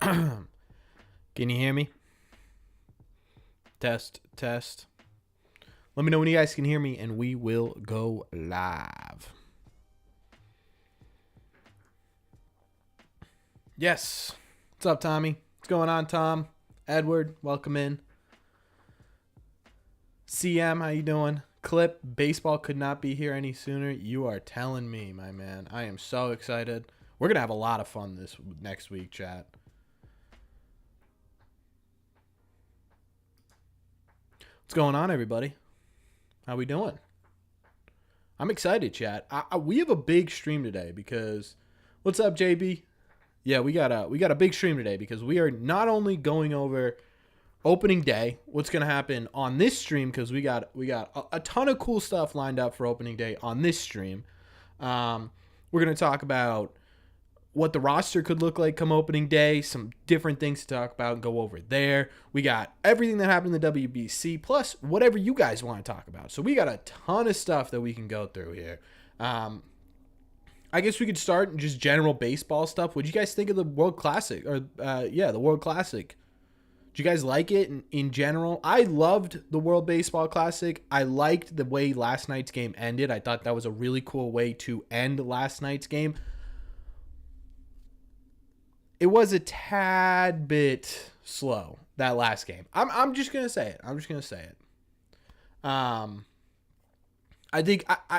Can you hear me? Test, test. Let me know when you guys can hear me, and we will go live. Yes. What's up, Tommy? What's going on, Tom? Edward, welcome in. CM, how you doing? Clip, baseball could not be here any sooner. You are telling me, my man. I am so excited. We're going to have a lot of fun this next week, chat. What's going on, everybody? How we doing? I'm excited, chat. We have a big stream today because... What's up, JB? Yeah, we got a big stream today because we are not only going over opening day, what's going to happen on this stream, because we got a ton of cool stuff lined up for opening day on this stream. We're going to talk about what the roster could look like come opening day, some different things to talk about and go over there. We got everything that happened in the WBC, plus whatever you guys want to talk about. So we got a ton of stuff that we can go through here. I guess we could start in just general baseball stuff. What did you guys think of the World Classic? The World Classic. Did you guys like it in general? I loved the World Baseball Classic. I liked the way last night's game ended. I thought that was a really cool way to end last night's game. It was a tad bit slow, that last game. I'm just going to say it. I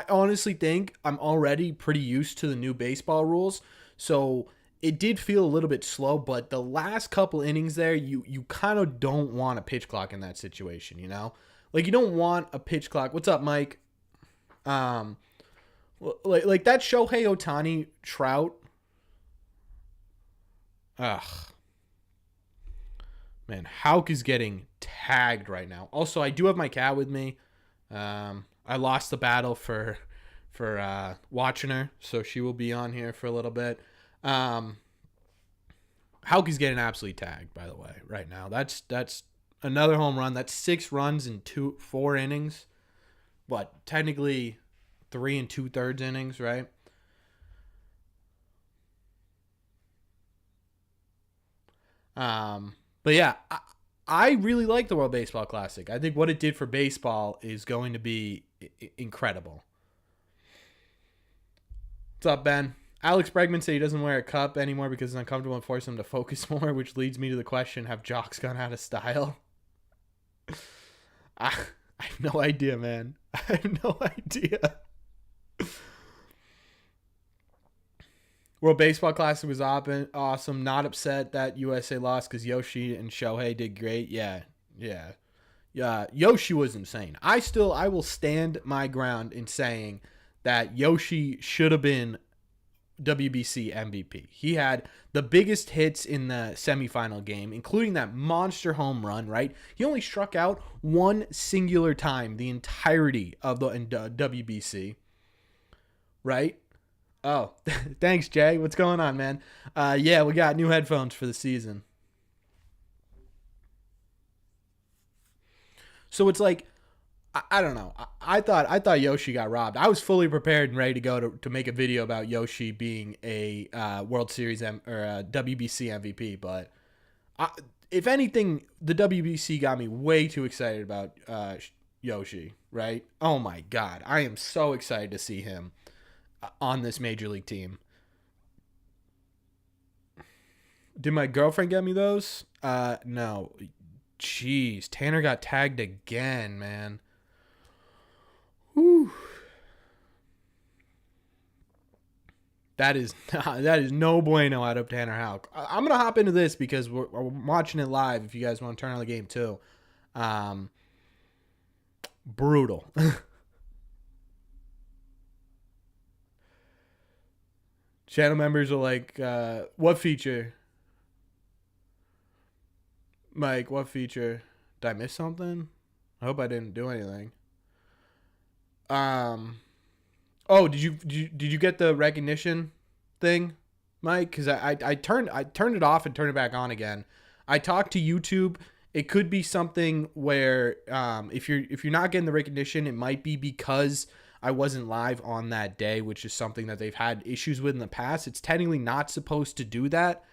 honestly think I'm already pretty used to the new baseball rules. So it did feel a little bit slow, but the last couple innings there, you kind of don't want a pitch clock in that situation, you know? Like, you don't want a pitch clock. What's up, Mike? Like that Shohei Ohtani Trout. Ugh. Man, Hauk is getting tagged right now. Also, I do have my cat with me. I lost the battle for watching her, so she will be on here for a little bit. Hauk is getting absolutely tagged, by the way, right now. That's another home run. That's 6 runs in 4 innings. What, technically 3 2/3 innings, right? But yeah, I really like the World Baseball Classic. I think what it did for baseball is going to be incredible. What's up, Ben? Alex Bregman said he doesn't wear a cup anymore because it's uncomfortable and forces him to focus more, which leads me to the question, have jocks gone out of style? I have no idea, man. I have no idea. World Baseball Classic was awesome. Not upset that USA lost because Yoshi and Shohei did great. Yeah. Yoshi was insane. I will stand my ground in saying that Yoshi should have been WBC MVP. He had the biggest hits in the semifinal game, including that monster home run, right? He only struck out one singular time the entirety of the WBC, right? Oh, thanks, Jay. What's going on, man? Yeah, we got new headphones for the season. So it's like, I don't know. I thought Yoshi got robbed. I was fully prepared and ready to go to make a video about Yoshi being a World Series or a WBC MVP. But if anything, the WBC got me way too excited about Yoshi, right? Oh, my God. I am so excited to see him on this major league team. Did my girlfriend get me those? No. Jeez, Tanner got tagged again, man. Whew. That is no bueno out of Tanner Hauk. I'm gonna hop into this because we're watching it live. If you guys want to turn on the game too, brutal. Channel members are like, what feature? Mike, what feature? Did I miss something? I hope I didn't do anything. Oh, did you get the recognition thing, Mike? Because I turned it off and turned it back on again. I talked to YouTube. It could be something where if you're not getting the recognition, it might be because I wasn't live on that day, which is something that they've had issues with in the past. It's technically not supposed to do that.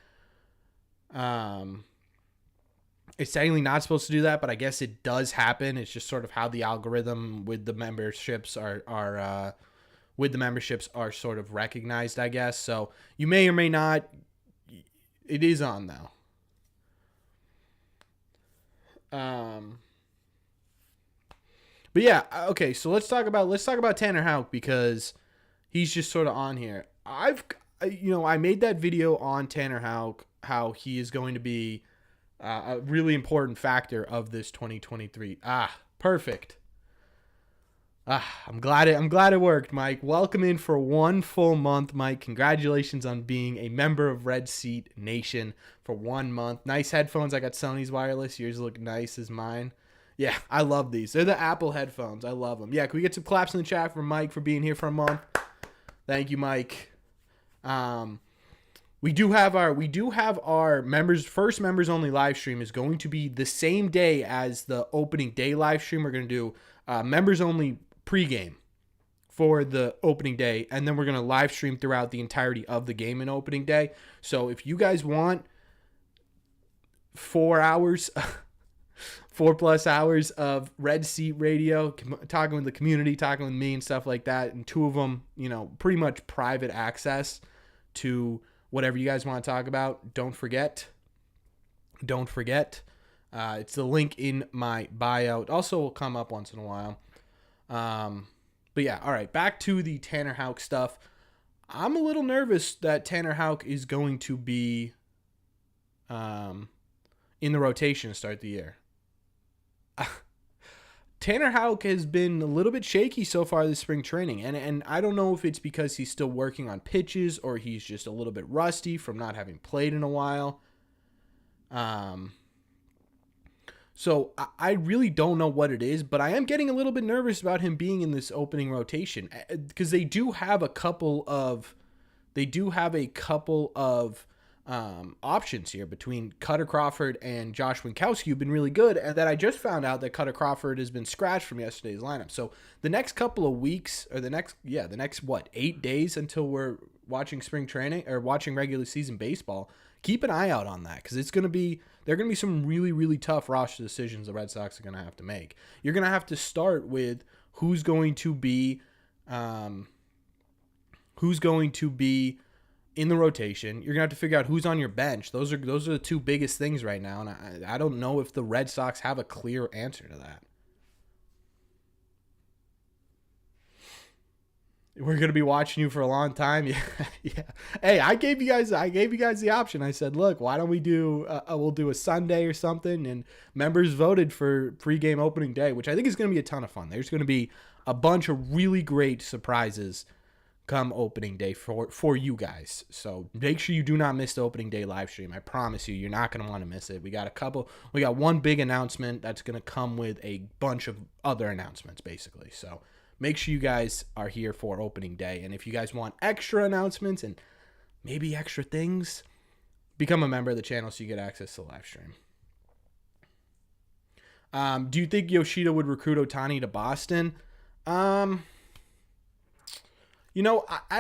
Um, it's technically not supposed to do that, but I guess it does happen. It's just sort of how the algorithm with the memberships are sort of recognized, I guess. So you may or may not. It is on though. But yeah, okay. So let's talk about Tanner Houck because he's just sort of on here. I made that video on Tanner Houck, how he is going to be a really important factor of this 2023. Perfect. I'm glad it worked, Mike. Welcome in for 1 full month, Mike. Congratulations on being a member of Red Seat Nation for 1 month. Nice headphones. I got Sony's wireless. Yours look nice as mine. Yeah, I love these. They're the Apple headphones. I love them. Yeah, can we get some claps in the chat for Mike for being here for a month? Thank you, Mike. We do have our first members only live stream is going to be the same day as the opening day live stream. We're going to do members only pregame for the opening day, and then we're going to live stream throughout the entirety of the game in opening day. So if you guys want 4 hours 4+ hours of Red Seat Radio, talking with the community, talking with me and stuff like that, and 2 of them, pretty much private access to whatever you guys want to talk about. Don't forget, it's the link in my bio. It also will come up once in a while. But yeah, all right, back to the Tanner Houck stuff. I'm a little nervous that Tanner Houck is going to be in the rotation to start the year. Tanner Houck has been a little bit shaky so far this spring training, and I don't know if it's because he's still working on pitches or he's just a little bit rusty from not having played in a while. So I really don't know what it is, but I am getting a little bit nervous about him being in this opening rotation because they do have a couple of options here between Cutter Crawford and Josh Winkowski, who've been really good, and that I just found out that Cutter Crawford has been scratched from yesterday's lineup. So the next couple of weeks, or the next 8 days until we're watching spring training or watching regular season baseball, keep an eye out on that because there are going to be some really, really tough roster decisions the Red Sox are going to have to make. You're going to have to start with who's going to be in the rotation. You're going to have to figure out who's on your bench. Those are the 2 biggest things right now, and I don't know if the Red Sox have a clear answer to that. We're going to be watching you for a long time. Yeah. Hey, I gave you guys the option. I said, look, why don't we we'll do a Sunday or something, and members voted for pregame opening day, which I think is going to be a ton of fun. There's going to be a bunch of really great surprises come opening day for you guys. So make sure you do not miss the opening day live stream. I promise you're not going to want to miss it. We got one big announcement that's going to come with a bunch of other announcements, basically. So make sure you guys are here for opening day. And if you guys want extra announcements and maybe extra things, become a member of the channel so you get access to the live stream. Do you think Yoshida would recruit Ohtani to Boston? I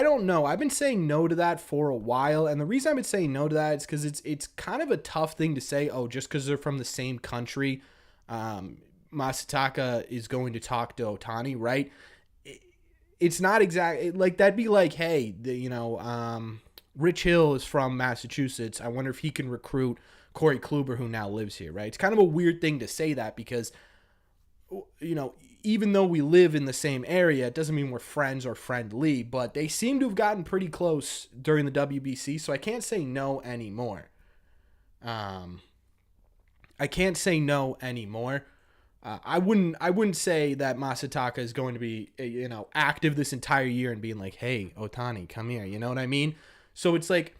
don't know. I've been saying no to that for a while, and the reason I've been saying no to that is because it's kind of a tough thing to say, just because they're from the same country, Masataka is going to talk to Ohtani, right? It's not exactly like that'd be like, hey, Rich Hill is from Massachusetts. I wonder if he can recruit Corey Kluber, who now lives here, right? It's kind of a weird thing to say that because, even though we live in the same area, it doesn't mean we're friends or friendly, but they seem to have gotten pretty close during the WBC, so I can't say no anymore. I wouldn't say that Masataka is going to be, active this entire year and being like, hey, Ohtani, come here. You know what I mean? So it's like,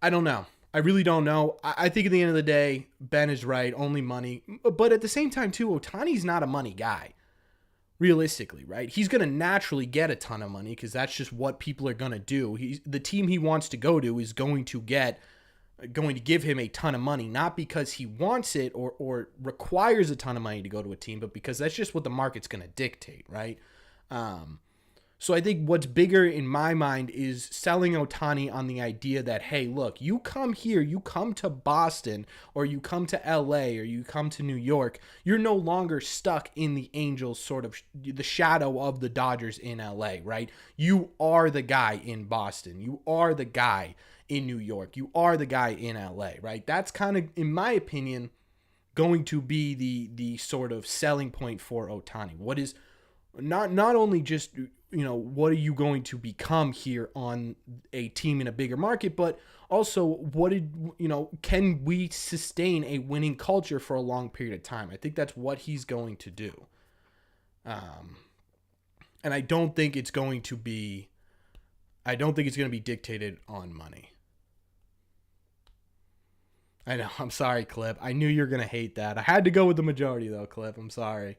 I don't know. I really don't know. I think at the end of the day, Ben is right. Only money. But at the same time, too, Ohtani's not a money guy. Realistically, right? He's going to naturally get a ton of money because that's just what people are going to do. The team he wants to go to is going to give him a ton of money, not because he wants it or requires a ton of money to go to a team, but because that's just what the market's going to dictate, right? So I think what's bigger in my mind is selling Ohtani on the idea that, hey, look, you come here, you come to Boston, or you come to LA, or you come to New York, you're no longer stuck in the Angels sort of the shadow of the Dodgers in LA, right? You are the guy in Boston. You are the guy in New York. You are the guy in LA, right? That's kind of, in my opinion, going to be the sort of selling point for Ohtani. What is not only just, what are you going to become here on a team in a bigger market, but also can we sustain a winning culture for a long period of time? I think that's what he's going to do. And I don't think it's going to be dictated on money. I know. I'm sorry, Clip. I knew you were going to hate that. I had to go with the majority, though, Clip. I'm sorry.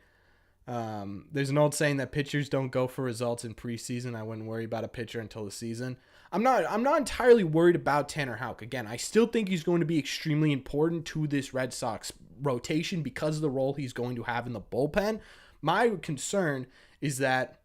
There's an old saying that pitchers don't go for results in preseason. I wouldn't worry about a pitcher until the season. I'm not entirely worried about Tanner Houck. Again, I still think he's going to be extremely important to this Red Sox rotation because of the role he's going to have in the bullpen. My concern is that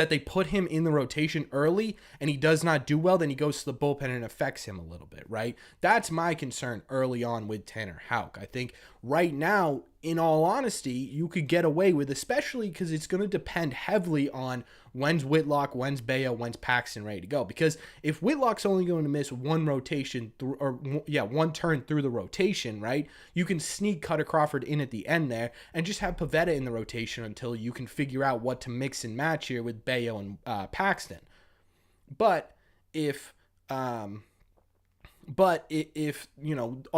they put him in the rotation early and he does not do well, then he goes to the bullpen and it affects him a little bit, right? That's my concern early on with Tanner Houck. I think right now, in all honesty, you could get away with, especially because it's going to depend heavily on when's Whitlock, when's Bayo, when's Paxton ready to go. Because if Whitlock's only going to miss one turn through the rotation, right, you can sneak Cutter Crawford in at the end there and just have Pivetta in the rotation until you can figure out what to mix and match here with Bayo and Paxton. But if all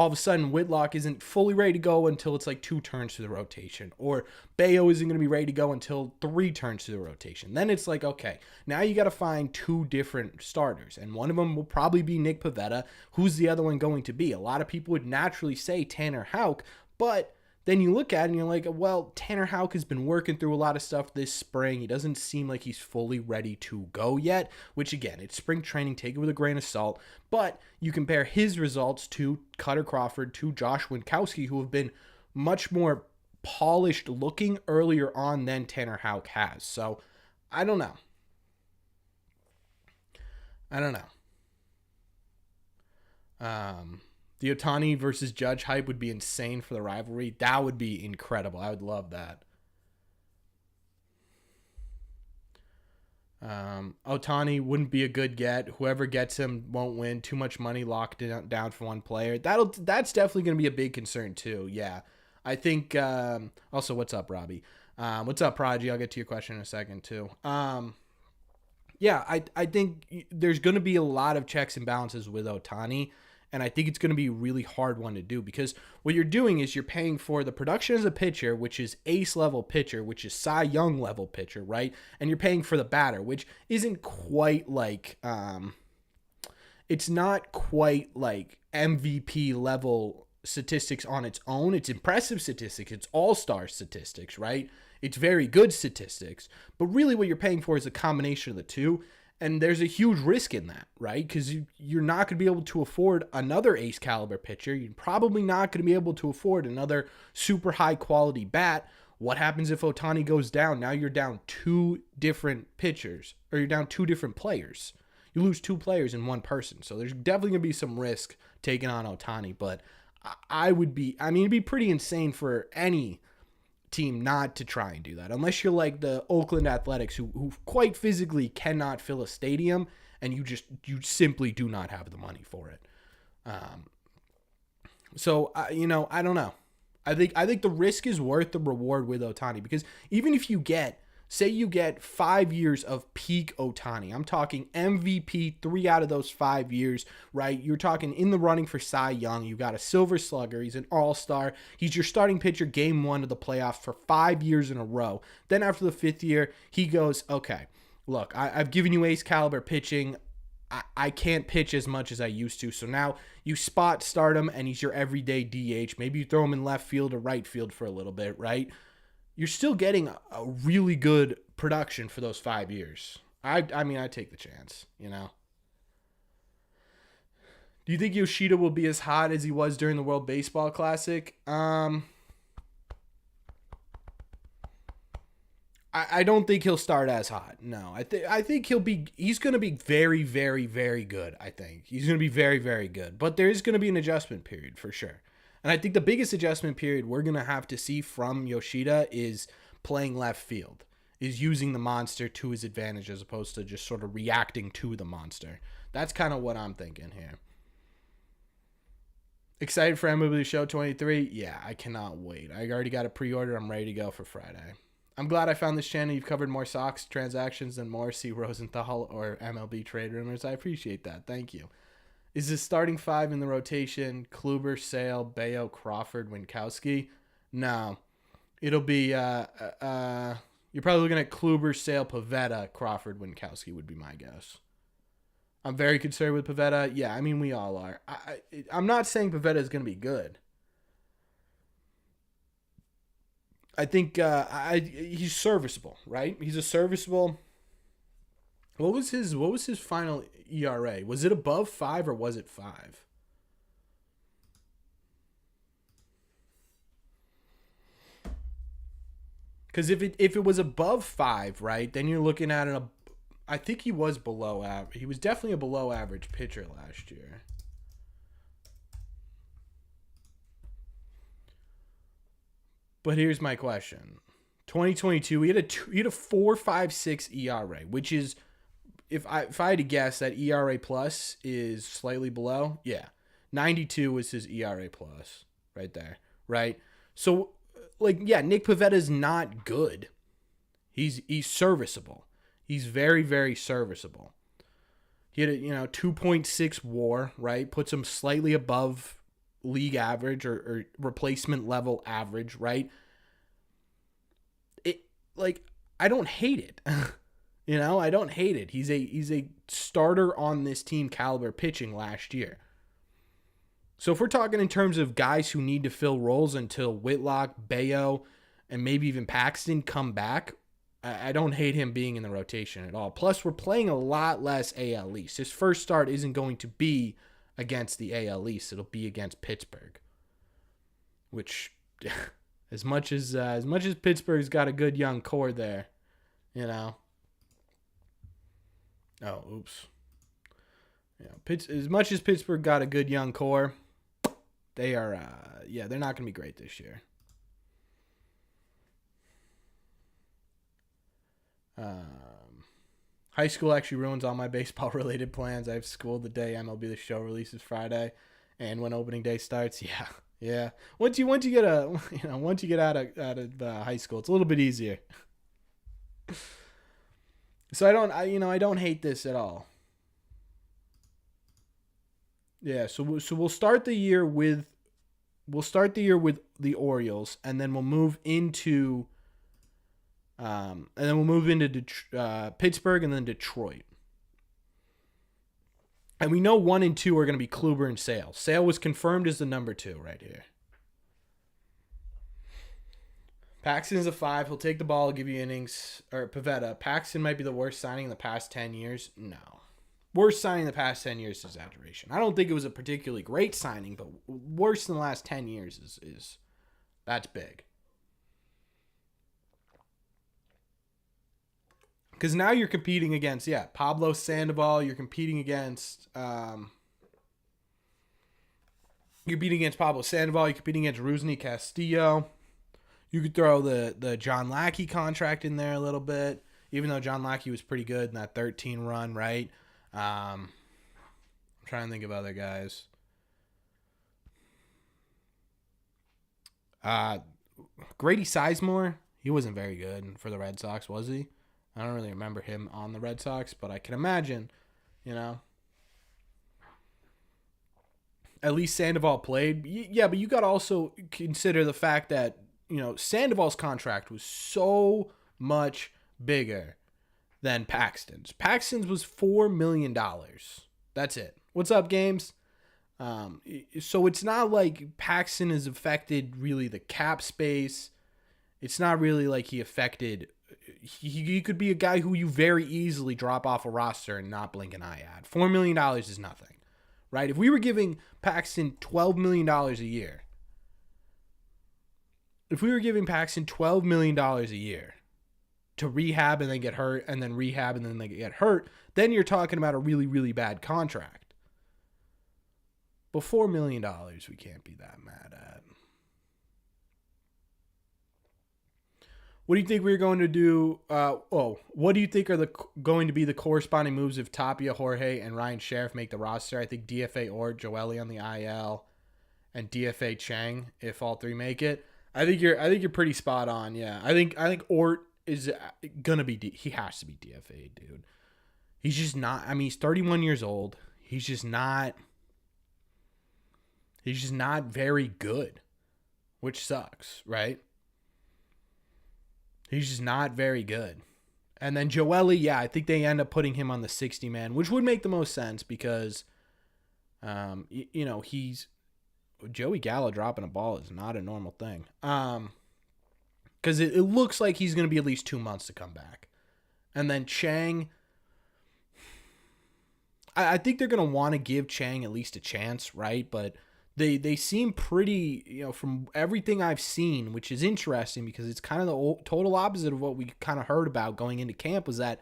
of a sudden Whitlock isn't fully ready to go until it's like 2 turns to the rotation, or Bayo isn't going to be ready to go until 3 turns to the rotation, then it's like, okay, now you got to find 2 different starters, and one of them will probably be Nick Pivetta. Who's the other one going to be? A lot of people would naturally say Tanner Houck, but then you look at it and you're like, well, Tanner Houck has been working through a lot of stuff this spring. He doesn't seem like he's fully ready to go yet, which again, it's spring training, take it with a grain of salt. But you compare his results to Cutter Crawford, to Josh Winkowski, who have been much more polished looking earlier on than Tanner Houck has. So I don't know. The Ohtani versus Judge hype would be insane for the rivalry. That would be incredible. I would love that. Ohtani wouldn't be a good get. Whoever gets him won't win. Too much money locked down for one player. That's definitely going to be a big concern too. Yeah. I think, also, what's up, Robbie? What's up, Prodigy? I'll get to your question in a second too. Yeah, I think there's going to be a lot of checks and balances with Ohtani. And I think it's going to be a really hard one to do, because what you're doing is you're paying for the production as a pitcher, which is ace level pitcher, which is Cy Young level pitcher, right? And you're paying for the batter, which isn't quite like, it's not quite like MVP level statistics on its own. It's impressive statistics. It's all-star statistics, right? It's very good statistics. But really what you're paying for is a combination of the two. And there's a huge risk in that, right? Because you're not going to be able to afford another ace caliber pitcher. You're probably not going to be able to afford another super high quality bat. What happens if Ohtani goes down? Now you're down 2 different pitchers, or you're down 2 different players. You lose 2 players in one person. So there's definitely going to be some risk taken on Ohtani. But it'd be pretty insane for any team not to try and do that, unless you're like the Oakland Athletics, who quite physically cannot fill a stadium, and you simply do not have the money for it. So I don't know. I think the risk is worth the reward with Ohtani, because even if you get 5 years of peak Ohtani, I'm talking MVP 3 out of those 5 years, right? You're talking in the running for Cy Young. You got a Silver Slugger. He's an all-star. He's your starting pitcher game 1 of the playoffs for 5 years in a row. Then after the 5th year, he goes, okay, look, I've given you ace caliber pitching. I can't pitch as much as I used to. So now you start him, and he's your everyday DH. Maybe you throw him in left field or right field for a little bit, right? You're still getting a really good production for those 5 years. I take the chance, Do you think Yoshida will be as hot as he was during the World Baseball Classic? I don't think he'll start as hot. No, I think he's going to be very, very, very good. I think he's going to be very, very good. But there is going to be an adjustment period for sure. And I think the biggest adjustment period we're going to have to see from Yoshida is playing left field, is using the monster to his advantage as opposed to just sort of reacting to the monster. That's kind of what I'm thinking here. Excited for MLB Show 23? Yeah, I cannot wait. I already got a pre-order. I'm ready to go for Friday. I'm glad I found this channel. You've covered more Sox transactions than Morrissey, Rosenthal, or MLB trade rumors. I appreciate that. Thank you. Is the starting five in the rotation Kluber, Sale, Bayo, Crawford, Winkowski? No. It'll be, you're probably looking at Kluber, Sale, Pivetta, Crawford, Winkowski would be my guess. I'm very concerned with Pivetta. Yeah, I mean, we all are. I'm not saying Pivetta is going to be good. I think he's serviceable, right? He's a serviceable. What was his final ERA? Was it above 5 or was it 5? Because if it was above 5, right, then you're looking at I think he was below average. He was definitely a below average pitcher last year. But here's my question. 2022, he had a 4.56 ERA, which is, if I had to guess, that ERA plus is slightly below. Yeah. 92 was his ERA plus right there, right? So, Nick Pivetta is not good. He's serviceable. He's very, very serviceable. He had a 2.6 WAR, right? Puts him slightly above league average or replacement level average, right? I don't hate it. I don't hate it. He's a starter on this team caliber pitching last year. So if we're talking in terms of guys who need to fill roles until Whitlock, Bayo, and maybe even Paxton come back, I don't hate him being in the rotation at all. Plus, we're playing a lot less AL East. His first start isn't going to be against the AL East. It'll be against Pittsburgh, which, as much as Pittsburgh's got a good young core there, Oh, oops. As much as Pittsburgh got a good young core, they are, they're not going to be great this year. High school actually ruins all my baseball-related plans. I have school the day MLB The Show releases Friday, and when opening day starts, yeah. Once you get out of high school, it's a little bit easier. So I don't hate this at all. Yeah, so we'll start the year with the Orioles, and then we'll move into Pittsburgh and then Detroit. And we know 1 and 2 are going to be Kluber and Sale. Sale was confirmed as the number 2 right here. Paxton's a 5. He'll take the ball, give you innings. Or Pivetta. Paxton might be the worst signing in the past 10 years. No. Worst signing in the past 10 years is exaggeration. I don't think it was a particularly great signing, but worse than the last 10 years is that's big. Because now you're competing against, Pablo Sandoval. You're competing against Pablo Sandoval. You're competing against Rusney Castillo. You could throw the John Lackey contract in there a little bit, even though John Lackey was pretty good in that 13 run, right? I'm trying to think of other guys. Grady Sizemore, he wasn't very good for the Red Sox, was he? I don't really remember him on the Red Sox, but I can imagine, At least Sandoval played. Yeah, but you got to also consider the fact that, Sandoval's contract was so much bigger than Paxton's. Paxton's was $4 million. That's it. What's up, Games? So it's not like Paxton has affected really the cap space. It's not really like he affected... He could be a guy who you very easily drop off a roster and not blink an eye at. $4 million is nothing, right? If we were giving Paxton $12 million a year, to rehab and then get hurt, and then rehab and then they get hurt, then you're talking about a really, really bad contract. But $4 million, we can't be that mad at. What do you think we're going to do? What do you think are going to be the corresponding moves if Tapia, Jorge, and Ryan Sheriff make the roster? I think DFA or Joely on the IL, and DFA Chang if all three make it. I think you're pretty spot on. Yeah, I think Ort is gonna be. He has to be DFA, dude. He's just not. I mean, he's 31 years old. He's just not very good, which sucks, right? He's just not very good. And then Joely, yeah, I think they end up putting him on the 60-man, which would make the most sense because, he's Joey Gallo dropping a ball is not a normal thing. Because it looks like he's going to be at least 2 months to come back. And then Chang, I think they're going to want to give Chang at least a chance, right? But they seem pretty, from everything I've seen, which is interesting because it's kind of the total opposite of what we kind of heard about going into camp, was that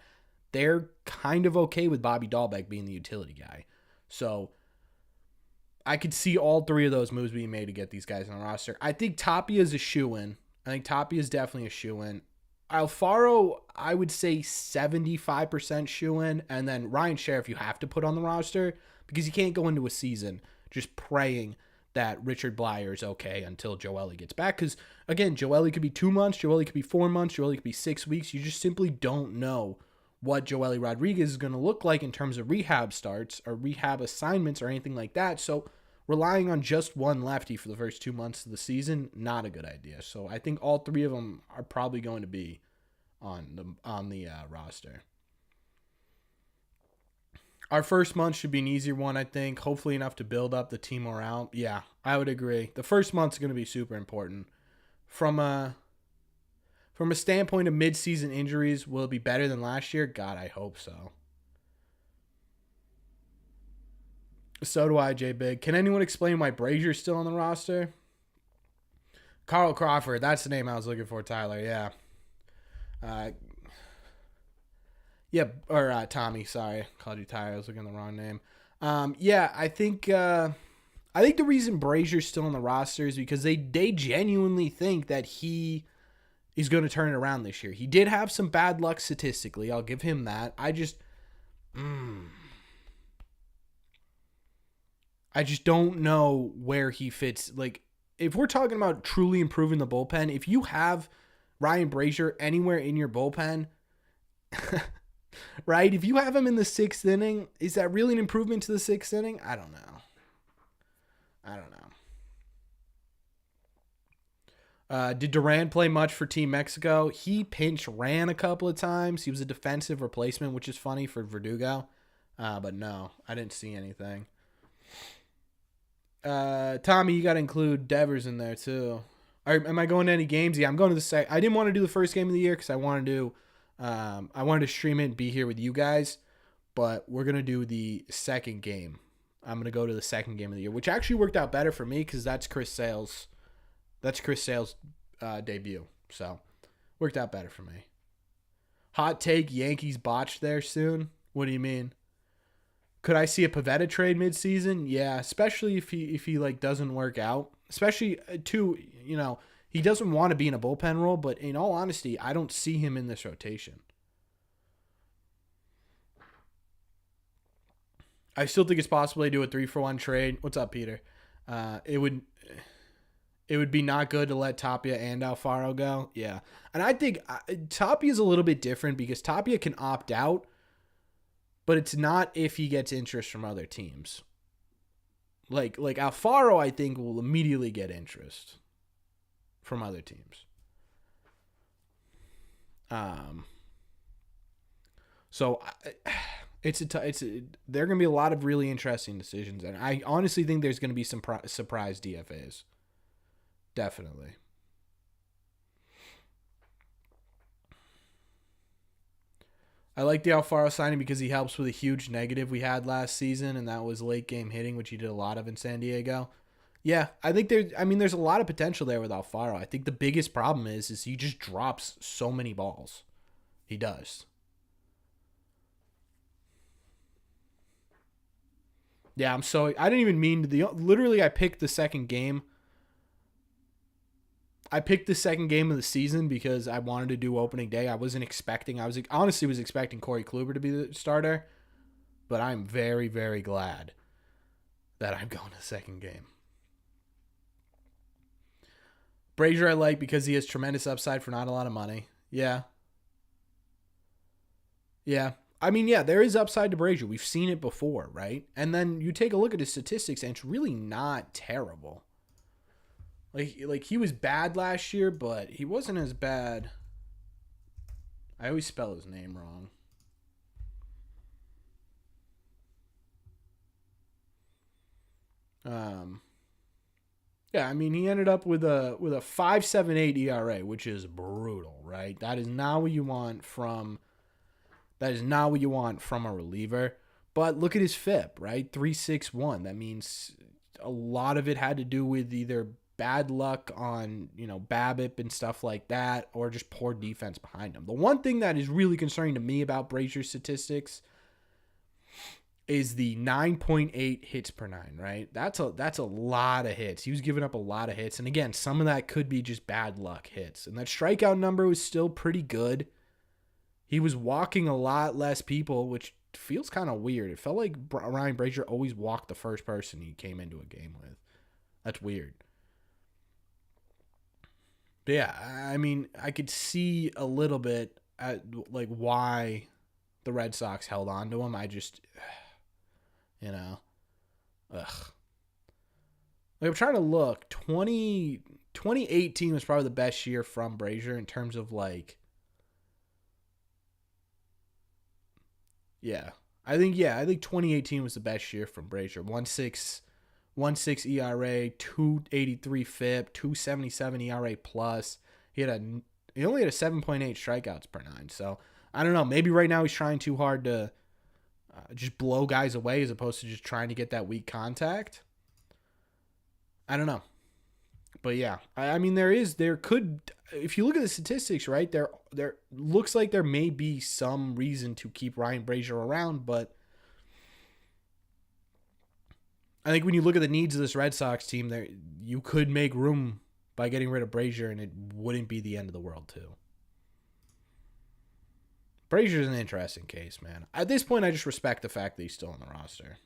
they're kind of okay with Bobby Dahlbeck being the utility guy. So I could see all three of those moves being made to get these guys on the roster. I think Tapia is a shoo-in. I think Tapia is definitely a shoo-in. Alfaro, I would say 75% shoo-in. And then Ryan Sheriff, you have to put on the roster because you can't go into a season just praying that Richard Blyer is okay until Joely gets back. Because, again, Joely could be 2 months, Joely could be 4 months, Joely could be 6 weeks. You just simply don't know what Joely Rodriguez is going to look like in terms of rehab starts or rehab assignments or anything like that. So relying on just one lefty for the first 2 months of the season, not a good idea. So I think all three of them are probably going to be on the roster. Our first month should be an easier one, I think. Hopefully enough to build up the team morale. Yeah, I would agree. The first month's going to be super important. From a standpoint of mid-season injuries, will it be better than last year? God, I hope so. So do I, J-Big. Can anyone explain why Brazier's still on the roster? Carl Crawford, that's the name I was looking for, Tyler. Yeah. Tommy, sorry. Called you Tyler. I was looking at the wrong name. I think the reason Brazier's still on the roster is because they genuinely think that he is going to turn it around this year. He did have some bad luck statistically. I'll give him that. I just don't know where he fits. Like, if we're talking about truly improving the bullpen, if you have Ryan Brazier anywhere in your bullpen, right? If you have him in the 6th inning, is that really an improvement to the 6th inning? I don't know. Did Duran play much for Team Mexico? He pinch ran a couple of times. He was a defensive replacement, which is funny for Verdugo. But no, I didn't see anything. Tommy, you got to include Devers in there too. Am I going to any games? Yeah, I'm going to the I didn't want to do the first game of the year because I wanted to stream it and be here with you guys. But we're going to do the second game. I'm going to go to the second game of the year, which actually worked out better for me because that's Chris Sale's debut. So worked out better for me. Hot take, Yankees botched there soon. What do you mean? Could I see a Pivetta trade midseason? Yeah, especially if he like doesn't work out. Especially he doesn't want to be in a bullpen role, but in all honesty, I don't see him in this rotation. I still think it's possible to do a 3-for-1 trade. What's up, Peter? It would be not good to let Tapia and Alfaro go. Yeah. And I think Tapia is a little bit different because Tapia can opt out, but it's not if he gets interest from other teams. Like Alfaro, I think, will immediately get interest from other teams. So there are going to be a lot of really interesting decisions, and I honestly think there's going to be some surprise DFAs. Definitely. I like the Alfaro signing because he helps with a huge negative we had last season, and that was late game hitting, which he did a lot of in San Diego. Yeah, I think there's a lot of potential there with Alfaro. I think the biggest problem is he just drops so many balls. He does. Yeah, I didn't even mean literally I picked the second game. I picked the second game of the season because I wanted to do opening day. I honestly was expecting Corey Kluber to be the starter, but I'm very, very glad that I'm going to the second game. Brazier I like because he has tremendous upside for not a lot of money. Yeah. Yeah. I mean, yeah, there is upside to Brazier. We've seen it before, right? And then you take a look at his statistics, and it's really not terrible. Like he was bad last year, but he wasn't as bad. I always spell his name wrong. Yeah, I mean, he ended up with a 5.78 ERA, which is brutal, right? That is not what you want from a reliever. But look at his FIP, right? 3.61. That means a lot of it had to do with either bad luck on, BABIP and stuff like that, or just poor defense behind him. The one thing that is really concerning to me about Brazier's statistics is the 9.8 hits per nine, right? That's a lot of hits. He was giving up a lot of hits. And again, some of that could be just bad luck hits. And that strikeout number was still pretty good. He was walking a lot less people, which feels kind of weird. It felt like Ryan Brazier always walked the first person he came into a game with. That's weird. But yeah, I mean, I could see a little bit at like why the Red Sox held on to him. I just, ugh. Like I'm trying to look. 2018 was probably the best year from Brazier in terms of like, yeah. I think 2018 was the best year from Brazier. 1.6 ERA, 2.83 FIP, 2.77 ERA plus. He only had a 7.8 strikeouts per nine. So I don't know. Maybe right now he's trying too hard to just blow guys away as opposed to just trying to get that weak contact. I don't know. But yeah, I mean, if you look at the statistics, right, there looks like there may be some reason to keep Ryan Brazier around, but I think when you look at the needs of this Red Sox team, there you could make room by getting rid of Brazier, and it wouldn't be the end of the world, too. Brazier's an interesting case, man. At this point, I just respect the fact that he's still on the roster.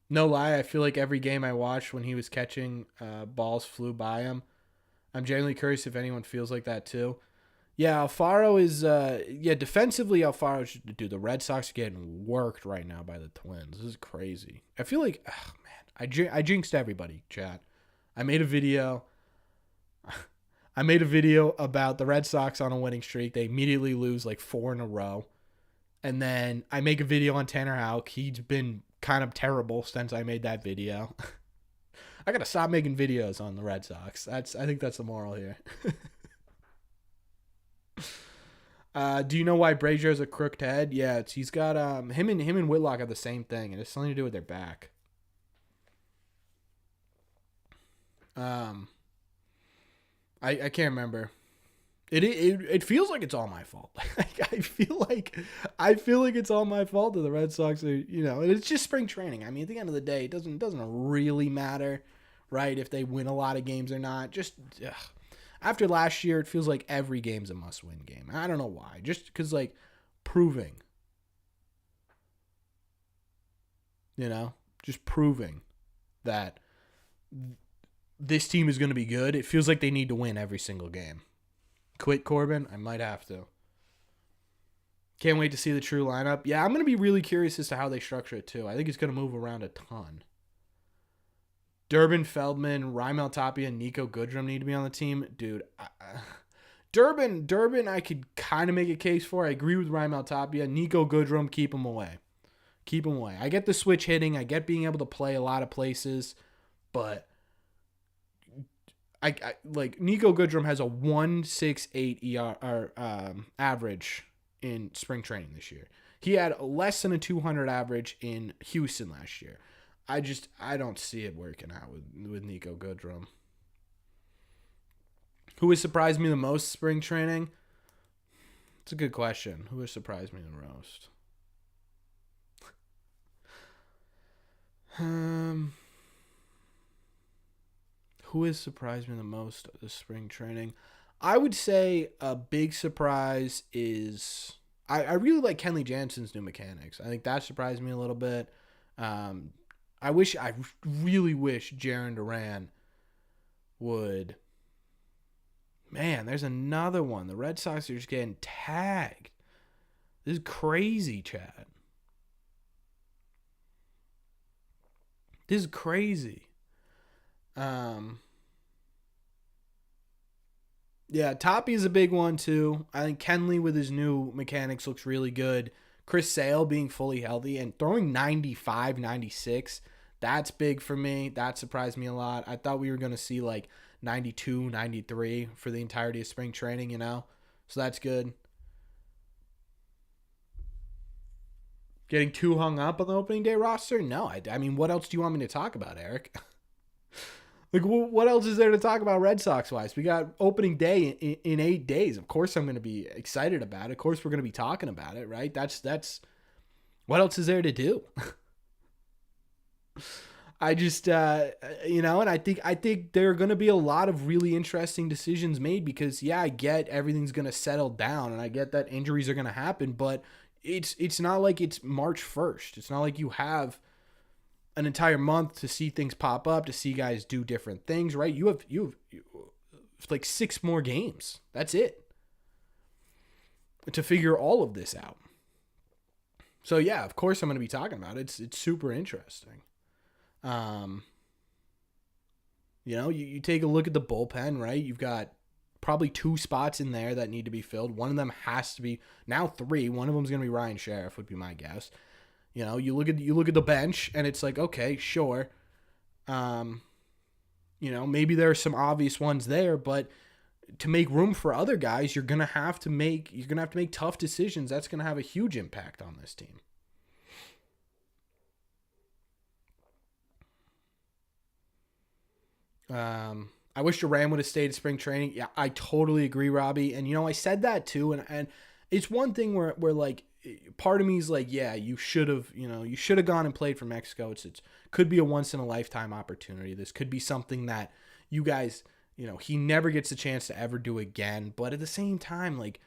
No lie, I feel like every game I watched when he was catching, balls flew by him. I'm genuinely curious if anyone feels like that too. Yeah, Alfaro is, defensively, dude, the Red Sox are getting worked right now by the Twins. This is crazy. I feel like, man, I jinxed everybody, chat. I made a video about the Red Sox on a winning streak. They immediately lose like 4 in a row. And then I make a video on Tanner Houck. He's been kind of terrible since I made that video. I got to stop making videos on the Red Sox. I think that's the moral here. Do you know why Brazier has a crooked head? Yeah, he's got him and Whitlock have the same thing, and it's something to do with their back. I can't remember. It feels like it's all my fault. I feel like it's all my fault that the Red Sox are, and it's just spring training. I mean, at the end of the day, it doesn't really matter, right? If they win a lot of games or not. Just after last year, it feels like every game's a must-win game. I don't know why. Just because like proving, just proving that this team is going to be good. It feels like they need to win every single game. Quit Corbin? I might have to. Can't wait to see the true lineup. Yeah, I'm going to be really curious as to how they structure it, too. I think it's going to move around a ton. Durbin, Feldman, Raimel Tapia, and Nico Goodrum need to be on the team. Dude, Durbin, I could kind of make a case for. I agree with Raimel Tapia. Nico Goodrum, keep him away. Keep him away. I get the switch hitting. I get being able to play a lot of places. But I like Nico Goodrum has a 1.68 average in spring training this year. He had less than a 200 average in Houston last year. I don't see it working out with Nico Goodrum. Who has surprised me the most spring training? It's a good question. Who has surprised me the most? Who has surprised me the most this spring training? I would say a big surprise is I really like Kenley Jansen's new mechanics. I think that surprised me a little bit. I really wish Jarren Duran would. Man, there's another one. The Red Sox are just getting tagged. This is crazy, Chad. This is crazy. Yeah, Toppy is a big one too. I think Kenley with his new mechanics looks really good. Chris Sale being fully healthy and throwing 95, 96, that's big for me. That surprised me a lot. I thought we were going to see like 92, 93 for the entirety of spring training, So that's good. Getting too hung up on the opening day roster? No. I mean, what else do you want me to talk about, Eric? Like, what else is there to talk about Red Sox-wise? We got opening day in 8 days. Of course I'm going to be excited about it. Of course we're going to be talking about it, right? That's what else is there to do? I just, and I think there are going to be a lot of really interesting decisions made because, yeah, I get everything's going to settle down and I get that injuries are going to happen, but it's not like it's March 1st. It's not like you have an entire month to see things pop up, to see guys do different things, right? You have like 6 more games. That's it. To figure all of this out. So yeah, of course I'm going to be talking about it. It's super interesting. You take a look at the bullpen, right? You've got probably 2 spots in there that need to be filled. One of them has to be, now 3. One of them is going to be Ryan Sheriff, would be my guess. You look at the bench and it's like, okay, sure. Maybe there are some obvious ones there, but to make room for other guys, you're going to have to make tough decisions. That's going to have a huge impact on this team. I wish Duran would have stayed at spring training. Yeah, I totally agree, Robbie. And I said that too. And it's one thing where like, part of me is like, yeah, you should have gone and played for Mexico. It could be a once in a lifetime opportunity. This could be something that you guys, he never gets a chance to ever do again. But at the same time, like,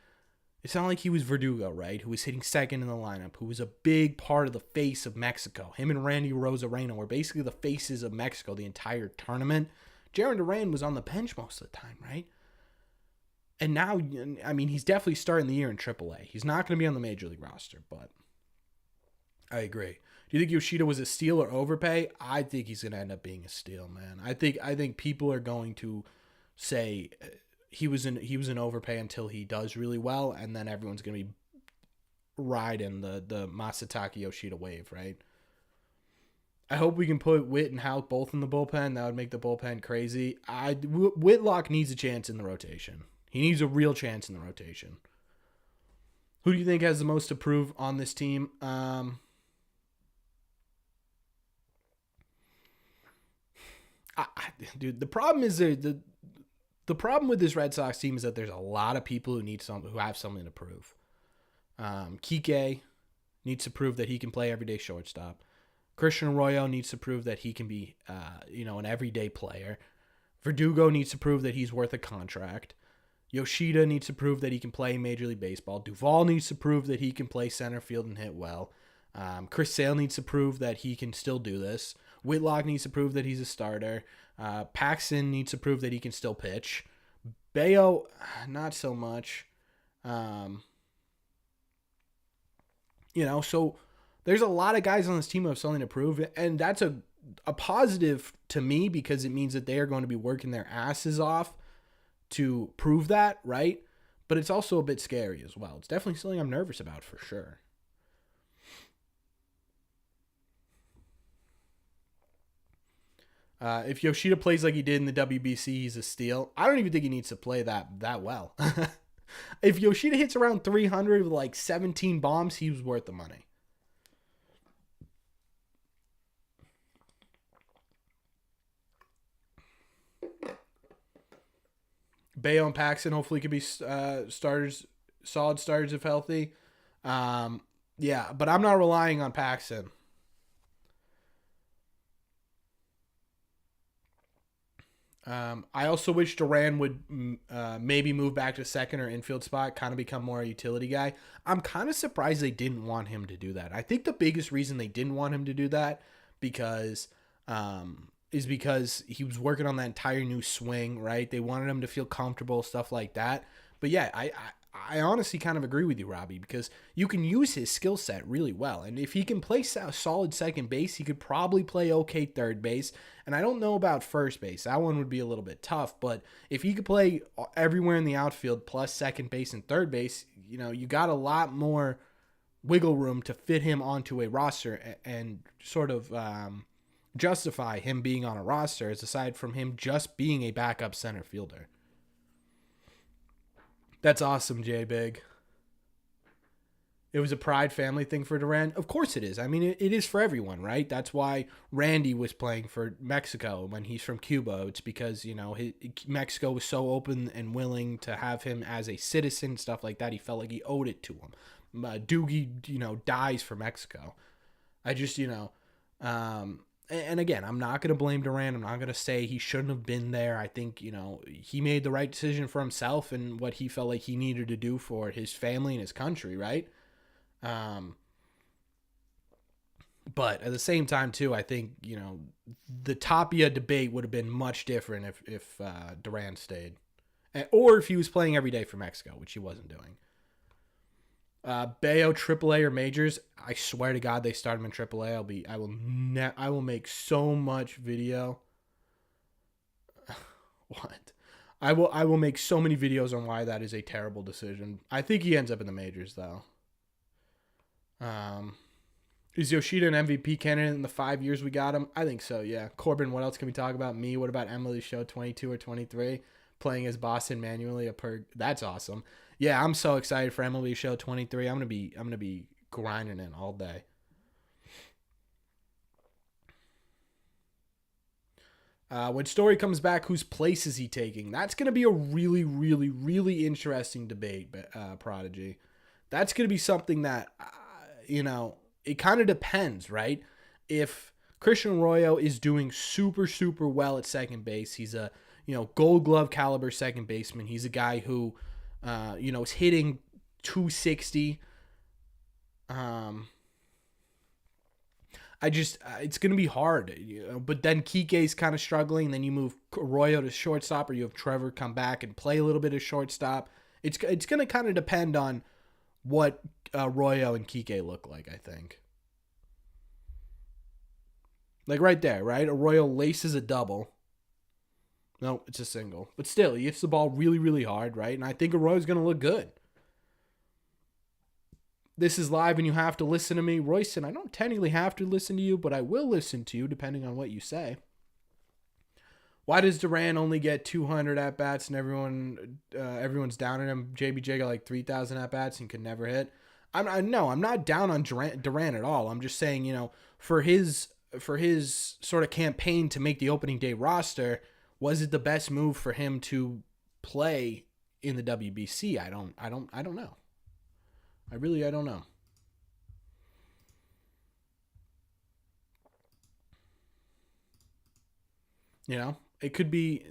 it's not like he was Verdugo, right? Who was hitting second in the lineup, who was a big part of the face of Mexico. Him and Randy Rosarena were basically the faces of Mexico the entire tournament. Jarren Duran was on the bench most of the time, right? And now, I mean, he's definitely starting the year in AAA. He's not going to be on the Major League roster, but I agree. Do you think Yoshida was a steal or overpay? I think he's going to end up being a steal, man. I think people are going to say he was an overpay until he does really well, and then everyone's going to be riding the Masataka Yoshida wave, right? I hope we can put Witt and Houck both in the bullpen. That would make the bullpen crazy. Whitlock needs a chance in the rotation. He needs a real chance in the rotation. Who do you think has the most to prove on this team? Dude, the problem is the problem with this Red Sox team is that there's a lot of people who have something to prove. Kike needs to prove that he can play everyday shortstop. Christian Arroyo needs to prove that he can be, an everyday player. Verdugo needs to prove that he's worth a contract. Yoshida needs to prove that he can play Major League Baseball. Duvall needs to prove that he can play center field and hit well. Chris Sale needs to prove that he can still do this. Whitlock needs to prove that he's a starter. Paxton needs to prove that he can still pitch. Bayo, not so much. So there's a lot of guys on this team who have something to prove, and that's a positive to me because it means that they are going to be working their asses off to prove that, right? But it's also a bit scary as well. It's definitely something I'm nervous about for sure. If Yoshida plays like he did in the WBC, he's a steal. I don't even think he needs to play that well. If Yoshida hits around 300 with like 17 bombs, he was worth the money. Bayo and Paxton hopefully could be starters, solid starters if healthy. Yeah, but I'm not relying on Paxton. I also wish Duran would maybe move back to second or infield spot, kind of become more a utility guy. I'm kind of surprised they didn't want him to do that. I think the biggest reason they didn't want him to do that because is because he was working on that entire new swing, right? They wanted him to feel comfortable, stuff like that. But yeah, I honestly kind of agree with you, Robbie, because you can use his skill set really well. And if he can play solid second base, he could probably play okay third base. And I don't know about first base. That one would be a little bit tough. But if he could play everywhere in the outfield plus second base and third base, you got a lot more wiggle room to fit him onto a roster and sort of justify him being on a roster, as aside from him just being a backup center fielder. That's awesome, J Big. It was a pride family thing for Duran. Of course it is. I mean, it is for everyone, right? That's why Randy was playing for Mexico when he's from Cuba. It's because, Mexico was so open and willing to have him as a citizen, stuff like that. He felt like he owed it to him. Doogie, dies for Mexico. I just, and again, I'm not going to blame Duran. I'm not going to say he shouldn't have been there. I think, he made the right decision for himself and what he felt like he needed to do for his family and his country, right? But at the same time, too, I think, the Tapia debate would have been much different if Duran stayed. Or if he was playing every day for Mexico, which he wasn't doing. Bayo AAA or majors. I swear to God, they start him in AAA. I will make so much video. What? I will make so many videos on why that is a terrible decision. I think he ends up in the majors though. Is Yoshida an MVP candidate in the 5 years we got him? I think so. Yeah. Corbin, what else can we talk about? Me. What about Emily's show 22 or 23? Playing as Boston manually. That's awesome. Yeah, I'm so excited for MLB Show 23. I'm gonna be grinding it all day. When Story comes back, whose place is he taking? That's gonna be a really, really, really interesting debate, Prodigy. That's gonna be something that it kind of depends, right? If Christian Arroyo is doing super, super well at second base, he's a Gold Glove caliber second baseman. He's a guy who is hitting 260. It's going to be hard. But then Kike's kind of struggling. Then you move Arroyo to shortstop, or you have Trevor come back and play a little bit of shortstop. It's going to kind of depend on what Arroyo and Kike look like, I think. Like right there, right? Arroyo laces a double. No, it's a single. But still, he hits the ball really, really hard, right? And I think Arroyo's going to look good. This is live and you have to listen to me. Royston, I don't technically have to listen to you, but I will listen to you depending on what you say. Why does Duran only get 200 at-bats and everyone's down on him? JBJ got like 3,000 at-bats and could never hit. I'm not down on Duran at all. I'm just saying, for his sort of campaign to make the opening day roster, was it the best move for him to play in the WBC? I don't know. I don't know. It could be,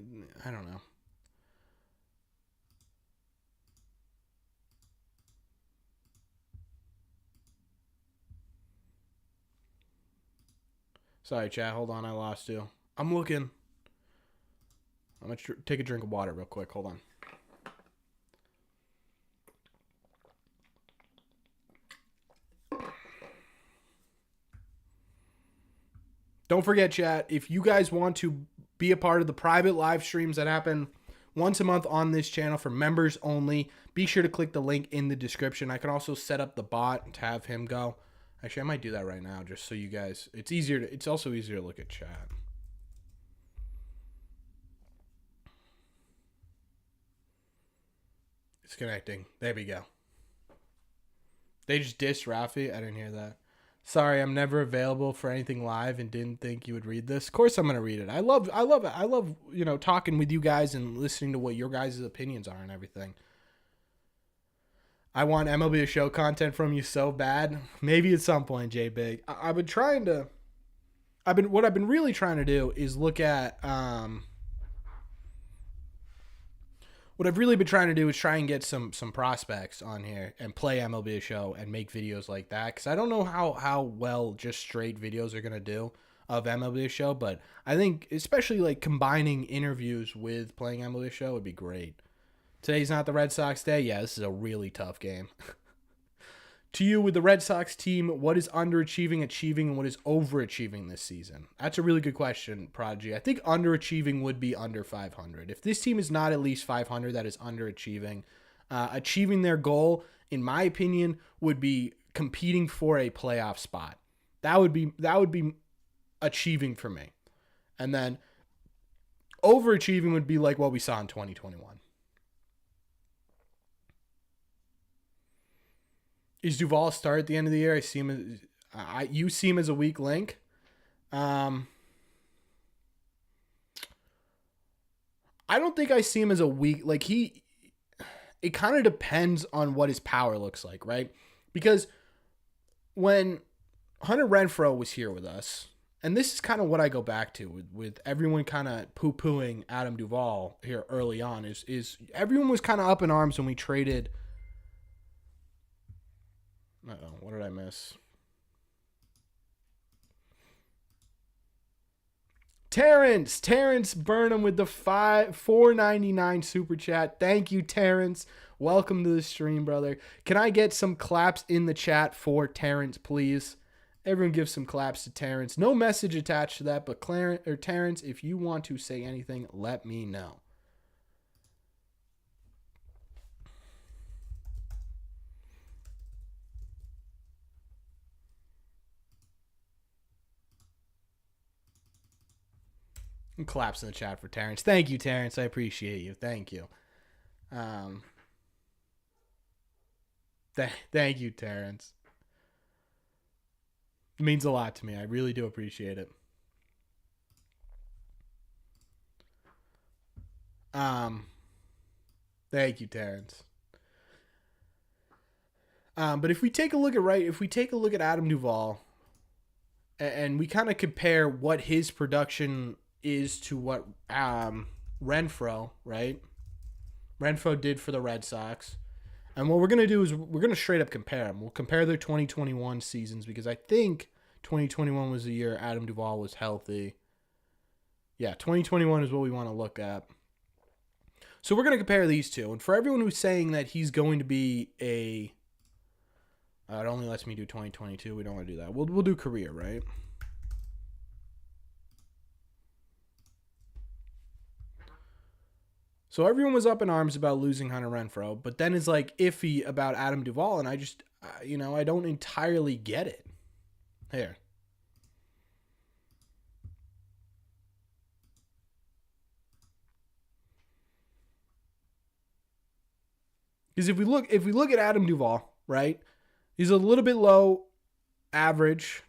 I don't know. Sorry, chat. Hold on. I lost you. I'm looking. I'm going to take a drink of water real quick. Hold on. Don't forget, chat, if you guys want to be a part of the private live streams that happen once a month on this channel for members only, be sure to click the link in the description. I can also set up the bot to have him go. Actually, I might do that right now just so you guys, it's also easier to look at chat. It's connecting. There we go. They just dissed Rafi. I didn't hear that. Sorry, I'm never available for anything live and didn't think you would read this. Of course I'm gonna read it. I love, talking with you guys and listening to what your guys' opinions are and everything. I want MLB show content from you so bad. Maybe at some point, J Big. I've been trying to what I've been really trying to do is look at what I've really been trying to do is try and get some prospects on here and play MLB show and make videos like that, because I don't know how well just straight videos are gonna do of MLB show, but I think especially like combining interviews with playing MLB show would be great. Today's not the Red Sox day. Yeah, this is a really tough game. To you, with the Red Sox team, what is underachieving, achieving, and what is overachieving this season? That's a really good question, Prodigy. I think underachieving would be under 500. If this team is not at least 500, that is underachieving. Achieving their goal, in my opinion, would be competing for a playoff spot. That would be achieving for me. And then overachieving would be like what we saw in 2021. Is Duvall start at the end of the year? You see him as a weak link. I don't think I see him as a weak, like it kind of depends on what his power looks like, right? Because when Hunter Renfroe was here with us, and this is kind of what I go back to with everyone kind of poo-pooing Adam Duvall here early on, is everyone was kind of up in arms when we traded. Uh-oh, what did I miss? Terrence Burnham with the $4.99 super chat. Thank you, Terrence. Welcome to the stream, brother. Can I get some claps in the chat for Terrence, please? Everyone give some claps to Terrence. No message attached to that, but Terrence, if you want to say anything, let me know. And claps in the chat for Terrence. Thank you, Terrence. I appreciate you. Thank you. Thank you, Terrence. It means a lot to me. I really do appreciate it. Thank you, Terrence. But if we take a look at Adam Duvall, and we kind of compare what his production is to what Renfroe, right? Renfroe did for the Red Sox. And what we're going to do is we're going to straight up compare them. We'll compare their 2021 seasons, because I think 2021 was the year Adam Duvall was healthy. Yeah, 2021 is what we want to look at. So we're going to compare these two. And for everyone who's saying that he's going to be it only lets me do 2022. We don't want to do that. We'll do career, right? So everyone was up in arms about losing Hunter Renfroe, but then is like iffy about Adam Duvall, and I just, I don't entirely get it. Here. Because if we look at Adam Duvall, right, he's a little bit low average,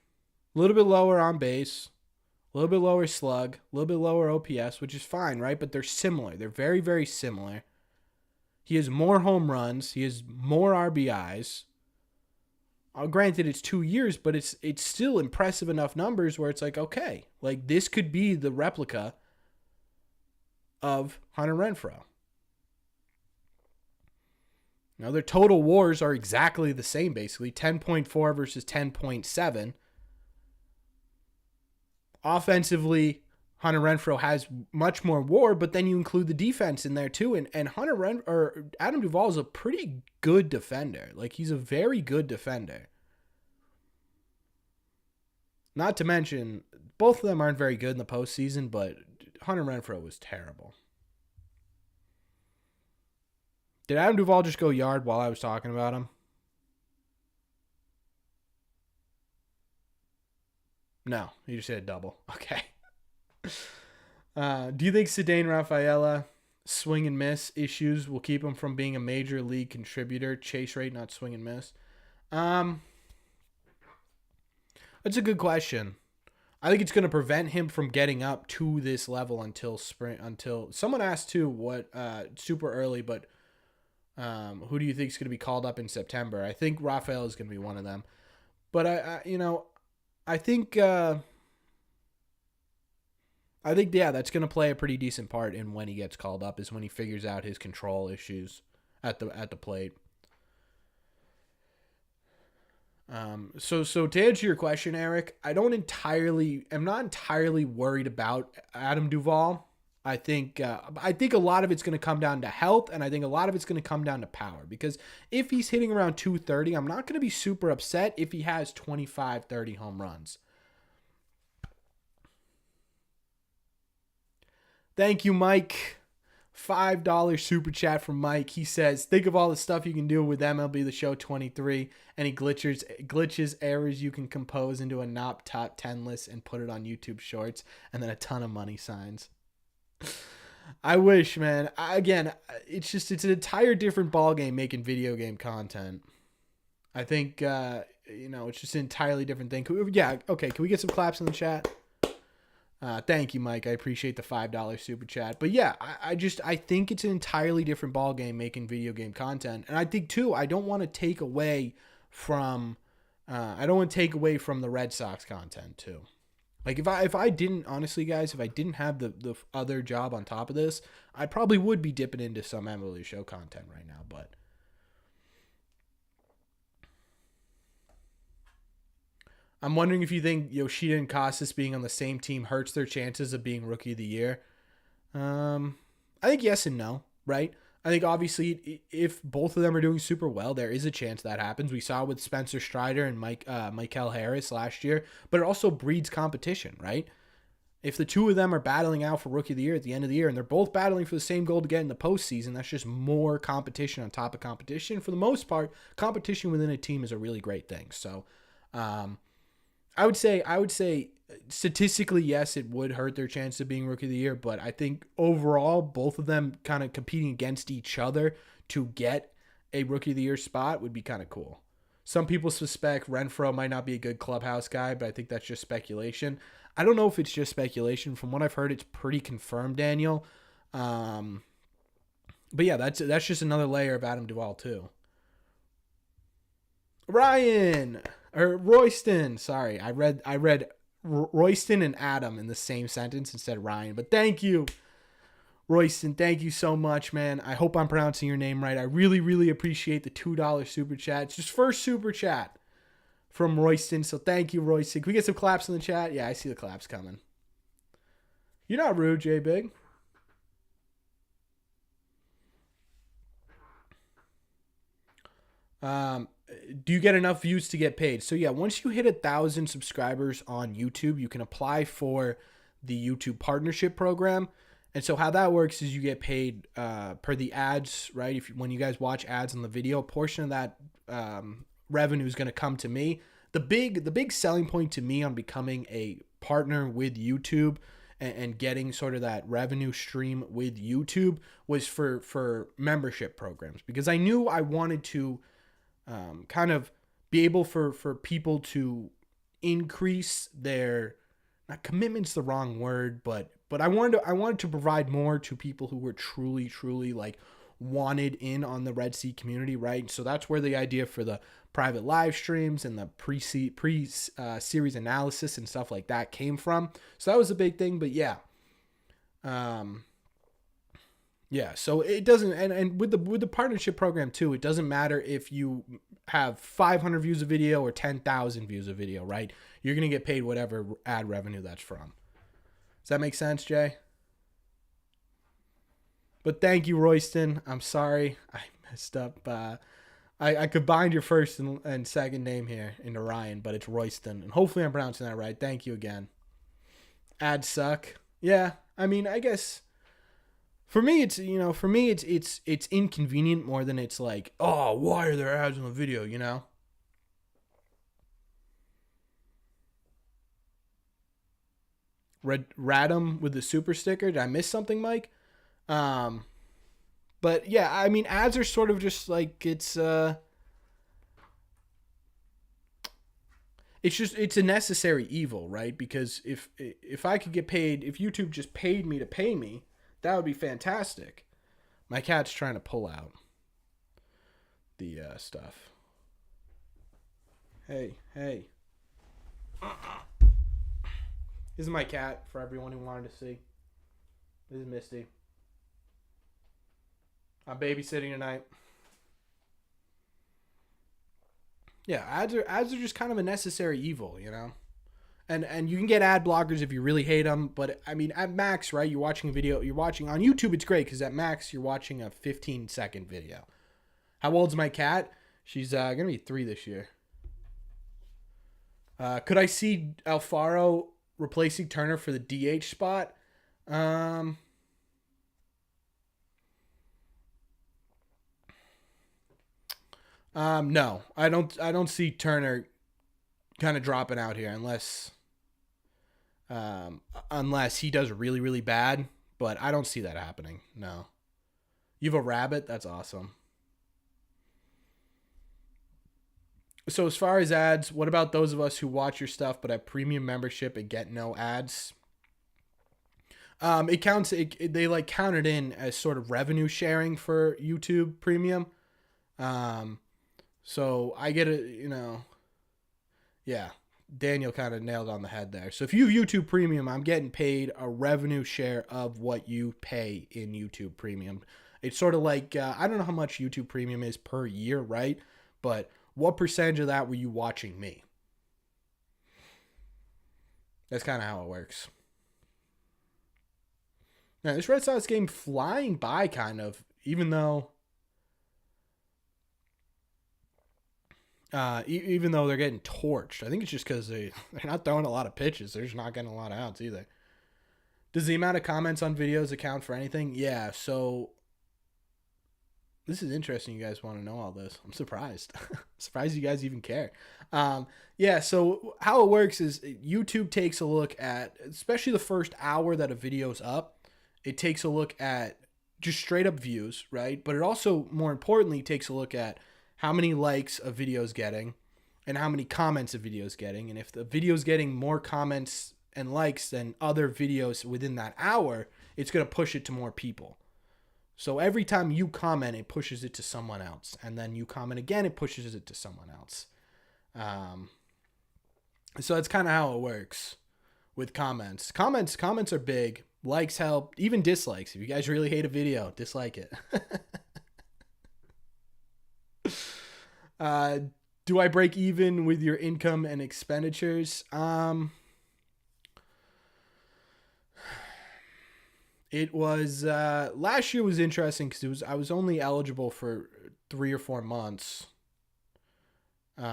a little bit lower on base, a little bit lower slug, a little bit lower OPS, which is fine, right? But they're similar. They're very, very similar. He has more home runs. He has more RBIs. Granted, it's 2 years, but it's still impressive enough numbers where it's like, okay, like this could be the replica of Hunter Renfroe. Now, their total WARs are exactly the same, basically. 10.4 versus 10.7. Offensively, Hunter Renfroe has much more WAR, but then you include the defense in there too. And Adam Duvall is a pretty good defender. Like, he's a very good defender. Not to mention, both of them aren't very good in the postseason, but Hunter Renfroe was terrible. Did Adam Duvall just go yard while I was talking about him? No, he just hit a double. Okay. Do you think Cedane Rafaela swing and miss issues will keep him from being a major league contributor? Chase rate, not swing and miss. That's a good question. I think it's going to prevent him from getting up to this level until spring. Until someone asked too, what super early, but who do you think is going to be called up in September? I think Rafael is going to be one of them. But I think yeah, that's going to play a pretty decent part in when he gets called up, is when he figures out his control issues at the plate. So to answer your question, Eric, I'm not entirely worried about Adam Duvall. I think a lot of it's going to come down to health, and I think a lot of it's going to come down to power, because if he's hitting around 230, I'm not going to be super upset if he has 25, 30 home runs. Thank you, Mike. $5 super chat from Mike. He says, think of all the stuff you can do with MLB The Show 23. Any glitches, errors you can compose into a NOP top 10 list and put it on YouTube Shorts, and then a ton of money signs. I wish, man. It's an entire different ballgame making video game content. I think, it's just an entirely different thing. Okay. Can we get some claps in the chat? Thank you, Mike. I appreciate the $5 super chat. But yeah, I think it's an entirely different ballgame making video game content. And I think too, I don't want to take away from the Red Sox content too. Like if I didn't, honestly guys, if I didn't have the other job on top of this, I probably would be dipping into some MLB Show content right now, but I'm wondering if you think Yoshida and Casas being on the same team hurts their chances of being Rookie of the Year. I think yes and no, right? I think obviously if both of them are doing super well, there is a chance that happens. We saw it with Spencer Strider and Michael Harris last year, but it also breeds competition, right? If the two of them are battling out for Rookie of the Year at the end of the year, and they're both battling for the same goal to get in the postseason, that's just more competition on top of competition. For the most part, competition within a team is a really great thing. So, I would say statistically, yes, it would hurt their chance of being Rookie of the Year, but I think overall, both of them kind of competing against each other to get a Rookie of the Year spot would be kind of cool. Some people suspect Renfroe might not be a good clubhouse guy, but I think that's just speculation. I don't know if it's just speculation. From what I've heard, it's pretty confirmed, Daniel. But yeah, that's just another layer of Adam Duvall too. Royston. Sorry, I read Royston and Adam in the same sentence instead of Ryan. But thank you, Royston. Thank you so much, man. I hope I'm pronouncing your name right. I really, really appreciate the $2 super chat. It's just first super chat from Royston. So thank you, Royston. Can we get some claps in the chat? Yeah, I see the claps coming. You're not rude, J Big. Do you get enough views to get paid? So yeah, once you hit 1,000 subscribers on YouTube, you can apply for the YouTube partnership program. And so how that works is you get paid per the ads, right? When you guys watch ads on the video, a portion of that revenue is going to come to me. The big selling point to me on becoming a partner with YouTube and getting sort of that revenue stream with YouTube was for membership programs, because I knew I wanted to kind of be able for people to increase their, not commitment's the wrong word, but I wanted to provide more to people who were truly like wanted in on the Red Sea community, right? So that's where the idea for the private live streams and the pre-series analysis and stuff like that came from. So that was a big thing, but yeah. Yeah, so it doesn't, and with the partnership program too, it doesn't matter if you have 500 views a video or 10,000 views a video, right? You're going to get paid whatever ad revenue that's from. Does that make sense, Jay? But thank you, Royston. I'm sorry I messed up. I combined your first and second name here into Ryan, but it's Royston, and hopefully I'm pronouncing that right. Thank you again. Ads suck. Yeah, I mean, I guess for me it's inconvenient more than it's like, oh, why are there ads on the video, you know? Radom with the super sticker. Did I miss something, Mike? But yeah, I mean, ads are sort of just like, it's it's a necessary evil, right? Because if I could get paid, if YouTube just paid me to pay me, that would be fantastic. My cat's trying to pull out the stuff. Hey. This is my cat, for everyone who wanted to see. This is Misty. I'm babysitting tonight. Yeah, ads are just kind of a necessary evil, you know? And you can get ad blockers if you really hate them, but I mean, at max, right? You're watching a video, you're watching on YouTube, it's great because at max, you're watching a 15-second video. How old's my cat? She's going to be 3 this year. Could I see Alfaro replacing Turner for the DH spot? No, I don't see Turner kind of dropping out here unless he does really, really bad, but I don't see that happening. No. You have a rabbit? That's awesome. So as far as ads, what about those of us who watch your stuff but have premium membership and get no ads? It counts. They like count it in as sort of revenue sharing for YouTube Premium. So I get it. Yeah. Daniel kind of nailed on the head there. So if you have YouTube Premium, I'm getting paid a revenue share of what you pay in YouTube Premium. It's sort of like I don't know how much YouTube Premium is per year, right? But what percentage of that were you watching me? That's kind of how it works. Now, this Red Sox game flying by kind of, even though they're getting torched. I think it's just because they're not throwing a lot of pitches. They're just not getting a lot of outs either. Does the amount of comments on videos account for anything? Yeah, so this is interesting. You guys want to know all this. I'm surprised. Surprised you guys even care. Yeah, so how it works is YouTube takes a look at, especially the first hour that a video's up, it takes a look at just straight up views, right? But it also, more importantly, takes a look at how many likes a video is getting and how many comments a video is getting. And if the video is getting more comments and likes than other videos within that hour, it's going to push it to more people. So every time you comment, it pushes it to someone else. And then you comment again, it pushes it to someone else. So that's kind of how it works with comments. Comments are big. Likes help. Even dislikes. If you guys really hate a video, dislike it. Do I break even with your income and expenditures? It was last year was interesting because I was only eligible for 3 or 4 months. 3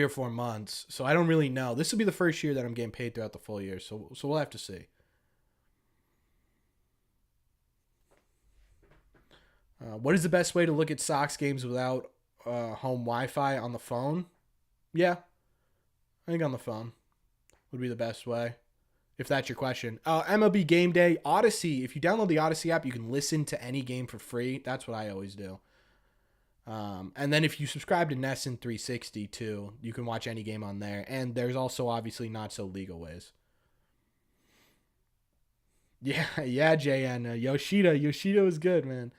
or 4 months. So I don't really know. This will be the first year that I'm getting paid throughout the full year. So we'll have to see. What is the best way to look at Sox games without home Wi-Fi on the phone? Yeah, I think on the phone would be the best way, if that's your question. MLB Game Day, Odyssey. If you download the Odyssey app, you can listen to any game for free. That's what I always do. And then if you subscribe to NESN 360 too, you can watch any game on there. And there's also obviously not so legal ways. Yeah, JN. Yoshida was good, man.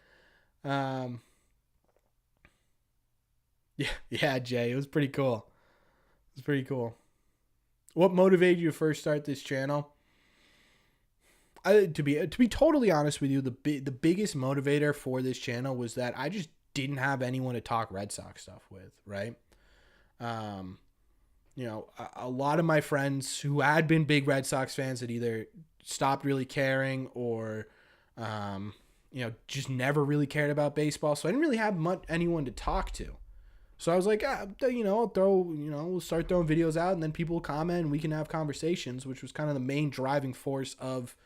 Yeah, Jay, it was pretty cool. What motivated you to first start this channel? To be totally honest with you, the biggest motivator for this channel was that I just didn't have anyone to talk Red Sox stuff with, right? A lot of my friends who had been big Red Sox fans had either stopped really caring or just never really cared about baseball. So I didn't really have anyone to talk to. So I was like, I'll we'll start throwing videos out and then people will comment and we can have conversations, which was kind of the main driving force of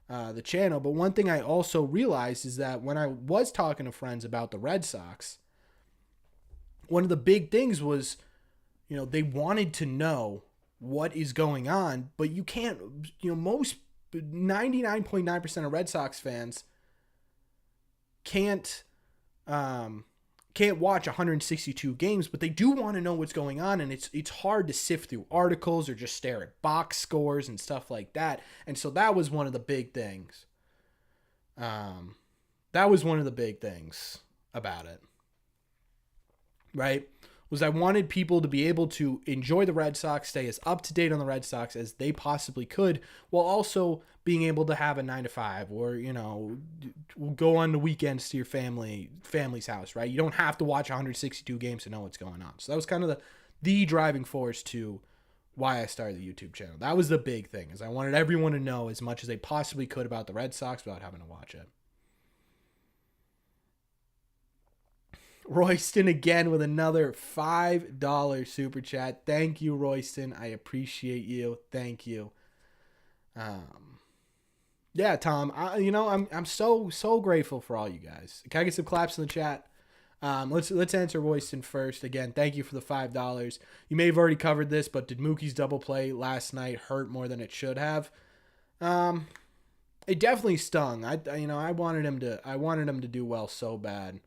the channel. But one thing I also realized is that when I was talking to friends about the Red Sox, one of the big things was, they wanted to know what is going on, but you can't, most 99.9% of Red Sox fans can't can't watch 162 games, but they do want to know what's going on, and it's hard to sift through articles or just stare at box scores and stuff like that. And so that was one of the big things. That was one of the big things about it, right? Was I wanted people to be able to enjoy the Red Sox, stay as up to date on the Red Sox as they possibly could, while also being able to have a 9 to 5, or, you know, go on the weekends to your family's house, right? You don't have to watch 162 games to know what's going on. So that was kind of the driving force to why I started the YouTube channel. That was the big thing, is I wanted everyone to know as much as they possibly could about the Red Sox without having to watch it. Royston again with another $5 super chat. Thank you, Royston. I appreciate you. Thank you. Yeah, Tom. I'm so grateful for all you guys. Can I get some claps in the chat? Let's answer Royston first. Again, thank you for the $5. You may have already covered this, but did Mookie's double play last night hurt more than it should have? It definitely stung. I wanted him to do well so bad.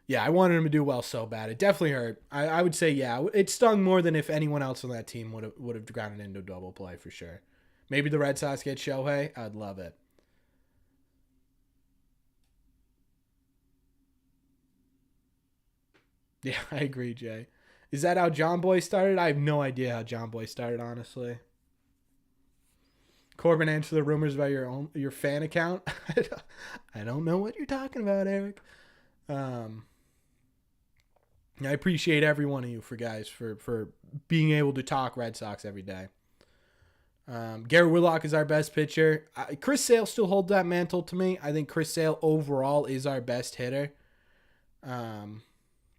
Yeah, I wanted him to do well so bad. It definitely hurt. I would say, yeah, it stung more than if anyone else on that team would have grounded into a double play for sure. Maybe the Red Sox get Shohei. I'd love it. Yeah, I agree, Jay. Is that how John Boy started? I have no idea how John Boy started, honestly. Corbin, answer the rumors about your fan account. I don't know what you're talking about, Eric. I appreciate every one of you for being able to talk Red Sox every day. Garrett Whitlock is our best pitcher. Chris Sale still holds that mantle to me. I think Chris Sale overall is our best hitter. Or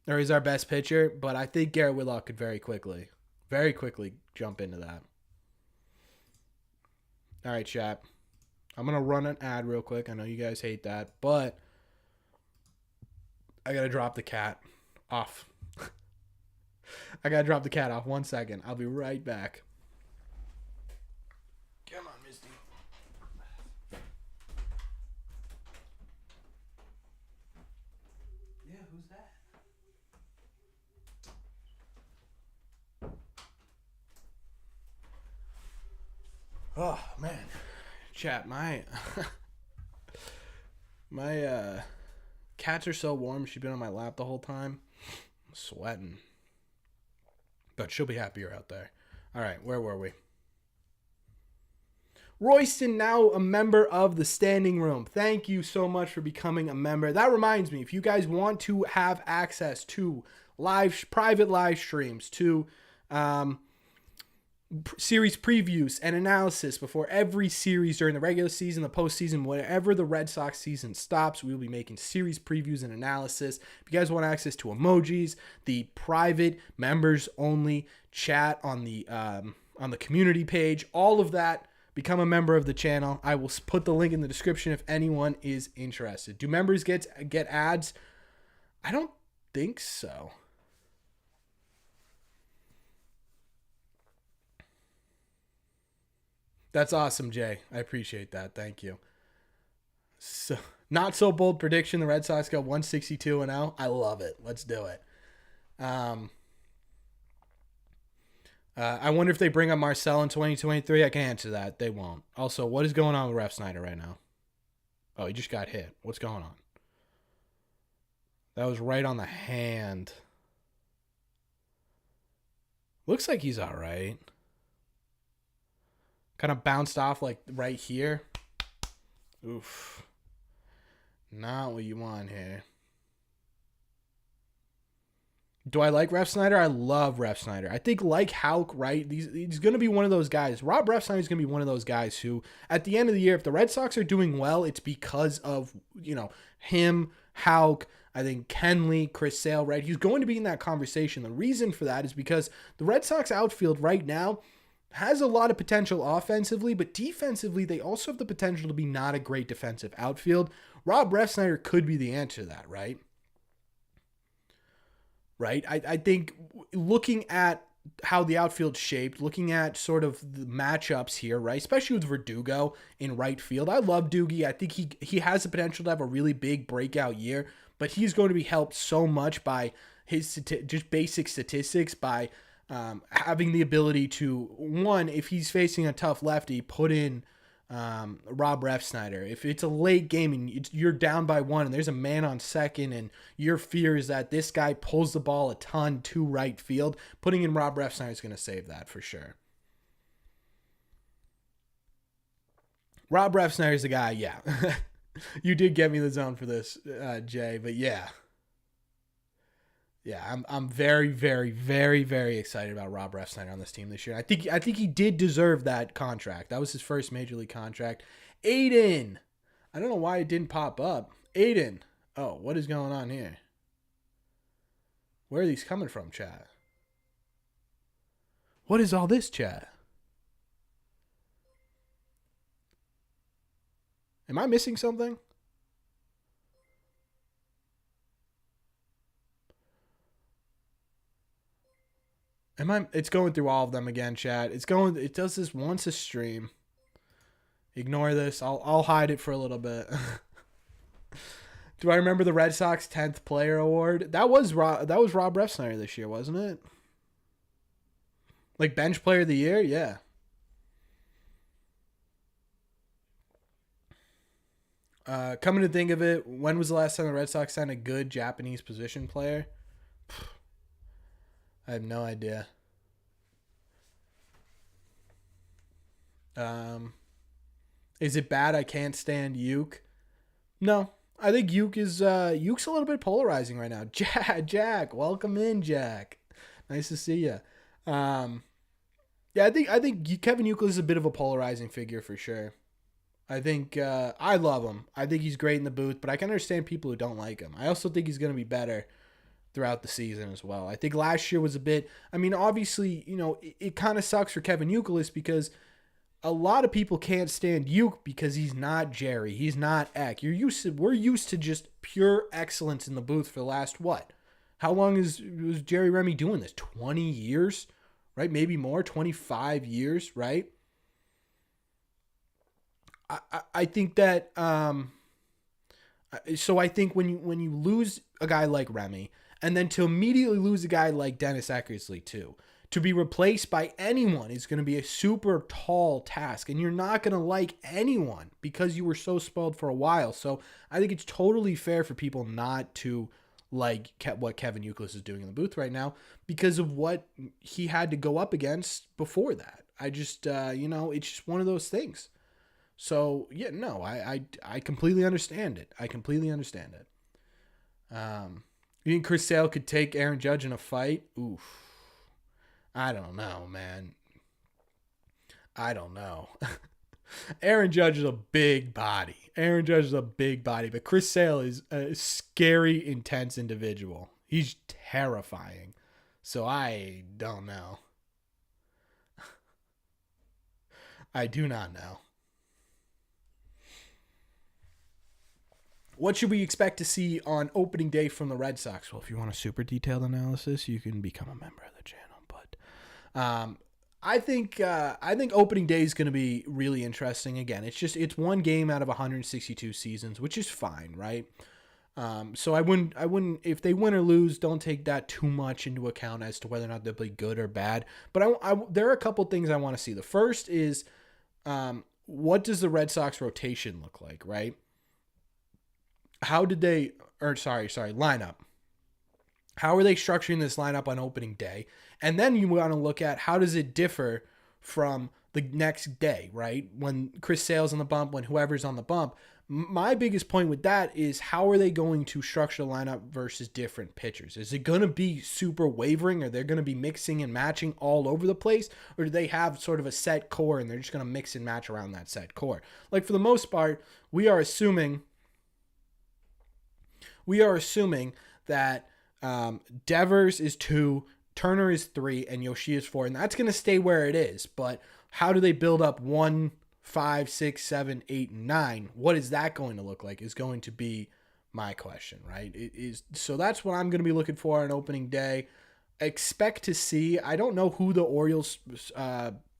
is our best pitcher, but I think Garrett Whitlock could very quickly jump into that. All right, chat. I'm going to run an ad real quick. I know you guys hate that, but I got to drop the cat off. I got to drop the cat off. 1 second. I'll be right back. Come on, Misty. Yeah, who's that? Oh, man. Chat, my cats are so warm. She's been on my lap the whole time. I'm sweating. But she'll be happier out there. All right, where were we? Royston, now a member of the standing room. Thank you so much for becoming a member. That reminds me, if you guys want to have access to private live streams, to series previews and analysis before every series during the regular season, the postseason, whenever the Red Sox season stops, we will be making series previews and analysis. If you guys want access to emojis, the private members only chat on the community page, all of that, become a member of the channel. I will put the link in the description if anyone is interested. Do members get ads? I don't think so. That's awesome, Jay. I appreciate that. Thank you. So, not so bold prediction. The Red Sox go 162-0. I love it. Let's do it. I wonder if they bring up Marcel in 2023. I can answer that. They won't. Also, what is going on with Ref Snyder right now? Oh, he just got hit. What's going on? That was right on the hand. Looks like he's all right. Kind of bounced off like right here. Oof. Not what you want here. Do I like Ref Snyder? I love Ref Snyder. I think like Houck, right? He's going to be one of those guys. Rob Ref Snyder is going to be one of those guys who, at the end of the year, if the Red Sox are doing well, it's because of, him, Houck, I think Kenley, Chris Sale, right? He's going to be in that conversation. The reason for that is because the Red Sox outfield right now has a lot of potential offensively, but defensively, they also have the potential to be not a great defensive outfield. Rob Refsnyder could be the answer to that, right? Right? I think looking at how the outfield's shaped, looking at sort of the matchups here, right? Especially with Verdugo in right field. I love Doogie. I think he has the potential to have a really big breakout year, but he's going to be helped so much by his just basic statistics, by having the ability to, one, if he's facing a tough lefty, put in Rob Refsnyder. If it's a late game and you're down by one and there's a man on second and your fear is that this guy pulls the ball a ton to right field, putting in Rob Refsnyder is going to save that for sure. Rob Refsnyder is the guy, yeah. You did get me the zone for this, Jay, but yeah. Yeah, I'm very, very, very, very excited about Rob Refsnyder on this team this year. I think he did deserve that contract. That was his first major league contract. Aiden, I don't know why it didn't pop up. Aiden, oh, what is going on here? Where are these coming from, chat? What is all this, chat? Am I missing something? It's going through all of them again, chat. It does this once a stream. Ignore this. I'll hide it for a little bit. Do I remember the Red Sox 10th player award? That was Rob Refsnyder this year, wasn't it? Like bench player of the year? Yeah. Coming to think of it, when was the last time the Red Sox signed a good Japanese position player? I have no idea. Is it bad I can't stand Uke? No. I think Uke's a little bit polarizing right now. Jack, welcome in, Jack. Nice to see you. Yeah, I think Kevin Youkilis is a bit of a polarizing figure for sure. I think I love him. I think he's great in the booth, but I can understand people who don't like him. I also think he's going to be better throughout the season as well. I think last year was a bit, I mean, obviously, it kind of sucks for Kevin Youkilis because a lot of people can't stand Uke because he's not Jerry. He's not Eck. We're used to just pure excellence in the booth for the last what? How long was Jerry Remy doing this? 20 years, right? Maybe more, 25 years, right? I think that so I think when you lose a guy like Remy, and then to immediately lose a guy like Dennis Eckersley too, to be replaced by anyone is going to be a super tall task, and you're not going to like anyone because you were so spoiled for a while. So I think it's totally fair for people not to like what Kevin Youkilis is doing in the booth right now because of what he had to go up against before that. I just it's just one of those things. So yeah, no, I completely understand it. I completely understand it. You think Chris Sale could take Aaron Judge in a fight? Oof. I don't know, man. I don't know. Aaron Judge is a big body. But Chris Sale is a scary, intense individual. He's terrifying. So I don't know. I do not know. What should we expect to see on opening day from the Red Sox? Well, if you want a super detailed analysis, you can become a member of the channel. But I think opening day is going to be really interesting. Again, it's one game out of 162 seasons, which is fine, right? So I wouldn't if they win or lose, don't take that too much into account as to whether or not they'll be good or bad. But there are a couple things I want to see. The first is what does the Red Sox rotation look like, right? How did they, lineup. How are they structuring this lineup on opening day? And then you want to look at how does it differ from the next day, right? When Chris Sale's on the bump, when whoever's on the bump. My biggest point with that is how are they going to structure the lineup versus different pitchers? Is it going to be super wavering? Are they going to be mixing and matching all over the place? Or do they have sort of a set core and they're just going to mix and match around that set core? Like for the most part, we are assuming that Devers is 2, Turner is 3, and Yoshida is 4, and that's going to stay where it is. But how do they build up 1, 5, 6, 7, 8, and 9? What is that going to look like is going to be my question, right? So that's what I'm going to be looking for on opening day. expect to see. I don't know who the Orioles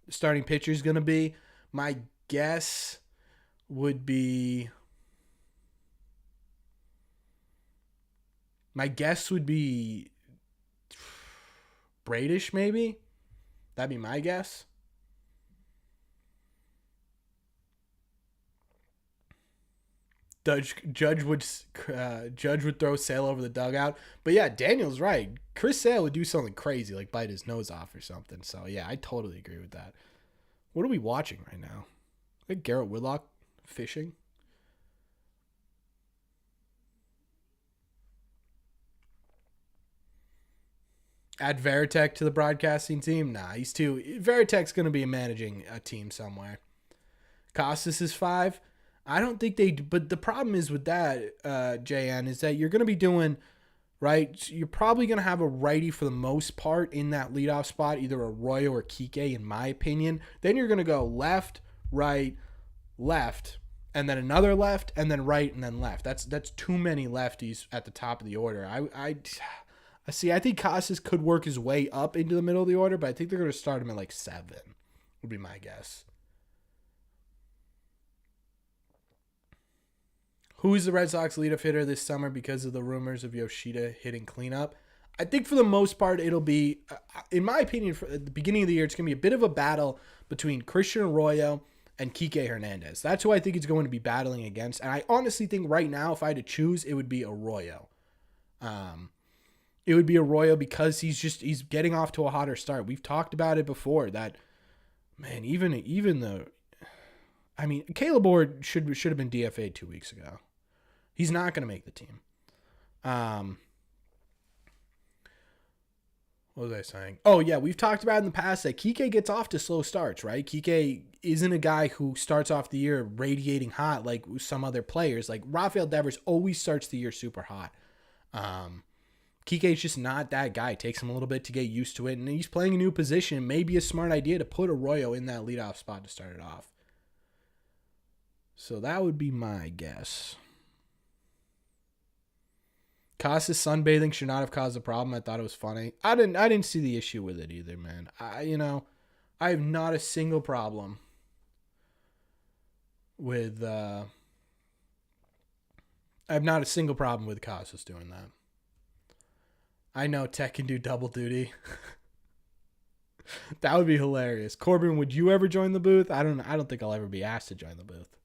starting pitcher is going to be. My guess would be Bradish, maybe. That'd be my guess. Judge would throw Sale over the dugout, but yeah, Daniel's right. Chris Sale would do something crazy, like bite his nose off or something. So yeah, I totally agree with that. What are we watching right now? Like Garrett Whitlock fishing. Add Veritek to the broadcasting team? Nah, he's too. Veritek's going to be managing a team somewhere. Costas is 5. I don't think they. But the problem is with that, JN, is that you're going to be doing, right? You're probably going to have a righty for the most part in that leadoff spot, either Arroyo or Kike, in my opinion. Then you're going to go left, right, left, and then another left, and then right, and then left. That's too many lefties at the top of the order. I see. I think Casas could work his way up into the middle of the order, but I think they're going to start him at like 7. Would be my guess. Who's the Red Sox leadoff hitter this summer because of the rumors of Yoshida hitting cleanup? I think for the most part it'll be, in my opinion, at the beginning of the year, it's going to be a bit of a battle between Christian Arroyo and Kike Hernandez. That's who I think it's going to be battling against. And I honestly think right now, if I had to choose, it would be Arroyo. It would be Arroyo because he's getting off to a hotter start. We've talked about it before that, man, Caleb Ward should have been DFA'd 2 weeks ago. He's not going to make the team. What was I saying? Oh, yeah, we've talked about in the past that Kike gets off to slow starts, right? Kike isn't a guy who starts off the year radiating hot like some other players. Like Rafael Devers always starts the year super hot. Kike's just not that guy. It takes him a little bit to get used to it, and he's playing a new position. Maybe a smart idea to put Arroyo in that leadoff spot to start it off. So that would be my guess. Casas sunbathing should not have caused a problem. I thought it was funny. I didn't see the issue with it either, man. I have not a single problem with Casas doing that. I know Tech can do double duty. That would be hilarious. Corbin, would you ever join the booth? I don't think I'll ever be asked to join the booth.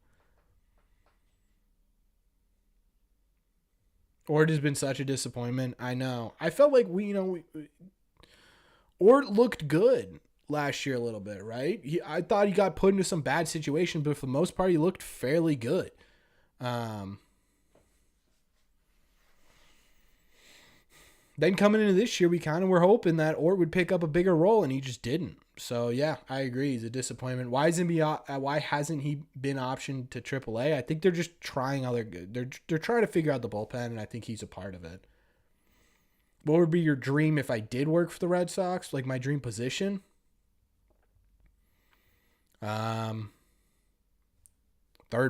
Ort has been such a disappointment. I know. I felt like Ort looked good last year a little bit, right? I thought he got put into some bad situations, but for the most part, he looked fairly good. Then coming into this year, we kind of were hoping that Ort would pick up a bigger role, and he just didn't. So yeah, I agree. He's a disappointment. Why hasn't he been optioned to AAA? I think they're just trying they're trying to figure out the bullpen, and I think he's a part of it. What would be your dream if I did work for the Red Sox? Like my dream position? Third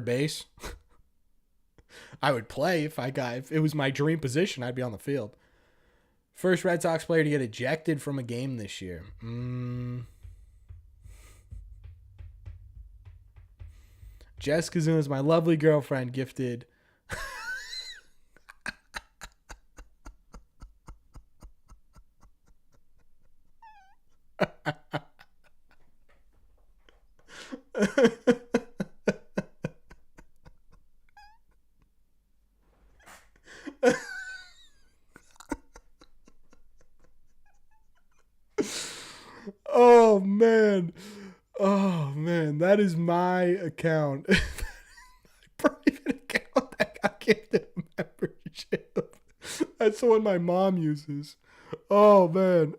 base. I would play if it was my dream position. I'd be on the field. First Red Sox player to get ejected from a game this year. Jessica Zoom is my lovely girlfriend gifted. Oh man, that is my account. My private account that got gifted a membership. That's the one my mom uses. Oh man.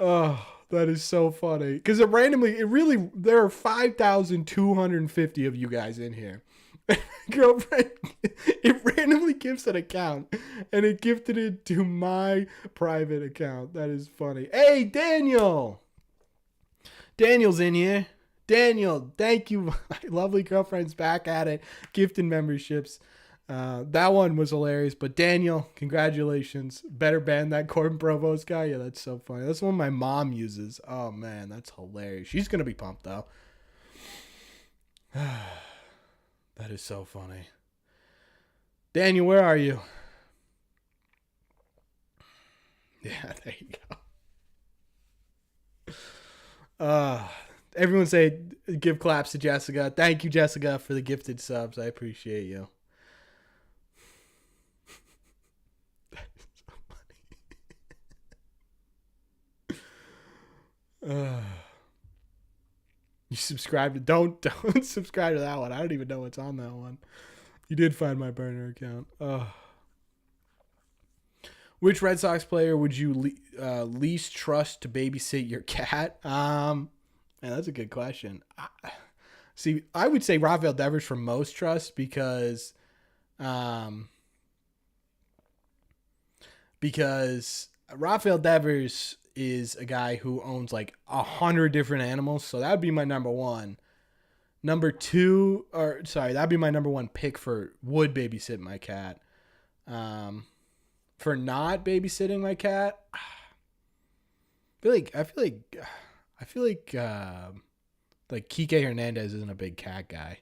Oh, that is so funny. Because there are 5,250 of you guys in here. Girlfriend, it randomly gives an account, and it gifted it to my private account. That is funny. Hey, Daniel! Daniel's in here. Daniel, thank you. My lovely girlfriend's back at it. Gifted memberships. That one was hilarious. But Daniel, congratulations. Better ban that Corbin Provost guy. Yeah, that's so funny. That's one my mom uses. Oh, man, that's hilarious. She's going to be pumped, though. That is so funny. Daniel, where are you? Yeah, there you go. Everyone say give claps to Jessica. Thank you, Jessica, for the gifted subs. I appreciate you. That is so funny. You subscribe to don't subscribe to that one. I don't even know what's on that one. You did find my burner account. Which Red Sox player would you least trust to babysit your cat? Man, that's a good question. I would say Rafael Devers for most trust because Rafael Devers is a guy who owns like 100 different animals, so that would be my number one. That'd be my number one pick for would babysit my cat. For not babysitting my cat, I feel like Kike Hernandez isn't a big cat guy.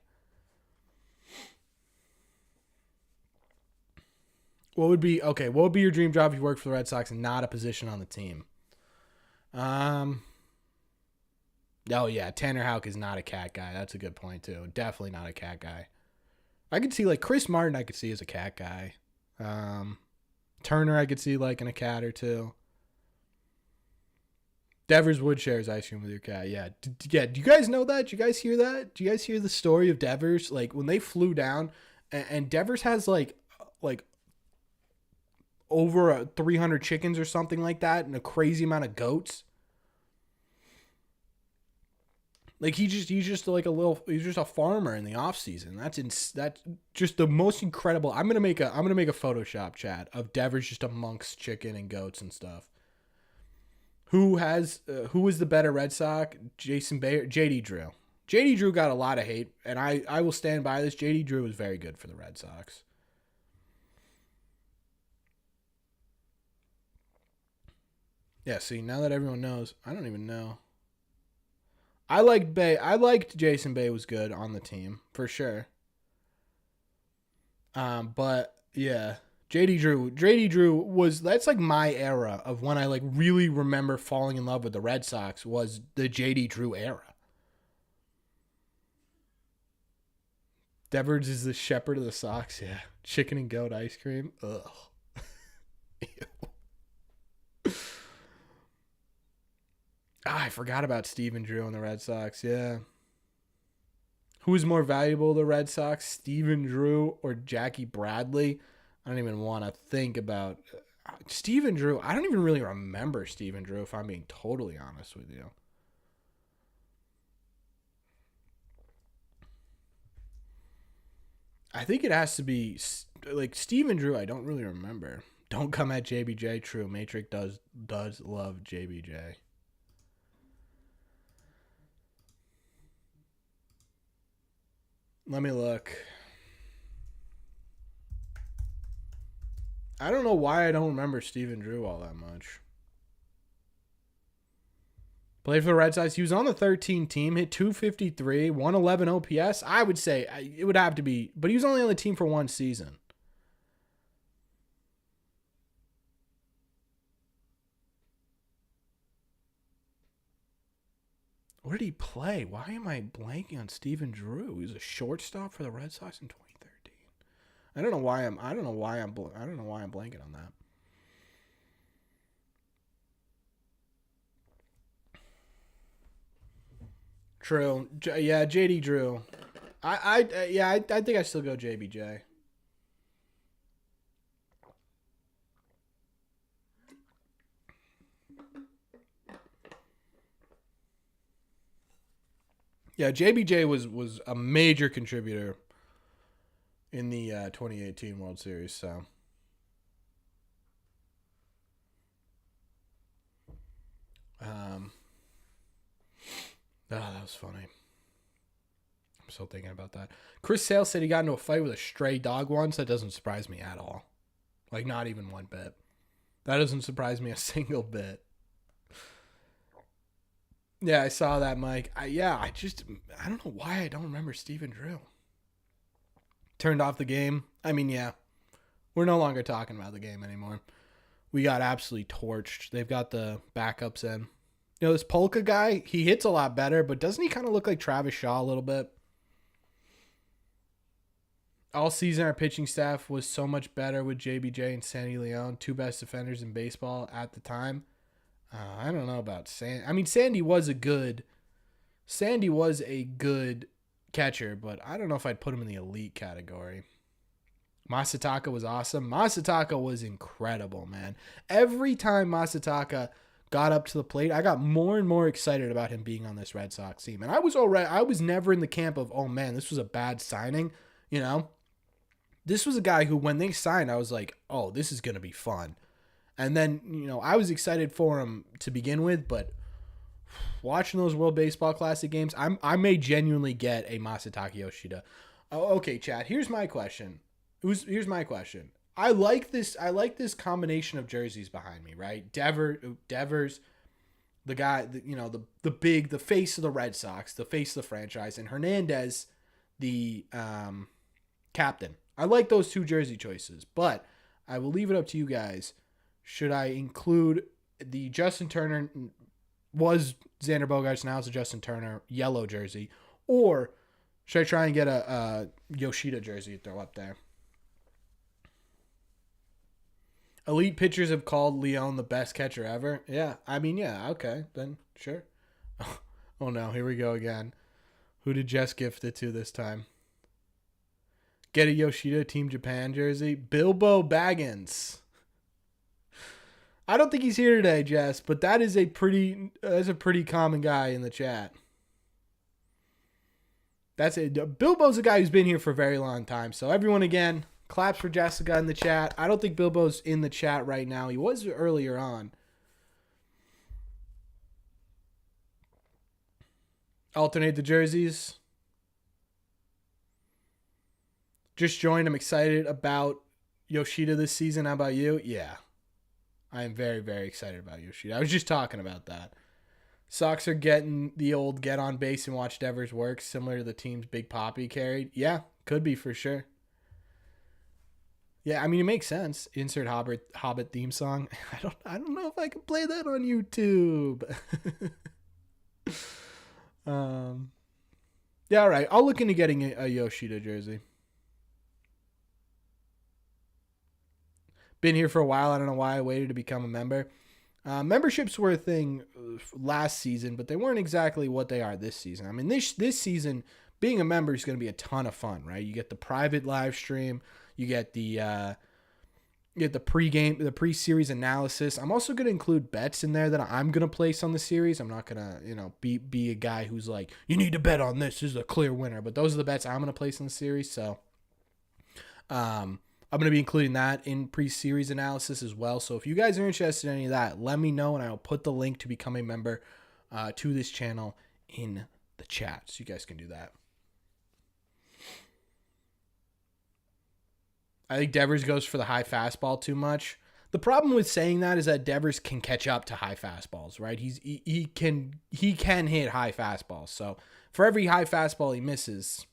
What would be your dream job if you worked for the Red Sox and not a position on the team? Oh yeah, Tanner Houck is not a cat guy. That's a good point too. Definitely not a cat guy. I could see like Chris Martin. I could see as a cat guy. Turner, I could see liking a cat or two. Devers would share his ice cream with your cat. Yeah. Do you guys know that? Do you guys hear that? Do you guys hear the story of Devers? Like when they flew down, and Devers has like over 300 chickens or something like that, and a crazy amount of goats. Like he's just a farmer in the off season. That's just the most incredible. I'm gonna make a Photoshop chat of Devers just amongst chicken and goats and stuff. Who is the better Red Sox? Jason Bay or JD Drew? JD Drew got a lot of hate, and I will stand by this. JD Drew was very good for the Red Sox. Yeah, see, now that everyone knows, I don't even know. I liked Bay. I liked Jason Bay was good on the team for sure. But yeah, JD Drew that's like my era of when I like really remember falling in love with the Red Sox was the JD Drew era. Devers is the shepherd of the Sox. Yeah, chicken and goat ice cream. Ugh. I forgot about Steven Drew on the Red Sox. Yeah. Who's more valuable to the Red Sox, Steven Drew or Jackie Bradley? I don't even want to think about Steven Drew. I don't even really remember Steven Drew, if I'm being totally honest with you. I think it has to be like Steven Drew. I don't really remember. Don't come at JBJ. True. Matrix does love JBJ. Let me look. I don't know why I don't remember Steven Drew all that much. Played for the Red Sox. He was on the 13 team, hit 253, 111 OPS. I would say it would have to be, but he was only on the team for one season. Where did he play? Why am I blanking on Steven Drew? He was a shortstop for the Red Sox in 2013. I don't know why I'm blanking on that. True. Yeah, JD Drew. I think I still go JBJ. Yeah, JBJ was a major contributor in the 2018 World Series. So, Oh, that was funny. I'm still thinking about that. Chris Sale said he got into a fight with a stray dog once. That doesn't surprise me at all. Like, not even one bit. That doesn't surprise me a single bit. Yeah, I saw that, Mike. I don't know why I don't remember Stephen Drew. Turned off the game. I mean, yeah. We're no longer talking about the game anymore. We got absolutely torched. They've got the backups in. You know, this Polka guy, he hits a lot better, but doesn't he kind of look like Travis Shaw a little bit? All season, our pitching staff was so much better with JBJ and Sandy Leon, two best defenders in baseball at the time. I don't know about Sandy. I mean, Sandy was a good catcher, but I don't know if I'd put him in the elite category. Masataka was awesome. Masataka was incredible, man. Every time Masataka got up to the plate, I got more and more excited about him being on this Red Sox team. And I was never in the camp of, oh man, this was a bad signing, you know? This was a guy who, when they signed, I was like, oh, this is going to be fun. And then, you know, I was excited for him to begin with, but watching those World Baseball Classic games, I may genuinely get a Masataka Yoshida. Oh, okay, Chad, here's my question. Here's my question. I like this combination of jerseys behind me, right? Devers, the guy, the face of the Red Sox, the face of the franchise, and Hernandez, the captain. I like those two jersey choices, but I will leave it up to you guys. Should I include the Justin Turner, was Xander Bogaerts, now it's a Justin Turner yellow jersey, or should I try and get a Yoshida jersey to throw up there? Elite pitchers have called Leon the best catcher ever. Yeah, I mean, yeah, okay, then sure. Oh no, here we go again. Who did Jess gift it to this time? Get a Yoshida Team Japan jersey. Bilbo Baggins. I don't think he's here today, Jess, but that's a pretty common guy in the chat. That's it. Bilbo's a guy who's been here for a very long time. So everyone, again, claps for Jessica in the chat. I don't think Bilbo's in the chat right now. He was earlier on. Alternate the jerseys. Just joined. I'm excited about Yoshida this season. How about you? Yeah. I am very, very excited about Yoshida. I was just talking about that. Sox are getting the old get on base and watch Devers work, similar to the team's Big Papi carried. Yeah, could be for sure. Yeah, I mean, it makes sense. Insert Hobbit theme song. I don't know if I can play that on YouTube. Yeah, all right. I'll look into getting a Yoshida jersey. Been here for a while. I don't know why I waited to become a member. Memberships were a thing last season, but they weren't exactly what they are this season. I mean, this season, being a member is going to be a ton of fun, right? You get the private live stream. You get the pregame, the pre-series analysis. I'm also going to include bets in there that I'm going to place on the series. I'm not going to, be a guy who's like, you need to bet on this. This is a clear winner. But those are the bets I'm going to place in the series. So, I'm going to be including that in pre-series analysis as well. So if you guys are interested in any of that, let me know, and I'll put the link to become a member to this channel in the chat, so you guys can do that. I think Devers goes for the high fastball too much. The problem with saying that is that Devers can catch up to high fastballs, right? He can hit high fastballs. So for every high fastball he misses,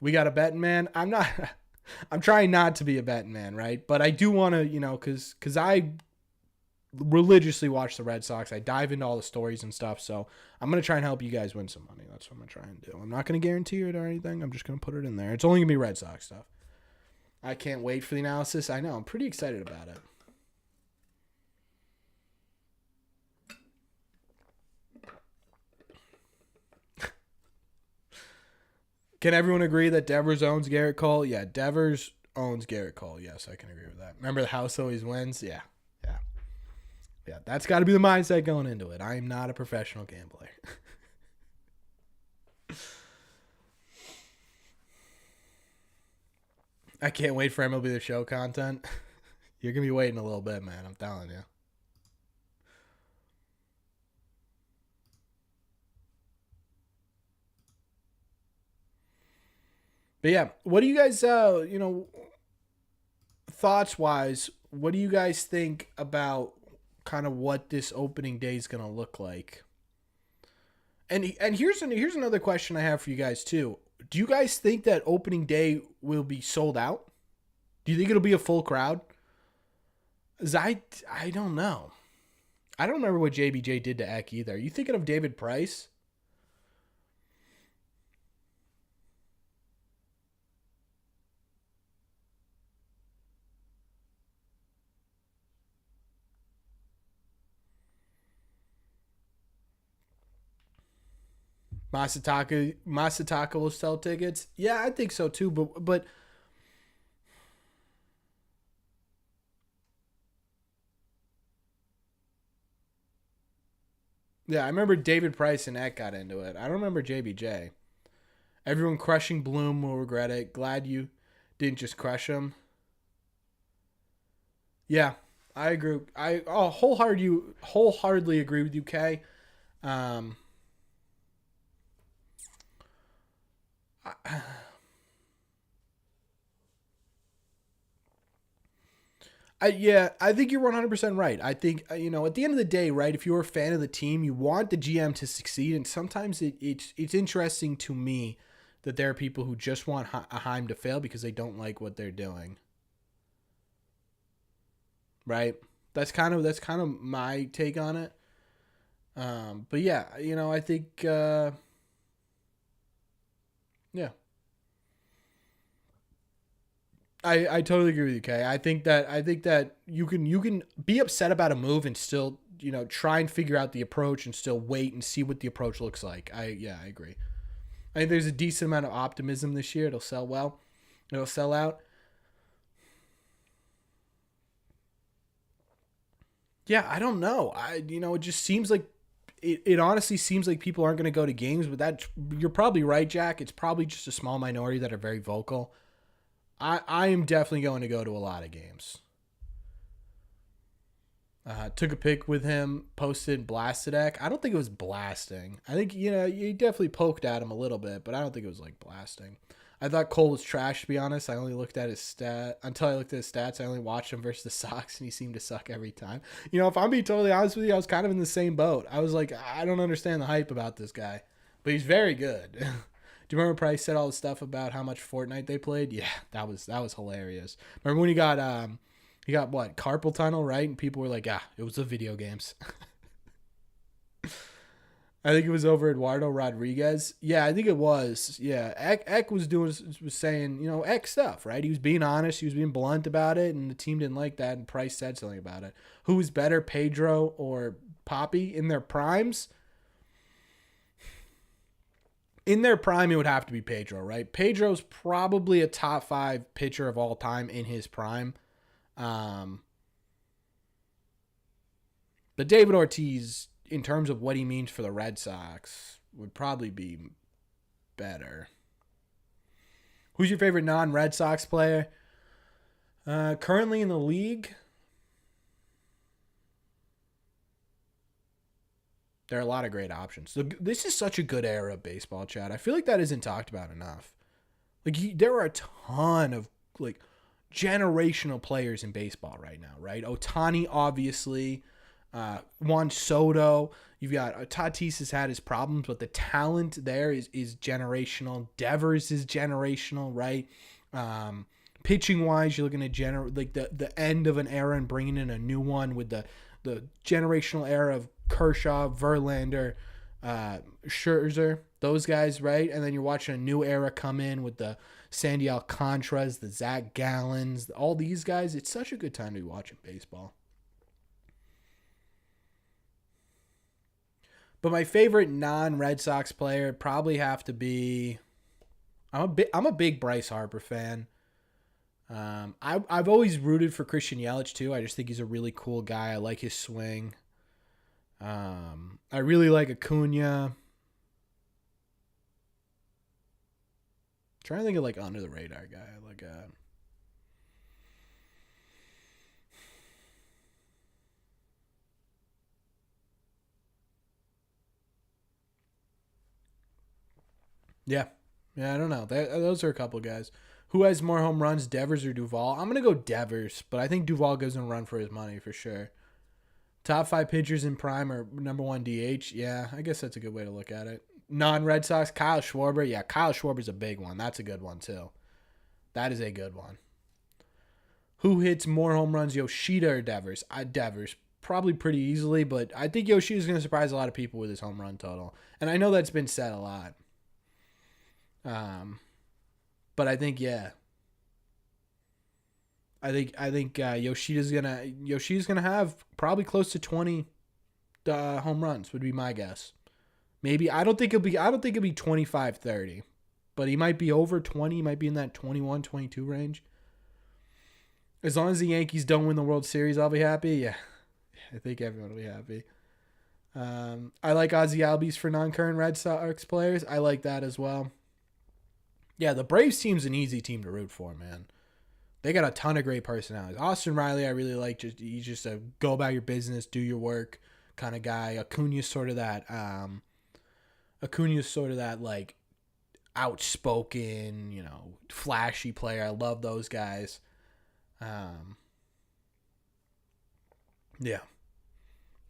we got a betting man. I'm trying not to be a betting man, right? But I do want to, because I religiously watch the Red Sox. I dive into all the stories and stuff. So I'm going to try and help you guys win some money. That's what I'm going to try and do. I'm not going to guarantee it or anything. I'm just going to put it in there. It's only going to be Red Sox stuff. I can't wait for the analysis. I know. I'm pretty excited about it. Can everyone agree that Devers owns Garrett Cole? Yeah, Devers owns Garrett Cole. Yes, I can agree with that. Remember the house always wins? Yeah. That's got to be the mindset going into it. I am not a professional gambler. I can't wait for MLB The Show content. You're going to be waiting a little bit, man. I'm telling you. But yeah, what do you guys, thoughts wise, what do you guys think about kind of what this opening day is going to look like? And here's another question I have for you guys too. Do you guys think that opening day will be sold out? Do you think it'll be a full crowd? 'Cause I don't know. I don't remember what JBJ did to Eck either. Are you thinking of David Price? Masataka will sell tickets. Yeah, I think so too. But yeah, I remember David Price and Eck got into it. I don't remember JBJ. Everyone crushing Bloom will regret it. Glad you didn't just crush him. Yeah, I agree. Wholeheartedly agree with you, Kay. Um, I, yeah, I think you're 100% right. I think at the end of the day, right? If you're a fan of the team, you want the GM to succeed, and sometimes it's interesting to me that there are people who just want Heim to fail because they don't like what they're doing. Right? That's kind of my take on it. But yeah, I think yeah, I totally agree with you, Kay. I think that you can be upset about a move and still try and figure out the approach and still wait and see what the approach looks like. I agree. I think there's a decent amount of optimism this year. It'll sell well. It'll sell out. Yeah, I don't know. It just seems like it honestly seems like people aren't going to go to games, but that you're probably right, Jack. It's probably just a small minority that are very vocal. I am definitely going to go to a lot of games. Took a pic with him, posted blasted Eck. I don't think it was blasting. I think you definitely poked at him a little bit, but I don't think it was like blasting. I thought Cole was trash to be honest. I only looked at his stat until I looked at his stats. I only watched him versus the Sox, and he seemed to suck every time. If I'm being totally honest with you, I was kind of in the same boat. I was like, I don't understand the hype about this guy, but he's very good. Do you remember Price said all the stuff about how much Fortnite they played? Yeah, that was hilarious. Remember when he got what, carpal tunnel, right? And people were like, it was the video games. I think it was over Eduardo Rodriguez. Yeah, I think it was. Yeah, Eck was saying, Eck stuff, right? He was being honest, he was being blunt about it, and the team didn't like that, and Price said something about it. Who was better, Pedro or Poppy in their primes? In their prime, it would have to be Pedro, right? Pedro's probably a top 5 pitcher of all time in his prime. Um, but David Ortiz, in terms of what he means for the Red Sox, would probably be better. Who's your favorite non-Red Sox player? Currently in the league, there are a lot of great options. So this is such a good era of baseball, Chad. I feel like that isn't talked about enough. There are a ton of generational players in baseball right now, right? Ohtani, obviously. Juan Soto. You've got Tatis has had his problems, but the talent there is generational. Devers is generational, right? Pitching wise, you're looking at the end of an era and bringing in a new one with the generational era of Kershaw, Verlander, Scherzer, those guys, right? And then you're watching a new era come in with the Sandy Alcantara's, the Zach Gallons, all these guys. It's such a good time to be watching baseball. But my favorite non-Red Sox player would probably have to be. I'm a big Bryce Harper fan. I've always rooted for Christian Yelich too. I just think he's a really cool guy. I like his swing. I really like Acuna. Trying to think of under the radar guy. Yeah. Yeah, I don't know. Those are a couple guys. Who has more home runs, Devers or Duvall? I'm gonna go Devers, but I think Duvall goes and run for his money for sure. Top 5 pitchers in prime or number 1 DH. Yeah, I guess that's a good way to look at it. Non-Red Sox, Kyle Schwarber. Yeah, Kyle Schwarber's a big one. That's a good one too. That is a good one. Who hits more home runs, Yoshida or Devers? Devers. Probably pretty easily, but I think Yoshida's going to surprise a lot of people with his home run total. And I know that's been said a lot. But I think, yeah. I think Yoshida's gonna have probably close to 20 home runs would be my guess. Maybe I don't think it'll be 25, 30, but he might be over 20. He might be in that 21, 22 range. As long as the Yankees don't win the World Series, I'll be happy. Yeah, I think everyone will be happy. I like Ozzie Albies for non-current Red Sox players. I like that as well. Yeah, the Braves team's an easy team to root for, man. They got a ton of great personalities. Austin Riley, I really like. He's just a go about your business, do your work kind of guy. Acuna's sort of that. Like outspoken, flashy player. I love those guys. Yeah.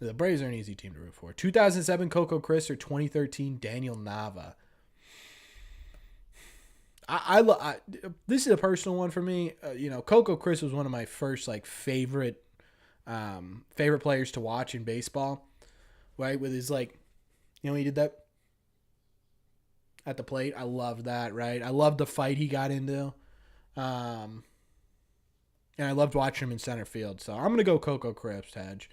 The Braves are an easy team to root for. 2007 Coco Chris or 2013 Daniel Nava. This is a personal one for me. Coco Chris was one of my first favorite players to watch in baseball. Right, with his he did that at the plate. I loved that. Right, I loved the fight he got into. And I loved watching him in center field. So I'm gonna go Coco Chris, Taj.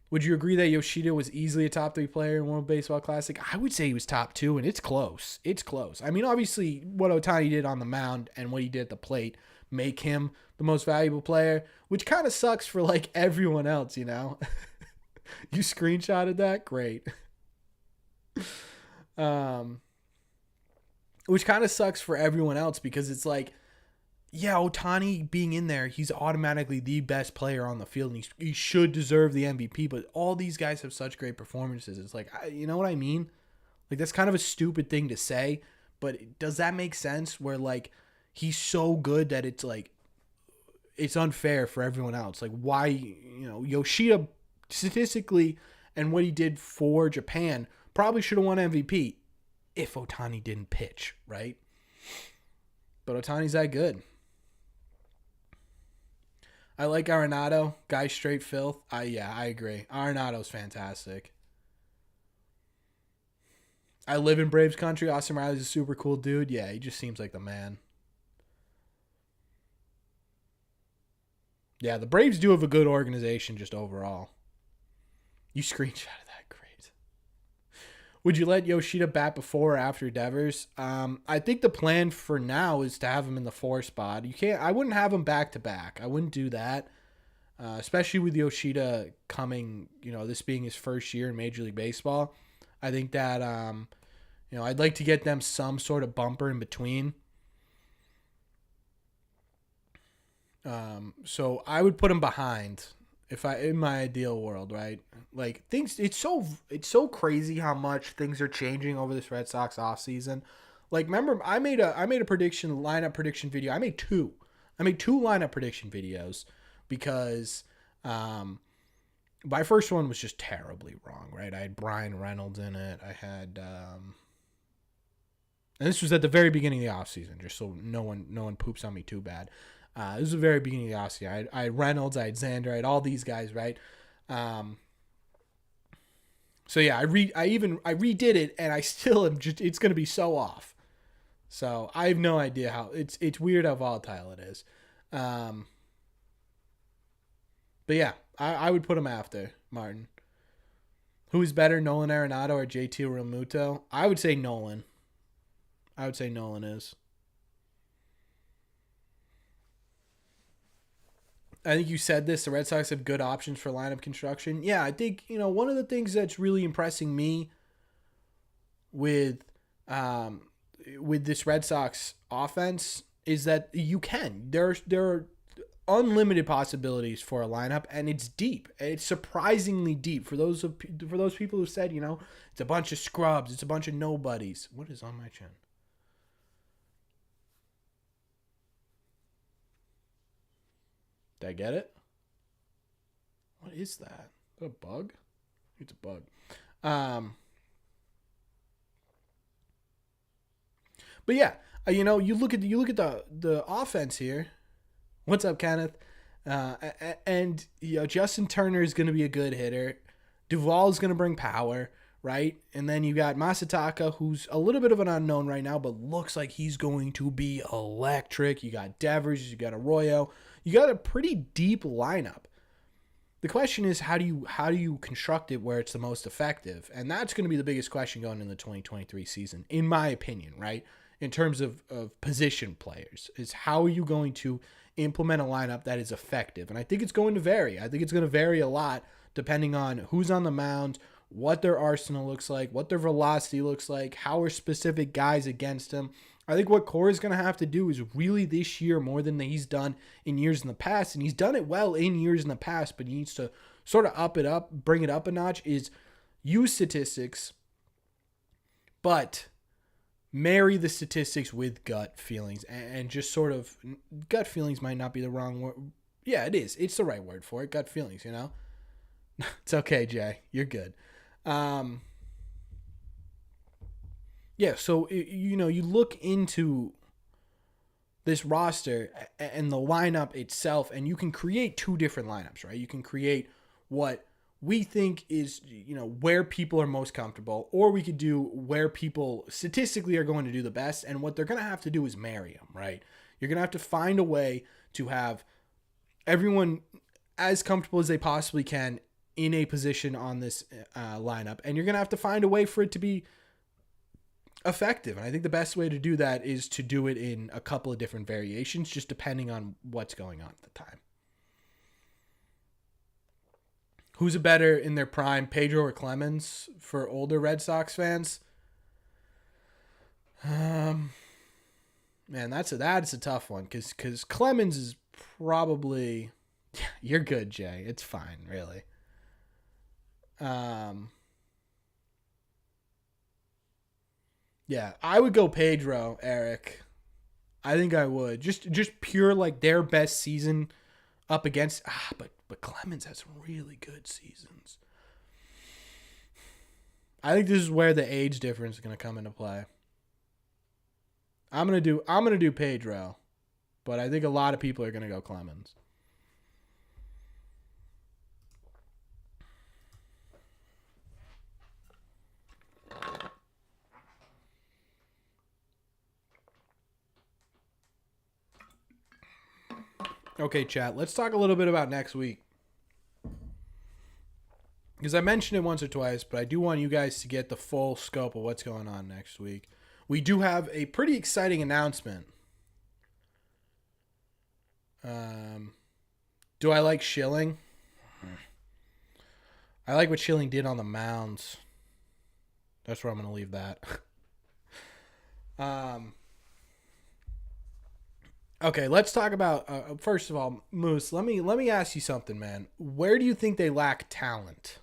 Would you agree that Yoshida was easily a top 3 player in World Baseball Classic? I would say he was top 2, and it's close. It's close. I mean, obviously, what Ohtani did on the mound and what he did at the plate make him the most valuable player, which kind of sucks for, everyone else, You screenshotted that? Great. Which kind of sucks for everyone else because it's yeah, Ohtani being in there, he's automatically the best player on the field, and he should deserve the MVP, but all these guys have such great performances. It's you know what I mean? That's kind of a stupid thing to say, but does that make sense where, he's so good that it's unfair for everyone else? Why, Yoshida statistically and what he did for Japan probably should have won MVP if Ohtani didn't pitch, right? But Ohtani's that good. I like Arenado. Guy straight filth. I agree. Arenado's fantastic. I live in Braves country. Austin Riley's a super cool dude. Yeah, he just seems like the man. Yeah, the Braves do have a good organization just overall. You screenshotted that. Great. Would you let Yoshida bat before or after Devers? I think the plan for now is to have him in the 4 spot. I wouldn't have him back to back. I wouldn't do that. Especially with Yoshida coming, this being his first year in Major League Baseball. I think that, I'd like to get them some sort of bumper in between. So I would put him behind in my ideal world, right? It's so crazy how much things are changing over this Red Sox offseason. Remember I made a lineup prediction video. I made two lineup prediction videos because my first one was just terribly wrong, right? I had Brian Reynolds in it. I had and this was at the very beginning of the offseason, just so no one poops on me too bad. This was the very beginning of the offseason. I had Reynolds, I had Xander, I had all these guys, right? So yeah, I redid it, and I still am it's going to be so off. So I have no idea how it's weird how volatile it is. But yeah, I would put him after Martin. Who is better, Nolan Arenado or JT Realmuto? I would say Nolan. Nolan is. I think you said this. The Red Sox have good options for lineup construction. Yeah, I think, one of the things that's really impressing me with this Red Sox offense is that there are unlimited possibilities for a lineup, and it's deep. It's surprisingly deep for those people who said, it's a bunch of scrubs, it's a bunch of nobodies. What is on my chin? Did I get it? What is that? Is that a bug? It's a bug. But yeah, you look at the offense here. What's up, Kenneth? And Justin Turner is going to be a good hitter. Duvall is going to bring power, right? And then you got Masataka, who's a little bit of an unknown right now, but looks like he's going to be electric. You got Devers, you got Arroyo. You got a pretty deep lineup. The question is, how do you construct it where it's the most effective? And that's going to be the biggest question going into the 2023 season, in my opinion, right? In terms of position players, is how are you going to implement a lineup that is effective? And I think it's going to vary. I think it's going to vary a lot depending on who's on the mound, what their arsenal looks like, what their velocity looks like, how are specific guys against them. I think what Core is going to have to do is really this year, more than he's done in years in the past, and he's done it well in years in the past, but he needs to sort of bring it up a notch, is use statistics, but marry the statistics with gut feelings, and just sort of, gut feelings might not be the wrong word. Yeah, it is. It's the right word for it. Gut feelings, It's okay, Jay. You're good. Yeah, so, you look into this roster and the lineup itself, and you can create two different lineups, right? You can create what we think is, where people are most comfortable, or we could do where people statistically are going to do the best, and what they're going to have to do is marry them, right? You're going to have to find a way to have everyone as comfortable as they possibly can in a position on this lineup, and you're going to have to find a way for it to be effective. And I think the best way to do that is to do it in a couple of different variations, just depending on what's going on at the time. Who's better in their prime, Pedro or Clemens, for older Red Sox fans? Man, that's a tough one, because Clemens is probably, yeah, you're good, Jay. It's fine, really. Yeah, I would go Pedro, Eric. I think I would. Just pure, like, their best season up against, but Clemens has some really good seasons. I think this is where the age difference is going to come into play. I'm going to do Pedro, but I think a lot of people are going to go Clemens. Okay, chat, let's talk a little bit about next week. Because I mentioned it once or twice, but I do want you guys to get the full scope of what's going on next week. We do have a pretty exciting announcement. Do I like Schilling? I like what Schilling did on the mounds. That's where I'm going to leave that. Okay, let's talk about, first of all, Moose, let me ask you something, man. Where do you think they lack talent?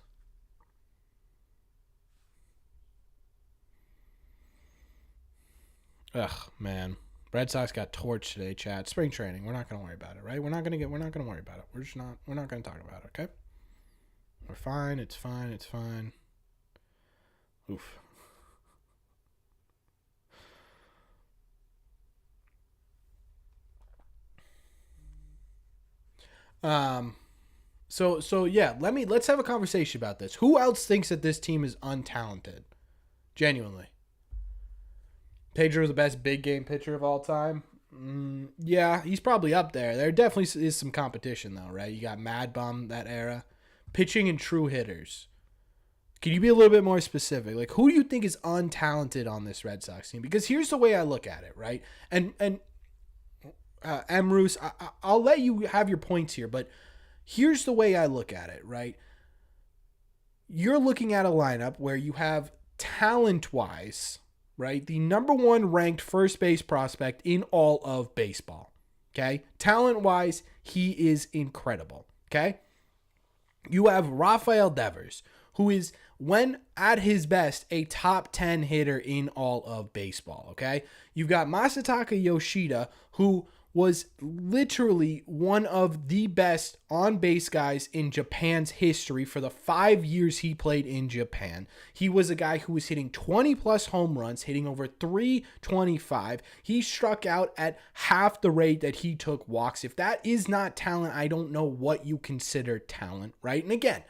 Ugh, man. Red Sox got torched today, chat. Spring training. We're not going to worry about it, right? We're not going to worry about it. We're not going to talk about it, okay? We're fine. It's fine. It's fine. Oof. So yeah, let's have a conversation about this. Who else thinks that this team is untalented? Genuinely. Pedro is the best big game pitcher of all time. Yeah, he's probably up there. There definitely is some competition though, right? You got Mad Bum, that era. Pitching and true hitters. Can you be a little bit more specific? Like, who do you think is untalented on this Red Sox team? Because here's the way I look at it, right? And Emrus, I'll let you have your points here, but here's the way I look at it, right? You're looking at a lineup where you have talent-wise, right, the number one ranked first base prospect in all of baseball, okay? Talent-wise, he is incredible, okay? You have Rafael Devers, who is, when at his best, a top 10 hitter in all of baseball, okay? You've got Masataka Yoshida, who, was literally one of the best on-base guys in Japan's history for the 5 years he played in Japan. He was a guy who was hitting 20-plus home runs, hitting over 325. He struck out at half the rate that he took walks. If that is not talent, I don't know what you consider talent, right? And again,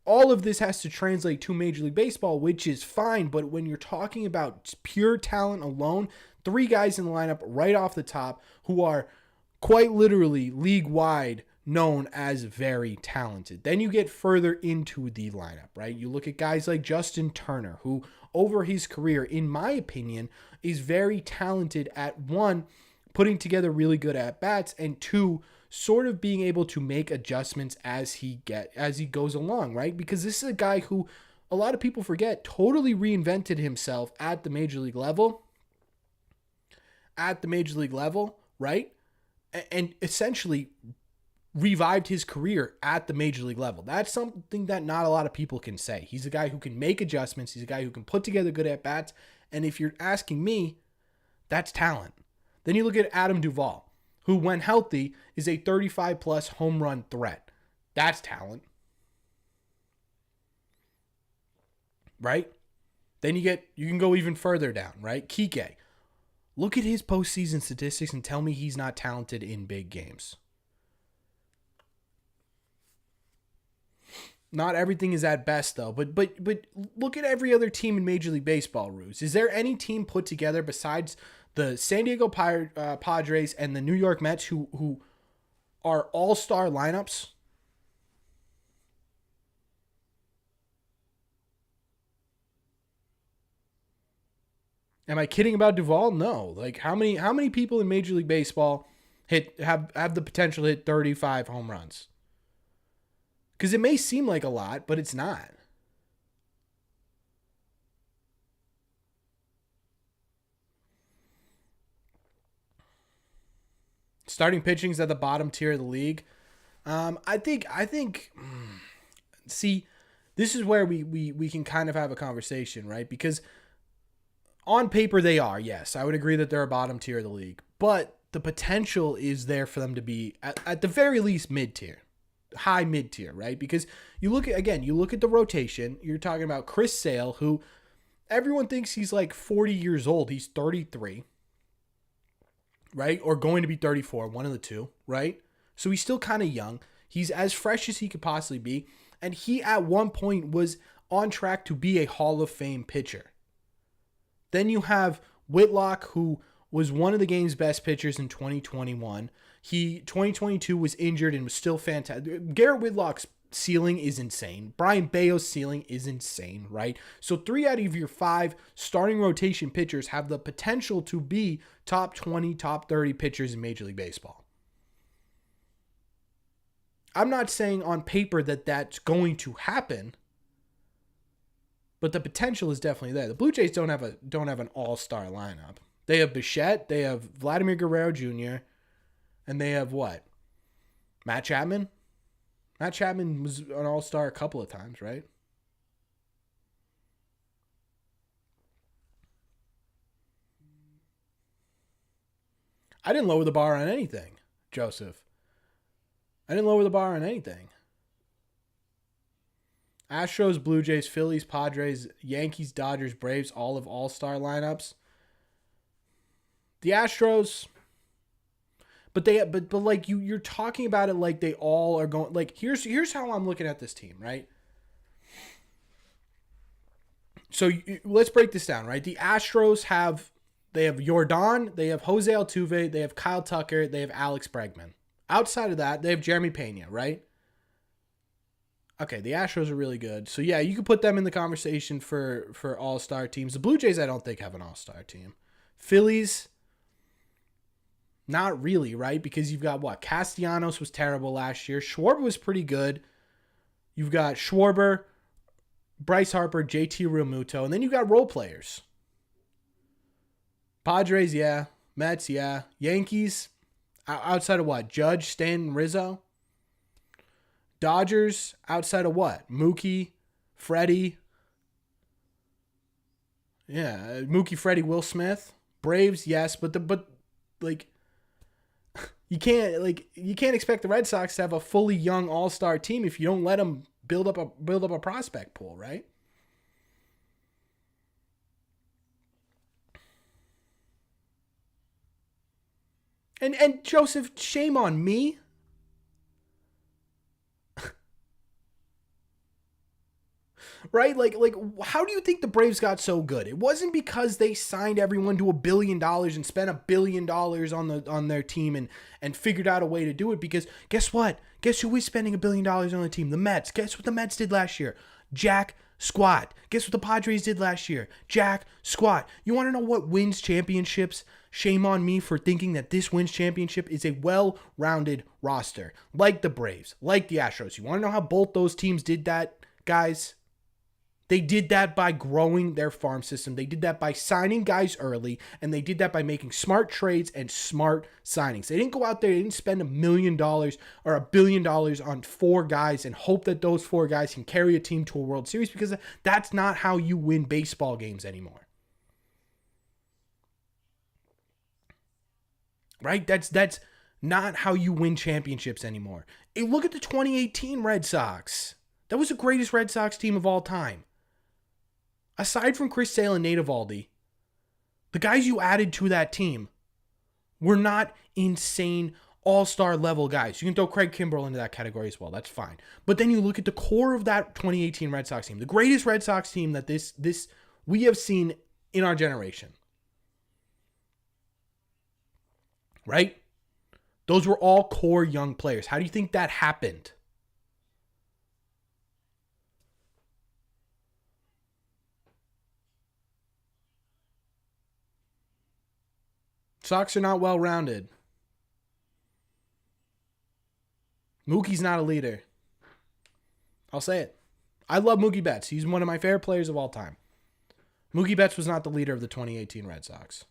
all of this has to translate to Major League Baseball, which is fine, but when you're talking about pure talent alone, 3 guys in the lineup right off the top who are quite literally league-wide known as very talented. Then you get further into the lineup, right? You look at guys like Justin Turner, who over his career, in my opinion, is very talented at 1, putting together really good at-bats, and 2, sort of being able to make adjustments as he goes along, right? Because this is a guy who a lot of people forget totally reinvented himself at the major league level. Right? And essentially revived his career at the major league level. That's something that not a lot of people can say. He's a guy who can make adjustments. He's a guy who can put together good at-bats. And if you're asking me, that's talent. Then you look at Adam Duvall, who, when healthy, is a 35-plus home run threat. That's talent. Right? Then you can go even further down, right? Kike. Look at his postseason statistics and tell me he's not talented in big games. Not everything is at best, though. But look at every other team in Major League Baseball, Ruse. Is there any team put together besides the San Diego Padres and the New York Mets who are all-star lineups? Am I kidding about Duvall? No. Like how many people in Major League Baseball have the potential to hit 35 home runs? Because it may seem like a lot, but it's not. Starting pitching's at the bottom tier of the league. I think. See, this is where we can kind of have a conversation, right? Because on paper, they are, yes. I would agree that they're a bottom tier of the league. But the potential is there for them to be, at the very least, mid-tier. High mid-tier, right? Because you look at the rotation. You're talking about Chris Sale, who everyone thinks he's like 40 years old. He's 33, right? Or going to be 34, one of the two, right? So he's still kind of young. He's as fresh as he could possibly be. And he, at one point, was on track to be a Hall of Fame pitcher. Then you have Whitlock, who was one of the game's best pitchers in 2021. 2022 was injured and was still fantastic. Garrett Whitlock's ceiling is insane. Brian Bayo's ceiling is insane, right? So 3 out of your 5 starting rotation pitchers have the potential to be top 20, top 30 pitchers in Major League Baseball. I'm not saying on paper that that's going to happen, but the potential is definitely there. The Blue Jays don't have an all-star lineup. They have Bichette, they have Vladimir Guerrero Jr., and they have what? Matt Chapman? Matt Chapman was an all-star a couple of times, right? I didn't lower the bar on anything, Joseph. I didn't lower the bar on anything. Astros, Blue Jays, Phillies, Padres, Yankees, Dodgers, Braves, all of all-star lineups. The Astros, but like you're talking about it like they all are going. Like here's how I'm looking at this team, right? So let's break this down, right? The Astros have Yordan, they have Jose Altuve, they have Kyle Tucker, they have Alex Bregman. Outside of that, they have Jeremy Pena, right? Okay, the Astros are really good. So, yeah, you could put them in the conversation for all-star teams. The Blue Jays, I don't think, have an all-star team. Phillies, not really, right? Because you've got what? Castellanos was terrible last year. Schwarber was pretty good. You've got Schwarber, Bryce Harper, JT Realmuto, and then you've got role players. Padres, yeah. Mets, yeah. Yankees, outside of what? Judge, Stanton, Rizzo. Dodgers, outside of what? Mookie, Freddie. Yeah, Mookie, Freddie, Will Smith. Braves, yes, but You can't expect the Red Sox to have a fully young all-star team if you don't let them build up a prospect pool, right? And Joseph, shame on me. Right? Like how do you think the Braves got so good? It wasn't because they signed everyone to $1 billion and spent $1 billion on their team and figured out a way to do it. Because guess what? Guess who is spending $1 billion on the team? The Mets. Guess what the Mets did last year? Jack squat. Guess what the Padres did last year? Jack squat. You want to know what wins championships? Shame on me for thinking that this wins championship is a well-rounded roster, like the Braves, like the Astros. You want to know how both those teams did that, guys? They did that by growing their farm system. They did that by signing guys early, and they did that by making smart trades and smart signings. They didn't go out there, they didn't spend $1 million or $1 billion on 4 guys and hope that those 4 guys can carry a team to a World Series, because that's not how you win baseball games anymore. Right? That's not how you win championships anymore. Hey, look at the 2018 Red Sox. That was the greatest Red Sox team of all time. Aside from Chris Sale and Nate Eovaldi, the guys you added to that team were not insane all-star level guys. You can throw Craig Kimbrell into that category as well. That's fine. But then you look at the core of that 2018 Red Sox team, the greatest Red Sox team that this we have seen in our generation. Right? Those were all core young players. How do you think that happened? Sox are not well-rounded. Mookie's not a leader. I'll say it. I love Mookie Betts. He's one of my favorite players of all time. Mookie Betts was not the leader of the 2018 Red Sox.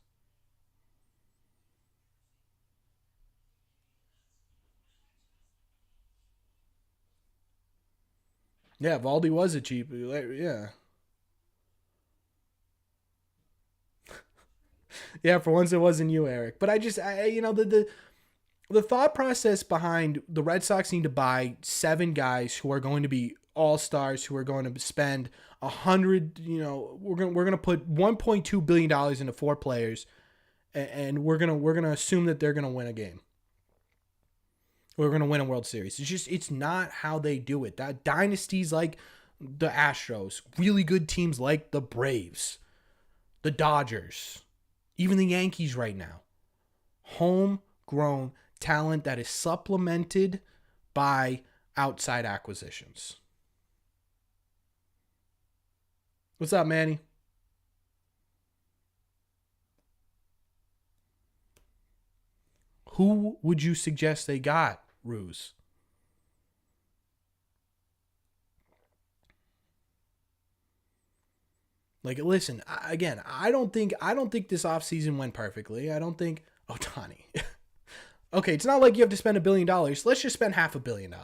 Yeah, Valdi was a cheap. Yeah. Yeah, for once it wasn't you, Eric. But the thought process behind the Red Sox need to buy 7 guys who are going to be all-stars, who are going to spend 100, we're going to put $1.2 billion into 4 players, and we're going to assume that they're going to win a game. We're going to win a World Series. It's not how they do it. That dynasties like the Astros, really good teams like the Braves, the Dodgers, even the Yankees right now. Homegrown talent that is supplemented by outside acquisitions. What's up, Manny? Who would you suggest they got, Ruse? Like, listen, again, I don't think this offseason went perfectly. I don't think Ohtani. Okay, it's not like you have to spend $1 billion. Let's just spend $500 million.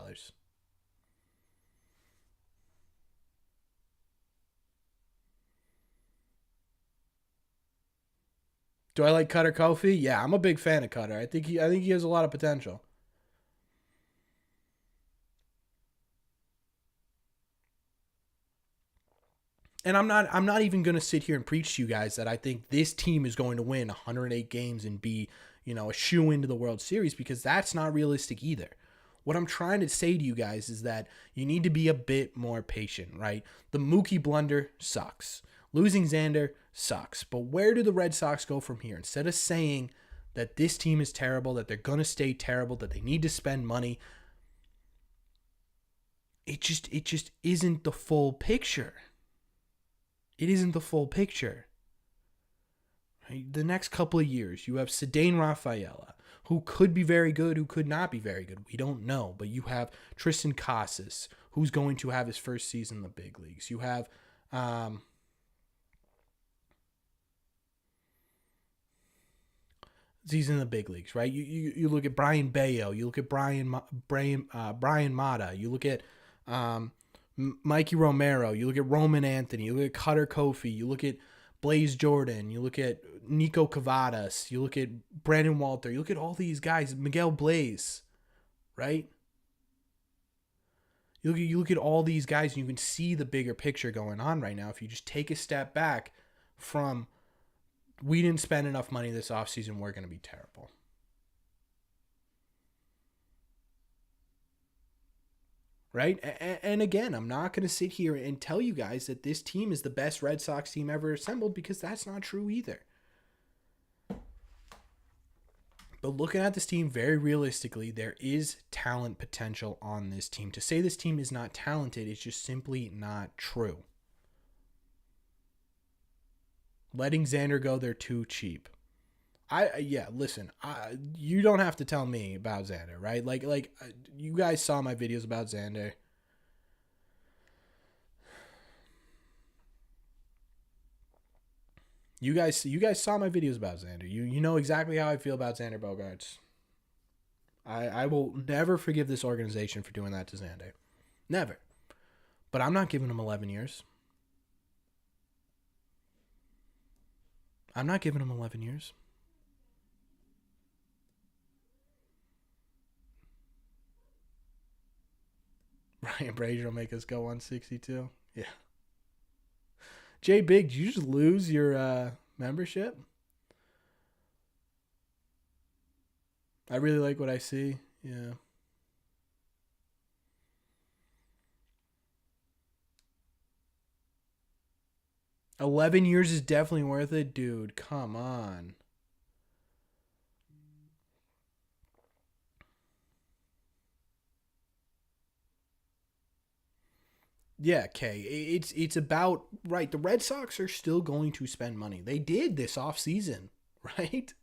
Do I like Cutter Kofi? Yeah, I'm a big fan of Cutter. I think he has a lot of potential. And I'm not even going to sit here and preach to you guys that I think this team is going to win 108 games and be, a shoe into the World Series, because that's not realistic either. What I'm trying to say to you guys is that you need to be a bit more patient, right? The Mookie blunder sucks. Losing Xander sucks. But where do the Red Sox go from here? Instead of saying that this team is terrible, that they're going to stay terrible, that they need to spend money, it just isn't the full picture. It isn't the full picture. Right? The next couple of years, you have Cedane Rafaela, who could be very good, who could not be very good. We don't know. But you have Tristan Casas, who's going to have his first season in the big leagues. You have season in the big leagues, right? You look at Brian Bayo, you look at Brian Mata, you look at Mikey Romero, you look at Roman Anthony, you look at Cutter Kofi, you look at Blaze Jordan, you look at Nico Cavadas, you look at Brandon Walter, you look at all these guys, Miguel Blaze, right? You look at all these guys and you can see the bigger picture going on right now. If you just take a step back from, we didn't spend enough money this offseason, we're going to be terrible. Right? And again, I'm not going to sit here and tell you guys that this team is the best Red Sox team ever assembled, because that's not true either. But looking at this team very realistically, there is talent potential on this team. To say this team is not talented is just simply not true. Letting Xander go, they're too cheap. Listen, you don't have to tell me about Xander, right? Like you guys saw my videos about Xander. You guys saw my videos about Xander. You know exactly how I feel about Xander Bogaerts. I will never forgive this organization for doing that to Xander. Never. But I'm not giving him 11 years. I'm not giving him 11 years. Ryan Brazier will make us go 162. Yeah. Jay Big, did you just lose your membership? I really like what I see. Yeah. $11 years is definitely worth it, dude. Come on. Yeah, Kay. It's about right. The Red Sox are still going to spend money. They did this offseason, right?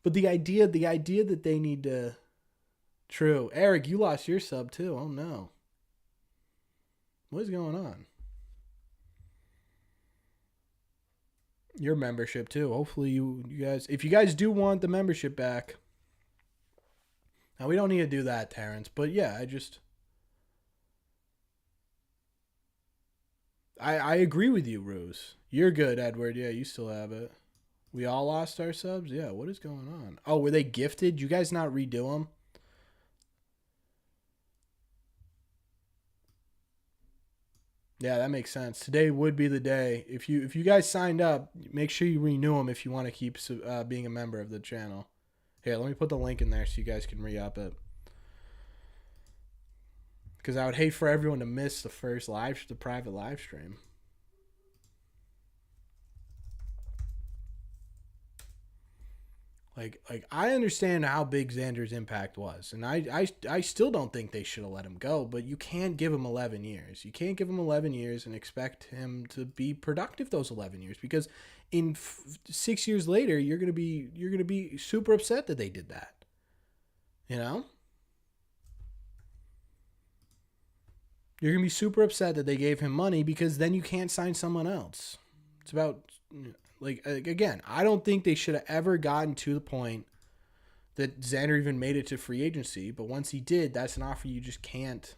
But the idea that they need to. True, Eric, you lost your sub too. Oh no. What is going on? Your membership too. Hopefully you guys, if you guys do want the membership back. Now we don't need to do that, Terrence. But yeah, I agree with you, Ruse. You're good, Edward. Yeah, you still have it. We all lost our subs? Yeah, what is going on? Oh, were they gifted? You guys not redo them? Yeah, that makes sense. Today would be the day. If you guys signed up, make sure you renew them if you want to keep being a member of the channel. Here, let me put the link in there so you guys can re-up it. Because I would hate for everyone to miss the private live stream. Like I understand how big Xander's impact was, and I still don't think they should have let him go. But you can't give him 11 years. You can't give him 11 years and expect him to be productive those 11 years, because in 6 years later you're gonna be super upset that they did that. You know, you're gonna be super upset that they gave him money, because then you can't sign someone else. It's about. Like, again, I don't think they should have ever gotten to the point that Xander even made it to free agency. But once he did, that's an offer you just can't.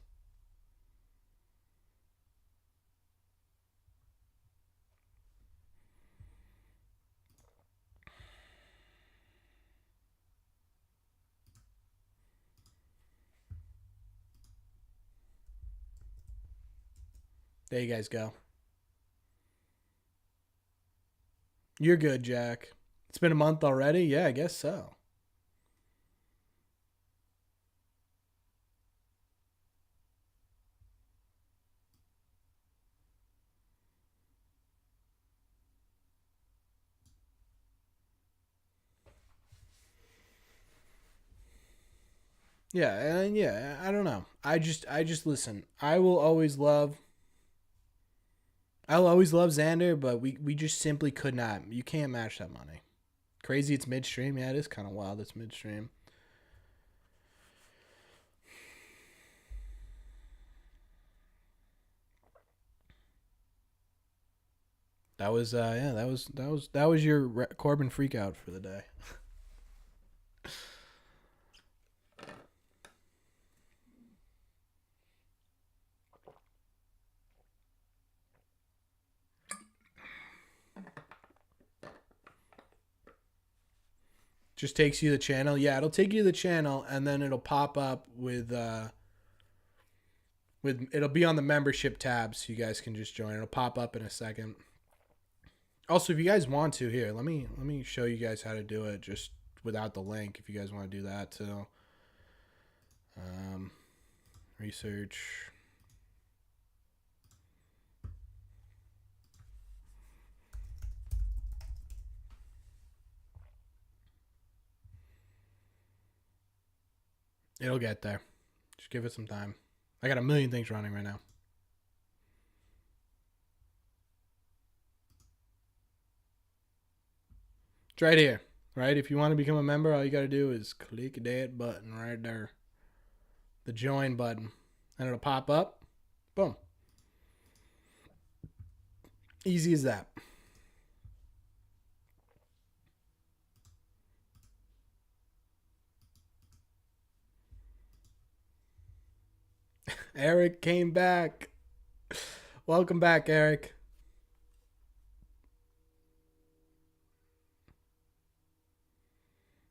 There you guys go. You're good, Jack. It's been a month already? Yeah, I guess so. Yeah, and yeah, I don't know. I just listen. I'll always love Xander, but we just simply could not. You can't match that money. Crazy, it's midstream. Yeah, it is kind of wild. It's midstream. That was that was your Corbin freakout for the day. Just takes you to the channel. Yeah, it'll take you to the channel, and then it'll pop up with it'll be on the membership tab, so you guys can just join. It'll pop up in a second. Also, if you guys want to, here, let me show you guys how to do it just without the link. If you guys want to do that too. Research. It'll get there. Just give it some time. I got a million things running right now. It's right here, right? If you want to become a member, all you got to do is click that button right there. The join button. And it'll pop up. Boom. Easy as that. Eric came back. Welcome back, Eric.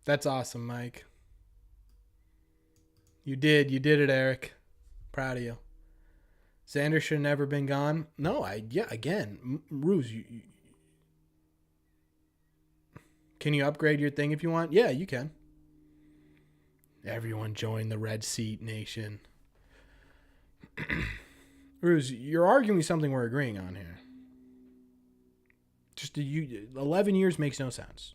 That's awesome, Mike. You did it, Eric. Proud of you. Xander should have never been gone. No, again, Ruse, can you upgrade your thing if you want? Yeah, you can. Everyone join the Red Seat Nation. Ruse, you're arguing something we're agreeing on here. 11 years makes no sense.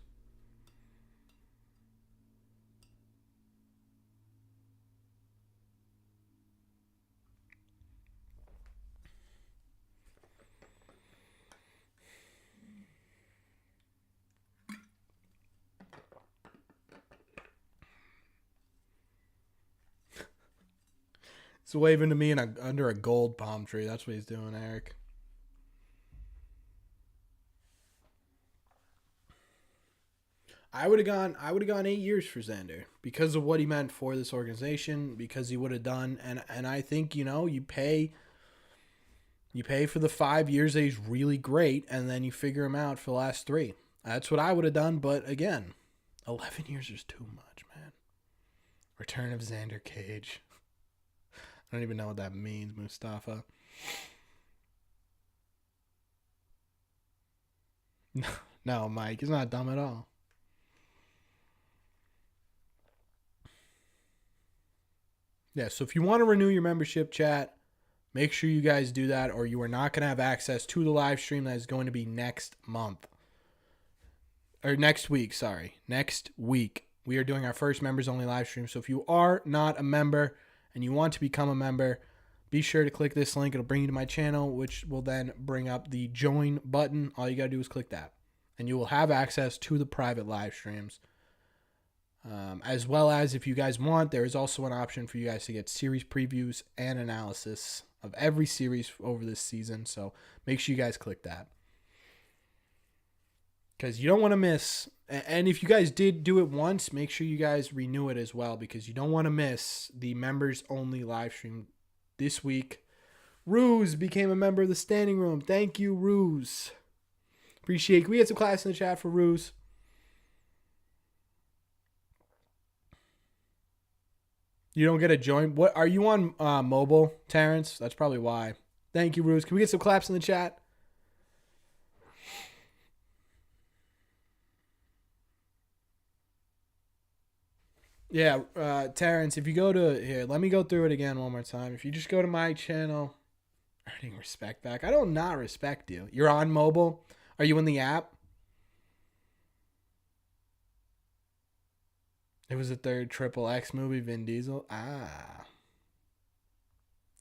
He's waving to me under a gold palm tree. That's what he's doing, Eric. I would have gone 8 years for Xander because of what he meant for this organization, because he would have done, and I think, you pay for the 5 years that he's really great, and then you figure him out for the last 3. That's what I would have done, but again, 11 years is too much, man. Return of Xander Cage. I don't even know what that means, Mustafa. No, Mike, he's not dumb at all. Yeah, so if you want to renew your membership, chat, make sure you guys do that, or you are not going to have access to the live stream that is going to be next month. Or next week, sorry. Next week. We are doing our first members-only live stream, so if you are not a member and you want to become a member, be sure to click this link. It'll bring you to my channel, which will then bring up the join button. All you got to do is click that, and you will have access to the private live streams. As well as, if you guys want, there is also an option for you guys to get series previews and analysis of every series over this season. So make sure you guys click that, because you don't want to miss. And if you guys did do it once, make sure you guys renew it as well, because you don't want to miss the members only live stream this week. Ruse became a member of the standing room. Thank you, Ruse. Appreciate it. Can we get some class in the chat for Ruse? You don't get a join. What are you on mobile, Terrence? That's probably why. Thank you, Ruse. Can we get some claps in the chat? Yeah, Terrence, if you go to here, let me go through it again one more time. If you just go to my channel, earning respect back. I don't not respect you. You're on mobile. Are you in the app? It was the third Triple X movie, Vin Diesel.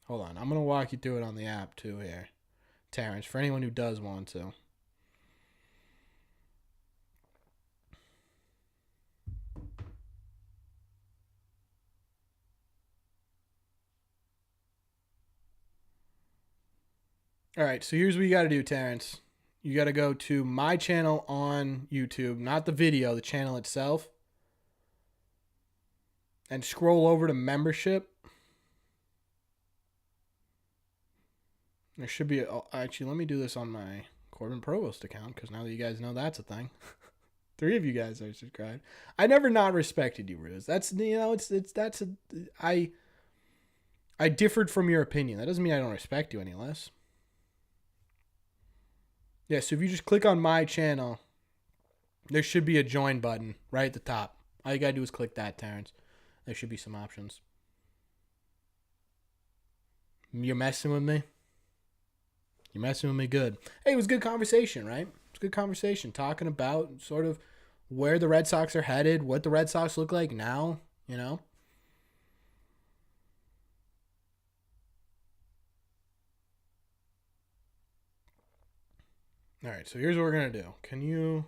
Hold on. I'm going to walk you through it on the app too here, Terrence, for anyone who does want to. All right, so here's what you got to do, Terrence. You got to go to my channel on YouTube, not the video, the channel itself, and scroll over to membership. There should be, actually, let me do this on my Corbin Provost account, because now that you guys know that's a thing. Three of you guys are subscribed. I never not respected you, Ruse. I differed from your opinion. That doesn't mean I don't respect you any less. Yeah, so if you just click on my channel, there should be a join button right at the top. All you gotta do is click that, Terrence. There should be some options. You're messing with me? You're messing with me good. Hey, it was good conversation, right? It's good conversation talking about sort of where the Red Sox are headed, what the Red Sox look like now, you know? All right, so here's what we're going to do. Can you...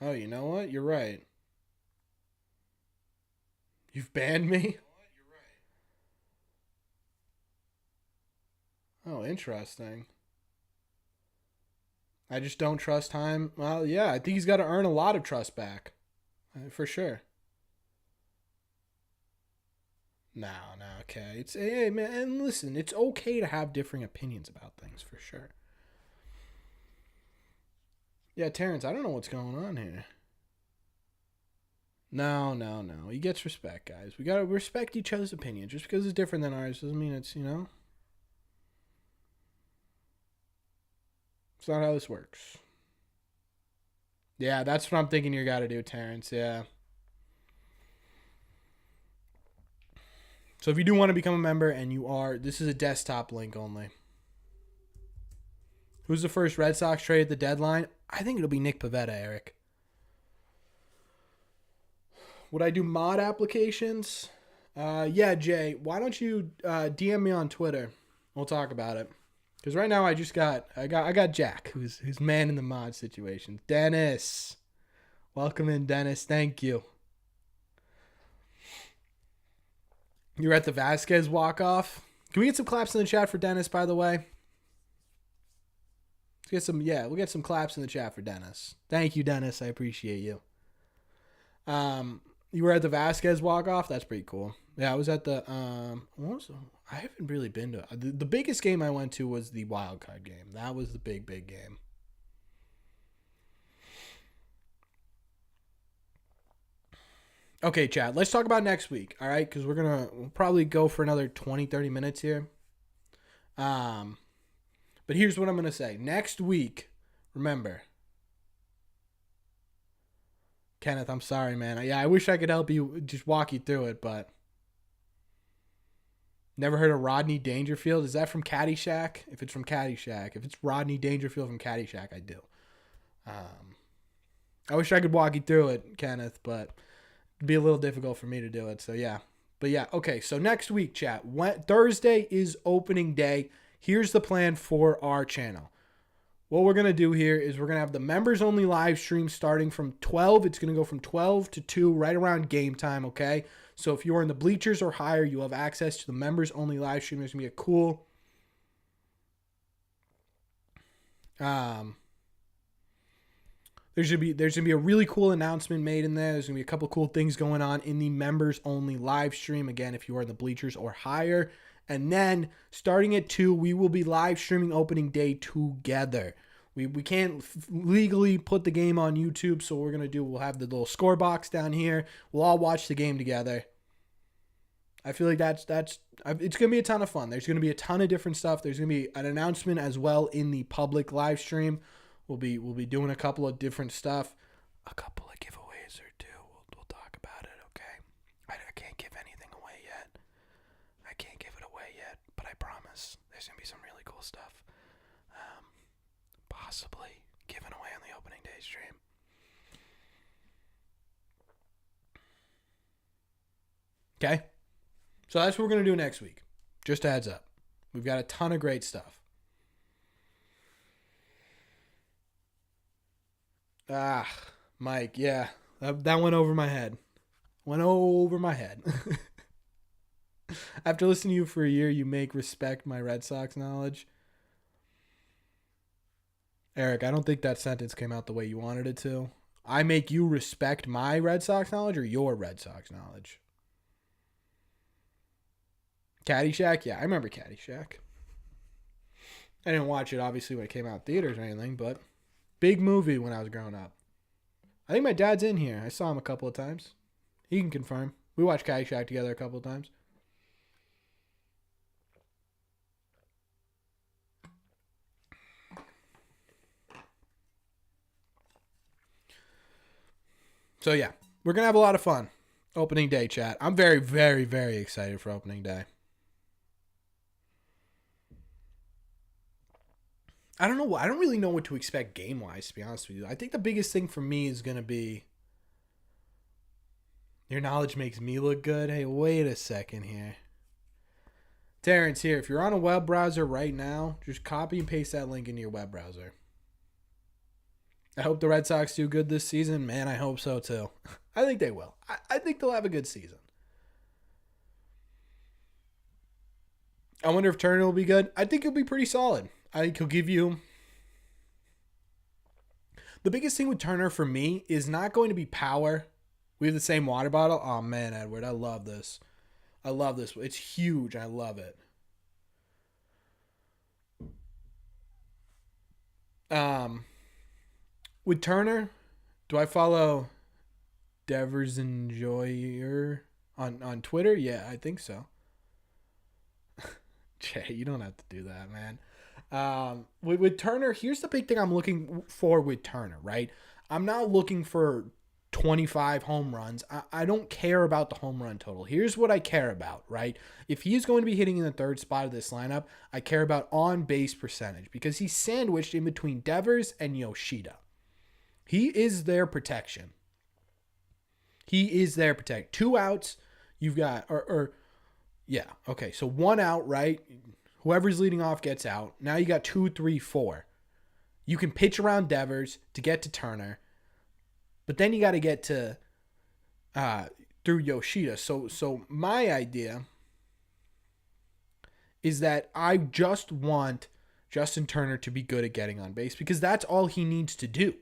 Oh, you know what? You're right. You've banned me? Oh, interesting. I just don't trust him. Well, yeah, I think he's got to earn a lot of trust back. For sure. No, okay. It's hey man, and listen, it's okay to have differing opinions about things for sure. Yeah, Terrence, I don't know what's going on here. No. He gets respect, guys. We gotta respect each other's opinion. Just because it's different than ours doesn't mean it's, it's not how this works. Yeah, that's what I'm thinking you gotta do, Terrence. Yeah. So if you do want to become a member and you are, this is a desktop link only. Who's the first Red Sox trade at the deadline? I think it'll be Nick Pivetta, Eric. Would I do mod applications? Yeah, Jay. Why don't you DM me on Twitter? We'll talk about it. Because right now I got Jack, who's man in the mod situation. Dennis, welcome in, Dennis. Thank you. You're at the Vasquez walk-off. Can we get some claps in the chat for Dennis, by the way? We'll get some claps in the chat for Dennis. Thank you, Dennis. I appreciate you. You were at the Vasquez walk-off? That's pretty cool. Yeah, I was at the I haven't really been to the biggest game I went to was the wild card game. That was the big game. Okay, Chad, let's talk about next week, all right? Because we'll probably go for another 20, 30 minutes here. But here's what I'm going to say. Next week, remember. Kenneth, I'm sorry, man. Yeah, I wish I could help you, just walk you through it, but... Never heard of Rodney Dangerfield? Is that from Caddyshack? If it's from Caddyshack. If it's Rodney Dangerfield from Caddyshack, I do. I wish I could walk you through it, Kenneth, but... It'd be a little difficult for me to do it, so yeah. But yeah, okay, so next week, chat. Thursday is opening day. Here's the plan for our channel. What we're going to do here is we're going to have the members-only live stream starting from 12. It's going to go from 12 to 2, right around game time, okay? So if you're in the bleachers or higher, you have access to the members-only live stream. There's going to be a cool... There's gonna be a really cool announcement made in there. There's gonna be a couple cool things going on in the members only live stream. Again, if you are in the bleachers or higher. And then starting at 2, we will be live streaming opening day together. We can't legally put the game on YouTube, so what we're gonna do, we'll have the little score box down here. We'll all watch the game together. I feel like it's gonna be a ton of fun. There's gonna be a ton of different stuff. There's gonna be an announcement as well in the public live stream. We'll be doing a couple of different stuff, a couple of giveaways or two. We'll talk about it, okay? I can't give anything away yet. I can't give it away yet, but I promise there's gonna be some really cool stuff. Possibly given away on the opening day stream. Okay, so that's what we're gonna do next week. Just a heads up, we've got a ton of great stuff. Mike, yeah. That went over my head. After listening to you for a year, you make respect my Red Sox knowledge. Eric, I don't think that sentence came out the way you wanted it to. I make you respect my Red Sox knowledge or your Red Sox knowledge? Caddyshack? Yeah, I remember Caddyshack. I didn't watch it, obviously, when it came out in theaters or anything, but big movie when I was growing up. I think my dad's in here. I saw him a couple of times. He can confirm. We watched Caddyshack together a couple of times. So, yeah, we're going to have a lot of fun. Opening day, chat. I'm very, very, very excited for opening day. I don't know. I don't really know what to expect game-wise, to be honest with you. I think the biggest thing for me is going to be your knowledge makes me look good. Hey, wait a second here. Terrence here. If you're on a web browser right now, just copy and paste that link into your web browser. I hope the Red Sox do good this season. Man, I hope so too. I think they will. I think they'll have a good season. I wonder if Turner will be good. I think he'll be pretty solid. I think he'll give you... The biggest thing with Turner for me is not going to be power. We have the same water bottle. Oh, man, Edward, I love this. I love this. It's huge. I love it. With Turner, do I follow Devers Enjoyer on Twitter? Yeah, I think so. Jay, you don't have to do that, man. With Turner, here's the big thing I'm looking for with Turner, right? I'm not looking for 25 home runs. I don't care about the home run total. Here's what I care about, right? If he's going to be hitting in the third spot of this lineup, I care about on-base percentage because he's sandwiched in between Devers and Yoshida. He is their protection. He is their protect. 2 outs, you've got, yeah, okay, so 1 out, right? Whoever's leading off gets out. Now you got 2, 3, 4. You can pitch around Devers to get to Turner, but then you got to get to through Yoshida. So my idea is that I just want Justin Turner to be good at getting on base because that's all he needs to do.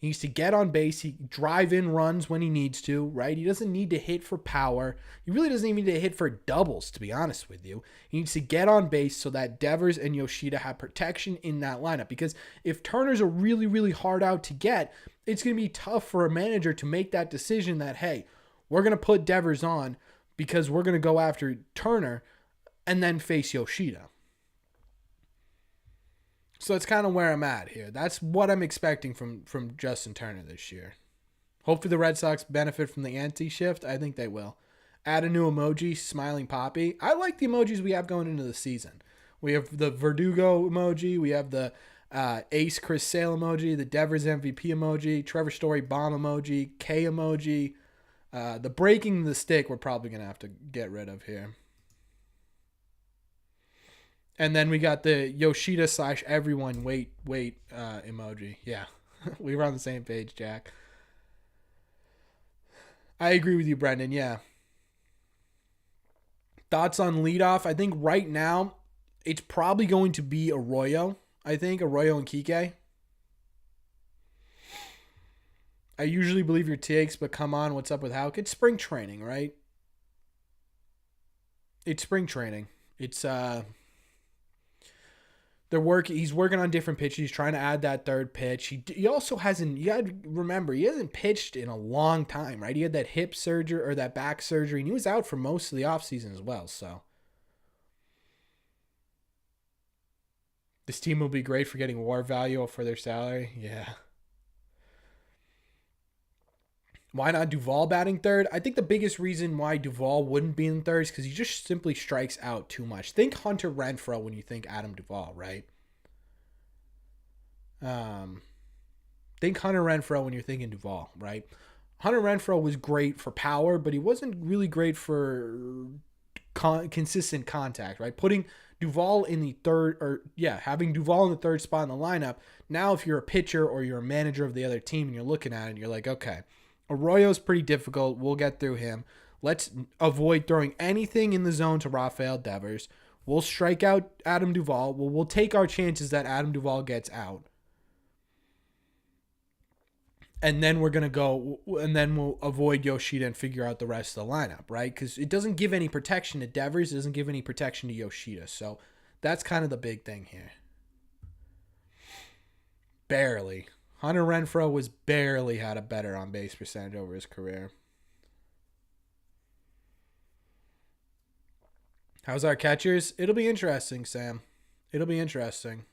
He needs to get on base. He drive in runs when he needs to, right? He doesn't need to hit for power. He really doesn't even need to hit for doubles, to be honest with you. He needs to get on base so that Devers and Yoshida have protection in that lineup. Because if Turner's a really, really hard out to get, it's going to be tough for a manager to make that decision that, hey, we're going to put Devers on because we're going to go after Turner and then face Yoshida. So that's kind of where I'm at here. That's what I'm expecting from Justin Turner this year. Hopefully the Red Sox benefit from the anti-shift. I think they will. Add a new emoji, smiling poppy. I like the emojis we have going into the season. We have the Verdugo emoji. We have the Ace Chris Sale emoji, the Devers MVP emoji, Trevor Story bomb emoji, K emoji. The breaking the stick we're probably going to have to get rid of here. And then we got the Yoshida / everyone wait emoji. Yeah, we were on the same page, Jack. I agree with you, Brendan. Yeah. Thoughts on leadoff? I think right now it's probably going to be Arroyo. I think Arroyo and Kike. I usually believe your takes, but come on, what's up with Houck? It's spring training, right? It's spring training. It's he's working on different pitches. He's trying to add that third pitch. He also hasn't, you got to remember, he hasn't pitched in a long time, right? He had that hip surgery or that back surgery, and he was out for most of the offseason as well. So this team will be great for getting WAR value for their salary. Yeah. Why not Duvall batting third? I think the biggest reason why Duvall wouldn't be in third is because he just simply strikes out too much. Think Hunter Renfroe when you think Adam Duvall, right? Think Hunter Renfroe when you're thinking Duvall, right? Hunter Renfroe was great for power, but he wasn't really great for consistent contact, right? Putting Duvall in the third, having Duvall in the third spot in the lineup. Now, if you're a pitcher or you're a manager of the other team and you're looking at it and you're like, okay, Arroyo's pretty difficult. We'll get through him. Let's avoid throwing anything in the zone to Rafael Devers. We'll strike out Adam Duvall. We'll take our chances that Adam Duvall gets out. And then we're going to go, and then we'll avoid Yoshida and figure out the rest of the lineup, right? Because it doesn't give any protection to Devers. It doesn't give any protection to Yoshida. So that's kind of the big thing here. Barely. Hunter Renfroe was barely had a better on base percentage over his career. How's our catchers? It'll be interesting, Sam. It'll be interesting.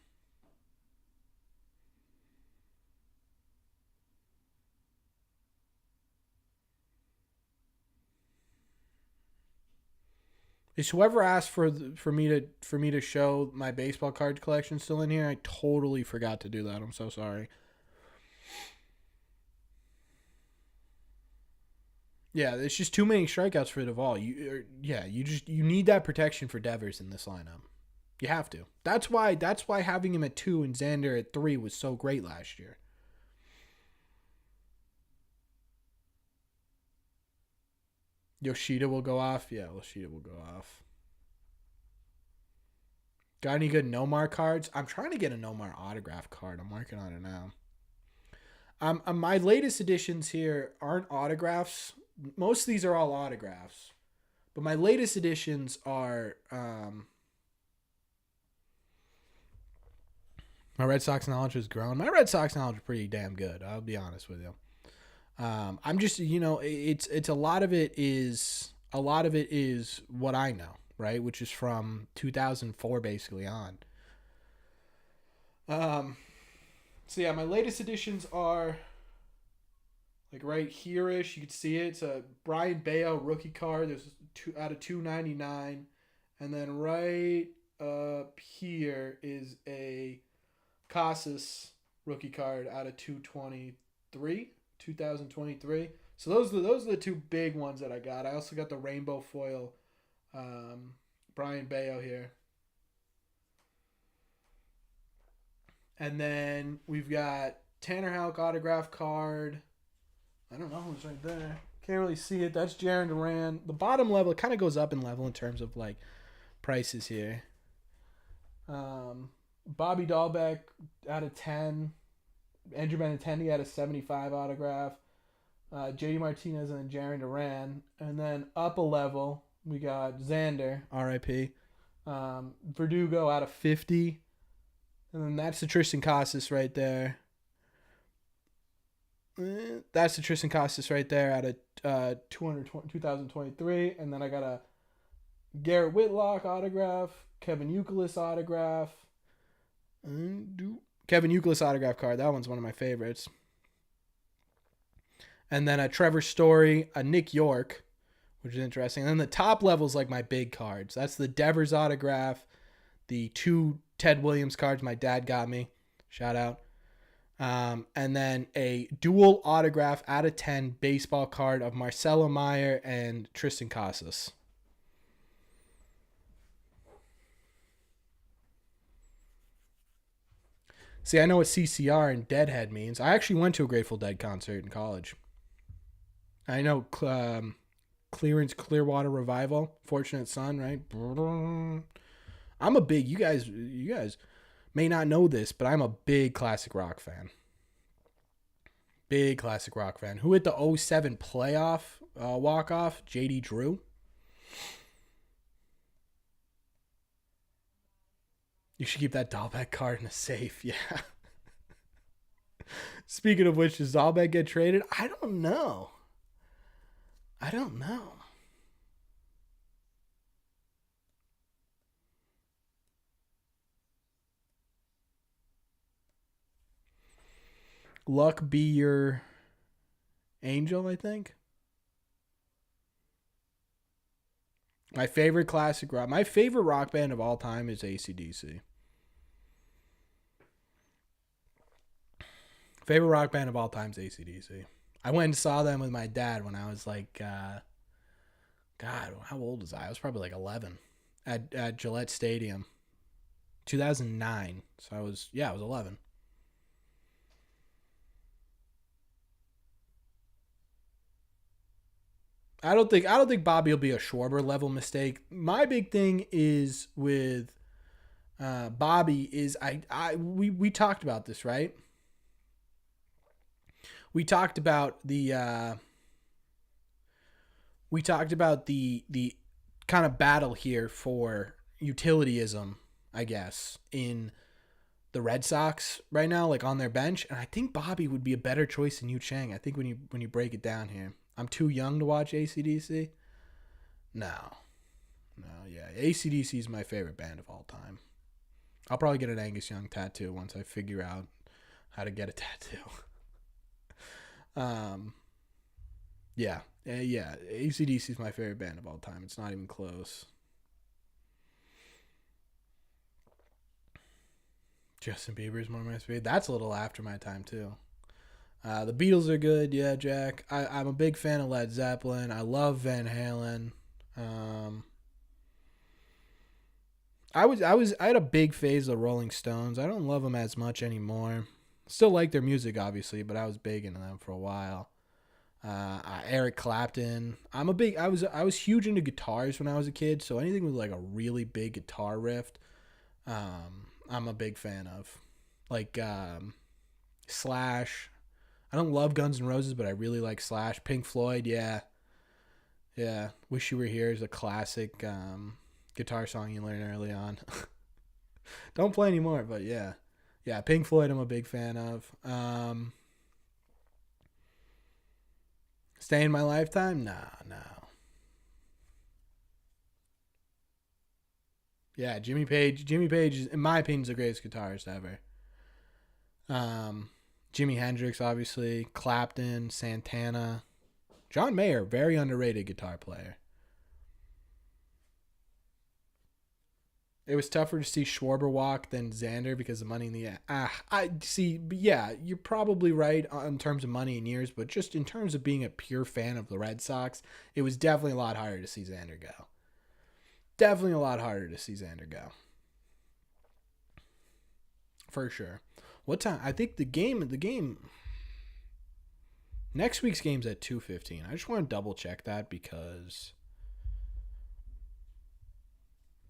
Is whoever asked for me to show my baseball card collection still in here? I totally forgot to do that. I'm so sorry. Yeah, it's just too many strikeouts for Duvall. You need that protection for Devers in this lineup. You have to. That's why having him at 2 and Xander at 3 was so great last year. Yoshida will go off. Yeah, Yoshida will go off. Got any good Nomar cards? I'm trying to get a Nomar autograph card. I'm working on it now. My latest editions here aren't autographs. Most of these are all autographs. But my latest editions are my Red Sox knowledge has grown. My Red Sox knowledge is pretty damn good. I'll be honest with you. I'm just it's a lot of it is what I know, right? Which is from 2004 basically on. So yeah, my latest editions are like right here ish. You can see it. It's a Brian Bayo rookie card. There's two out of 299, and then right up here is a Casas rookie card out of 223, 2023. So those are the two big ones that I got. I also got the rainbow foil Brian Bayo here. And then we've got Tanner Houck autograph card. I don't know who's right there. Can't really see it. That's Jaron Duran. The bottom level, it kind of goes up in level in terms of like prices here. Bobby Dahlbeck out of 10. Andrew Benintendi out of 75 autograph. JD Martinez and then Jaron Duran. And then up a level, we got Xander, RIP. Verdugo out of 50. And then that's the Tristan Casas right there. That's the Tristan Casas right there out of 2023. And then I got a Garrett Whitlock autograph, Kevin Youkilis autograph. Kevin Youkilis autograph card. That one's one of my favorites. And then a Trevor Story, a Nick York, which is interesting. And then the top level is like my big cards. That's the Devers autograph, the 2 Ted Williams cards my dad got me. Shout out. And then a dual autograph out of 10 baseball card of Marcelo Meyer and Tristan Casas. See, I know what CCR and Deadhead means. I actually went to a Grateful Dead concert in college. I know Clearance Clearwater Revival, Fortunate Son, right? I'm a big, you guys may not know this, but I'm a big classic rock fan. Big classic rock fan. Who hit the '07 playoff walk-off? JD Drew. You should keep that Dahlbeck card in a safe. Yeah. Speaking of which, does Dahlbeck get traded? I don't know. Luck be your angel, I think. My favorite classic rock. My favorite rock band of all time is AC/DC. Favorite rock band of all time is AC/DC. I went and saw them with my dad when I was like, God, how old was I? I was probably like 11 at Gillette Stadium, 2009. So I was 11. I don't think Bobby will be a Schwarber level mistake. My big thing is with Bobby is we talked about this, right? We talked about the kind of battle here for utilityism, I guess, in the Red Sox right now, like on their bench, and I think Bobby would be a better choice than Yu Chang. I think when you break it down here, I'm too young to watch ACDC. No, no, yeah, ACDC is my favorite band of all time. I'll probably get an Angus Young tattoo once I figure out how to get a tattoo. um, yeah, ACDC is my favorite band of all time. It's not even close. Justin Bieber is one of my favorite. That's a little after my time too. The Beatles are good, yeah, Jack. I'm a big fan of Led Zeppelin. I love Van Halen. Um, I had a big phase of Rolling Stones. I don't love them as much anymore. Still like their music, obviously, but I was big into them for a while. Eric Clapton. I was huge into guitars when I was a kid, so anything with like a really big guitar riff, I'm a big fan of. Like Slash. I don't love Guns N' Roses, but I really like Slash. Pink Floyd, yeah. Yeah. Wish You Were Here is a classic guitar song you learn early on. Don't play anymore, but yeah. Yeah, Pink Floyd I'm a big fan of. Stay in My Lifetime? No, no. Yeah, Jimmy Page. Jimmy Page is, in my opinion, is the greatest guitarist ever. Um, Jimi Hendrix, obviously. Clapton, Santana. John Mayer, very underrated guitar player. It was tougher to see Schwarber walk than Xander because of money in the I see. Yeah, you're probably right in terms of money and years, but just in terms of being a pure fan of the Red Sox, it was definitely a lot harder to see Xander go. Definitely a lot harder to see Xander go. For sure. What time? I think the game next week's game's at 2:15. I just want to double check that because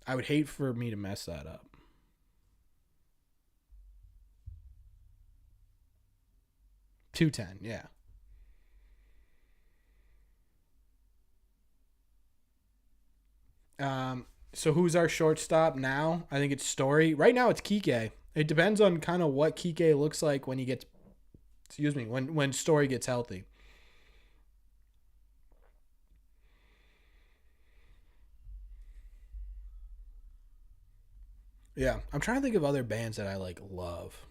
I would hate for me to mess that up. 2:10. Yeah. So who's our shortstop now? I think it's Story. Right now it's Kike. It depends on kind of what Kike looks like when he gets excuse me, when Story gets healthy. Yeah, I'm trying to think of other bands that I like love.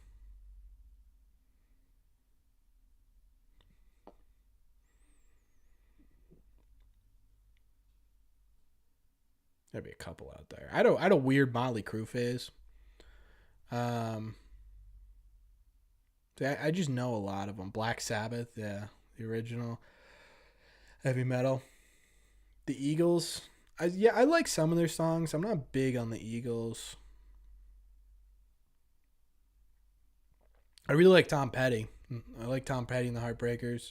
There'd be a couple out there. I had a weird Motley Crue phase. Um, I just know a lot of them. Black Sabbath, yeah, the original heavy metal. The Eagles, I like some of their songs. I'm not big on the Eagles. I really like Tom Petty. I like Tom Petty and the Heartbreakers.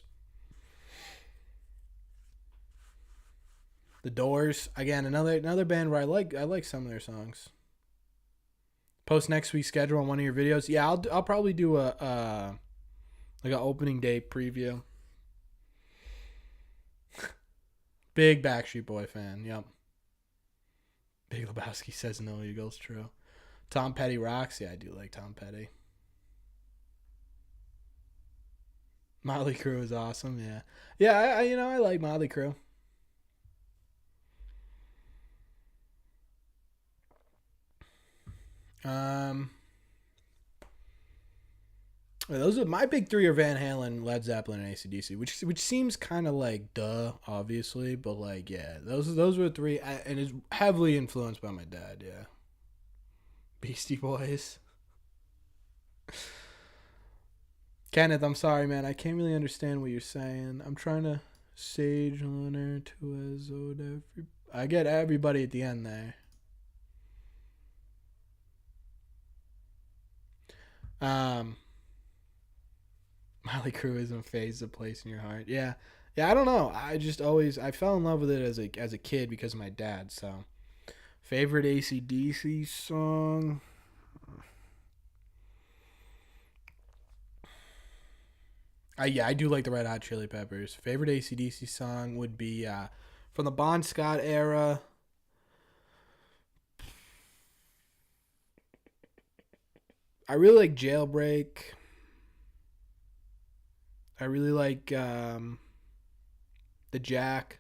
The Doors, again, another band where I like some of their songs. Post next week's schedule on one of your videos. Yeah, I'll probably do a like an opening day preview. Big Backstreet Boy fan. Yep. Big Lebowski says no Eagles. True. Tom Petty rocks. Yeah, I do like Tom Petty. Motley Crue is awesome. Yeah, yeah. I like Motley Crue. Um, those are my big three are Van Halen, Led Zeppelin, and ACDC, which seems kind of like duh, obviously, but like yeah, those were the three, and it's heavily influenced by my dad. Yeah, Beastie Boys. Kenneth, I'm sorry, man. I can't really understand what you're saying. I'm trying to sage honor to Azod every. I get everybody at the end there. Um, Molly Crew isn't phase a place in your heart. Yeah, yeah. I don't know. I just always I fell in love with it as a kid because of my dad. So favorite ACDC song. Yeah, I do like the Red Hot Chili Peppers. Favorite ACDC song would be from the Bon Scott era. I really like Jailbreak. I really like the Jack.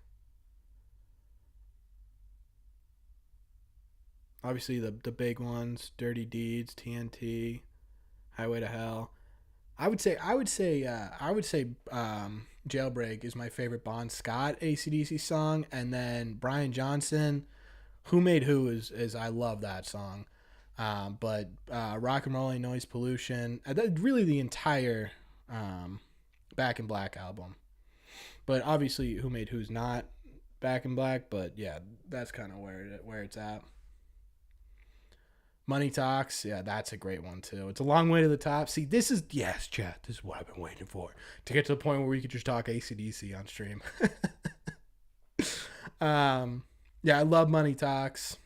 Obviously the big ones, Dirty Deeds, TNT, Highway to Hell. I would say Jailbreak is my favorite Bon Scott AC/DC song, and then Brian Johnson, Who Made Who is I love that song. But Rock and Roll Noise Pollution, really the entire Back in Black album. But obviously Who Made Who's not Back in Black, but yeah, that's kind of where it's at. Money Talks, yeah, that's a great one too. It's a long way to the top. See, yes, chat. This is what I've been waiting for, to get to the point where we could just talk AC/DC on stream. Yeah, I love Money Talks.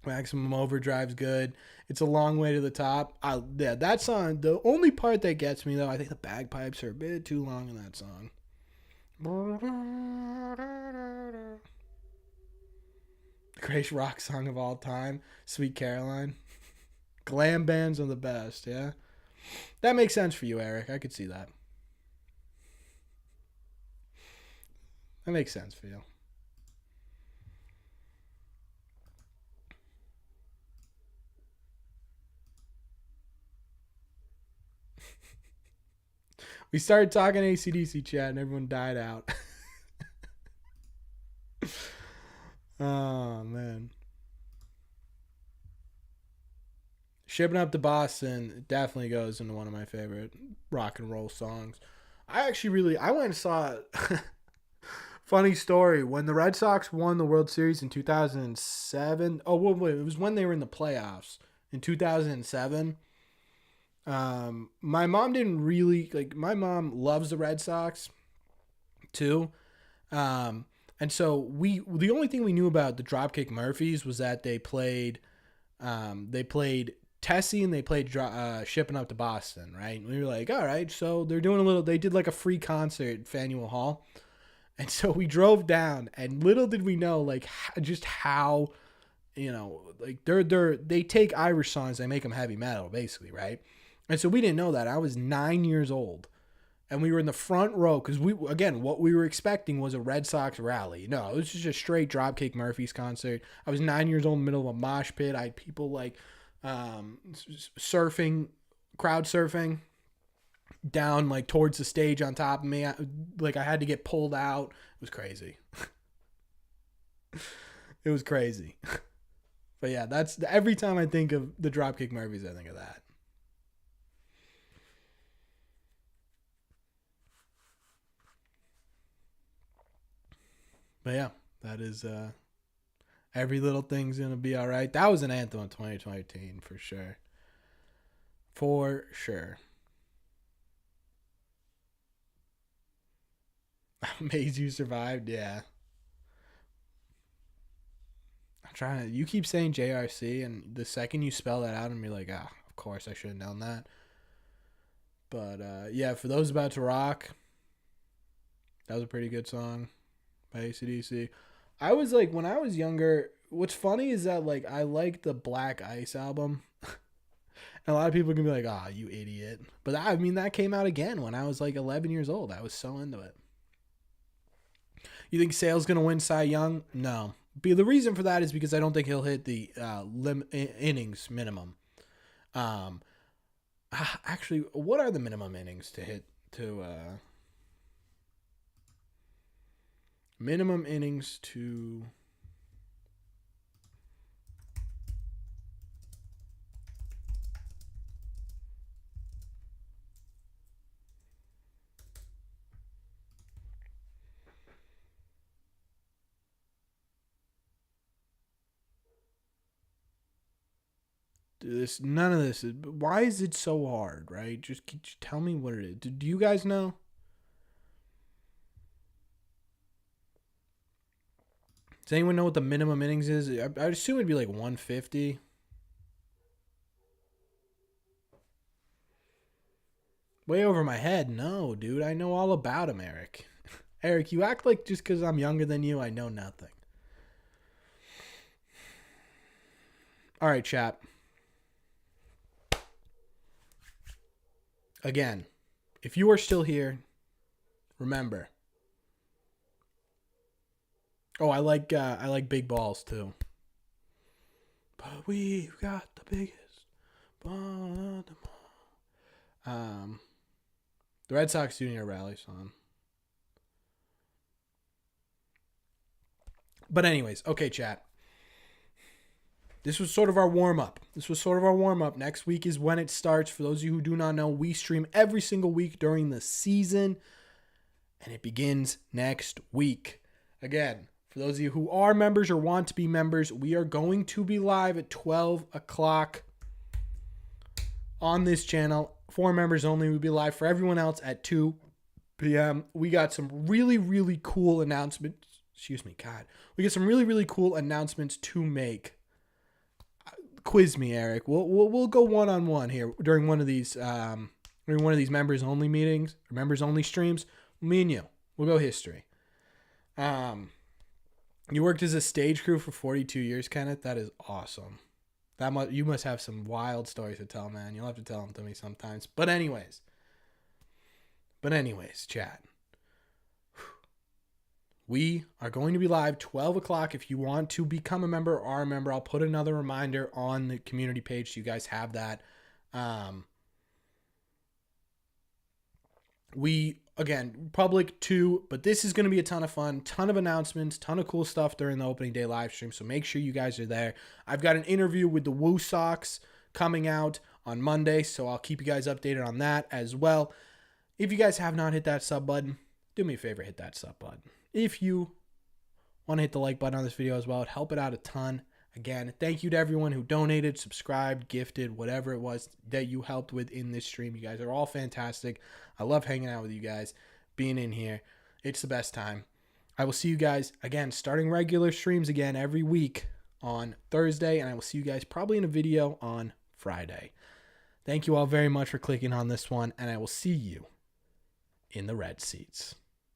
Maximum Overdrive's good. It's a long way to the top. Yeah, that song. The only part that gets me though, I think the bagpipes are a bit too long in that song. The greatest rock song of all time, Sweet Caroline. Glam bands are the best, yeah? That makes sense for you, Eric. I could see that. That makes sense for you. We started talking AC/DC chat and everyone died out. Oh, man. Shipping Up to Boston definitely goes into one of my favorite rock and roll songs. I went and saw it. Funny story. When the Red Sox won the World Series in 2007. Oh, wait. It was when they were in the playoffs in 2007. My mom didn't really my mom loves the Red Sox too. And so the only thing we knew about the Dropkick Murphys was that they played Tessie and they played Shipping Up to Boston, right? And we were like, all right, so they did like a free concert at Faneuil Hall. And so we drove down, and little did we know, just how, they take Irish songs, they make them heavy metal, basically, right? And so we didn't know that. I was 9 years old, and we were in the front row because what we were expecting was a Red Sox rally. No, it was just a straight Dropkick Murphys concert. I was 9 years old in the middle of a mosh pit. I had people surfing, crowd surfing down towards the stage on top of me. I had to get pulled out. It was crazy. It was crazy. But yeah, that's every time I think of the Dropkick Murphys, I think of that. But yeah, that is every little thing's gonna be all right. That was an anthem of 2020 for sure. For sure. Amazed you survived, yeah. I'm trying to. You keep saying JRC, and the second you spell that out, and be like, of course I should have known that. But yeah, for those about to rock, that was a pretty good song by AC/DC. I was when I was younger. What's funny is that I like the Black Ice album. And a lot of people can be like, you idiot. But that came out again when I was 11 years old. I was so into it. You think Sale's going to win Cy Young? No. The reason for that is because I don't think he'll hit the innings minimum. Actually, what are the minimum innings to hit minimum innings to... None of this is. Why is it so hard, right? Just tell me what it is. Do you guys know? Does anyone know what the minimum innings is? I'd assume it'd be 150. Way over my head. No, dude. I know all about him, Eric. Eric, you act like just because I'm younger than you, I know nothing. All right, chap. again, if you are still here, remember. Oh, I like big balls too. But we've got the biggest ball. The Red Sox Junior Rally song. But anyways, okay, chat. This was sort of our warm-up. Next week is when it starts. For those of you who do not know, we stream every single week during the season, and it begins next week. Again, for those of you who are members or want to be members, we are going to be live at 12 o'clock on this channel. For members only, we'll be live. For everyone else at 2 p.m. We got some really, really cool announcements. We get some really, really cool announcements to make. Quiz me, Eric. We'll go one-on-one here during one of these members only meetings or members only streams. Me and you, we'll go history. You worked as a stage crew for 42 years, Kenneth. That is awesome. You must have some wild stories to tell, man. You'll have to tell them to me sometimes. But anyways, chat. We are going to be live 12 o'clock. If you want to become a member or are a member, I'll put another reminder on the community page so you guys have that. Again, public too, but this is going to be a ton of fun, ton of announcements, ton of cool stuff during the opening day live stream. So make sure you guys are there. I've got an interview with the Red Sox coming out on Monday, so I'll keep you guys updated on that as well. If you guys have not hit that sub button, do me a favor, hit that sub button. If you want to hit the like button on this video as well, it'd help it out a ton. Again, thank you to everyone who donated, subscribed, gifted, whatever it was that you helped with in this stream. You guys are all fantastic. I love hanging out with you guys, being in here. It's the best time. I will see you guys, again, starting regular streams again every week on Thursday, and I will see you guys probably in a video on Friday. Thank you all very much for clicking on this one, and I will see you in the red seats.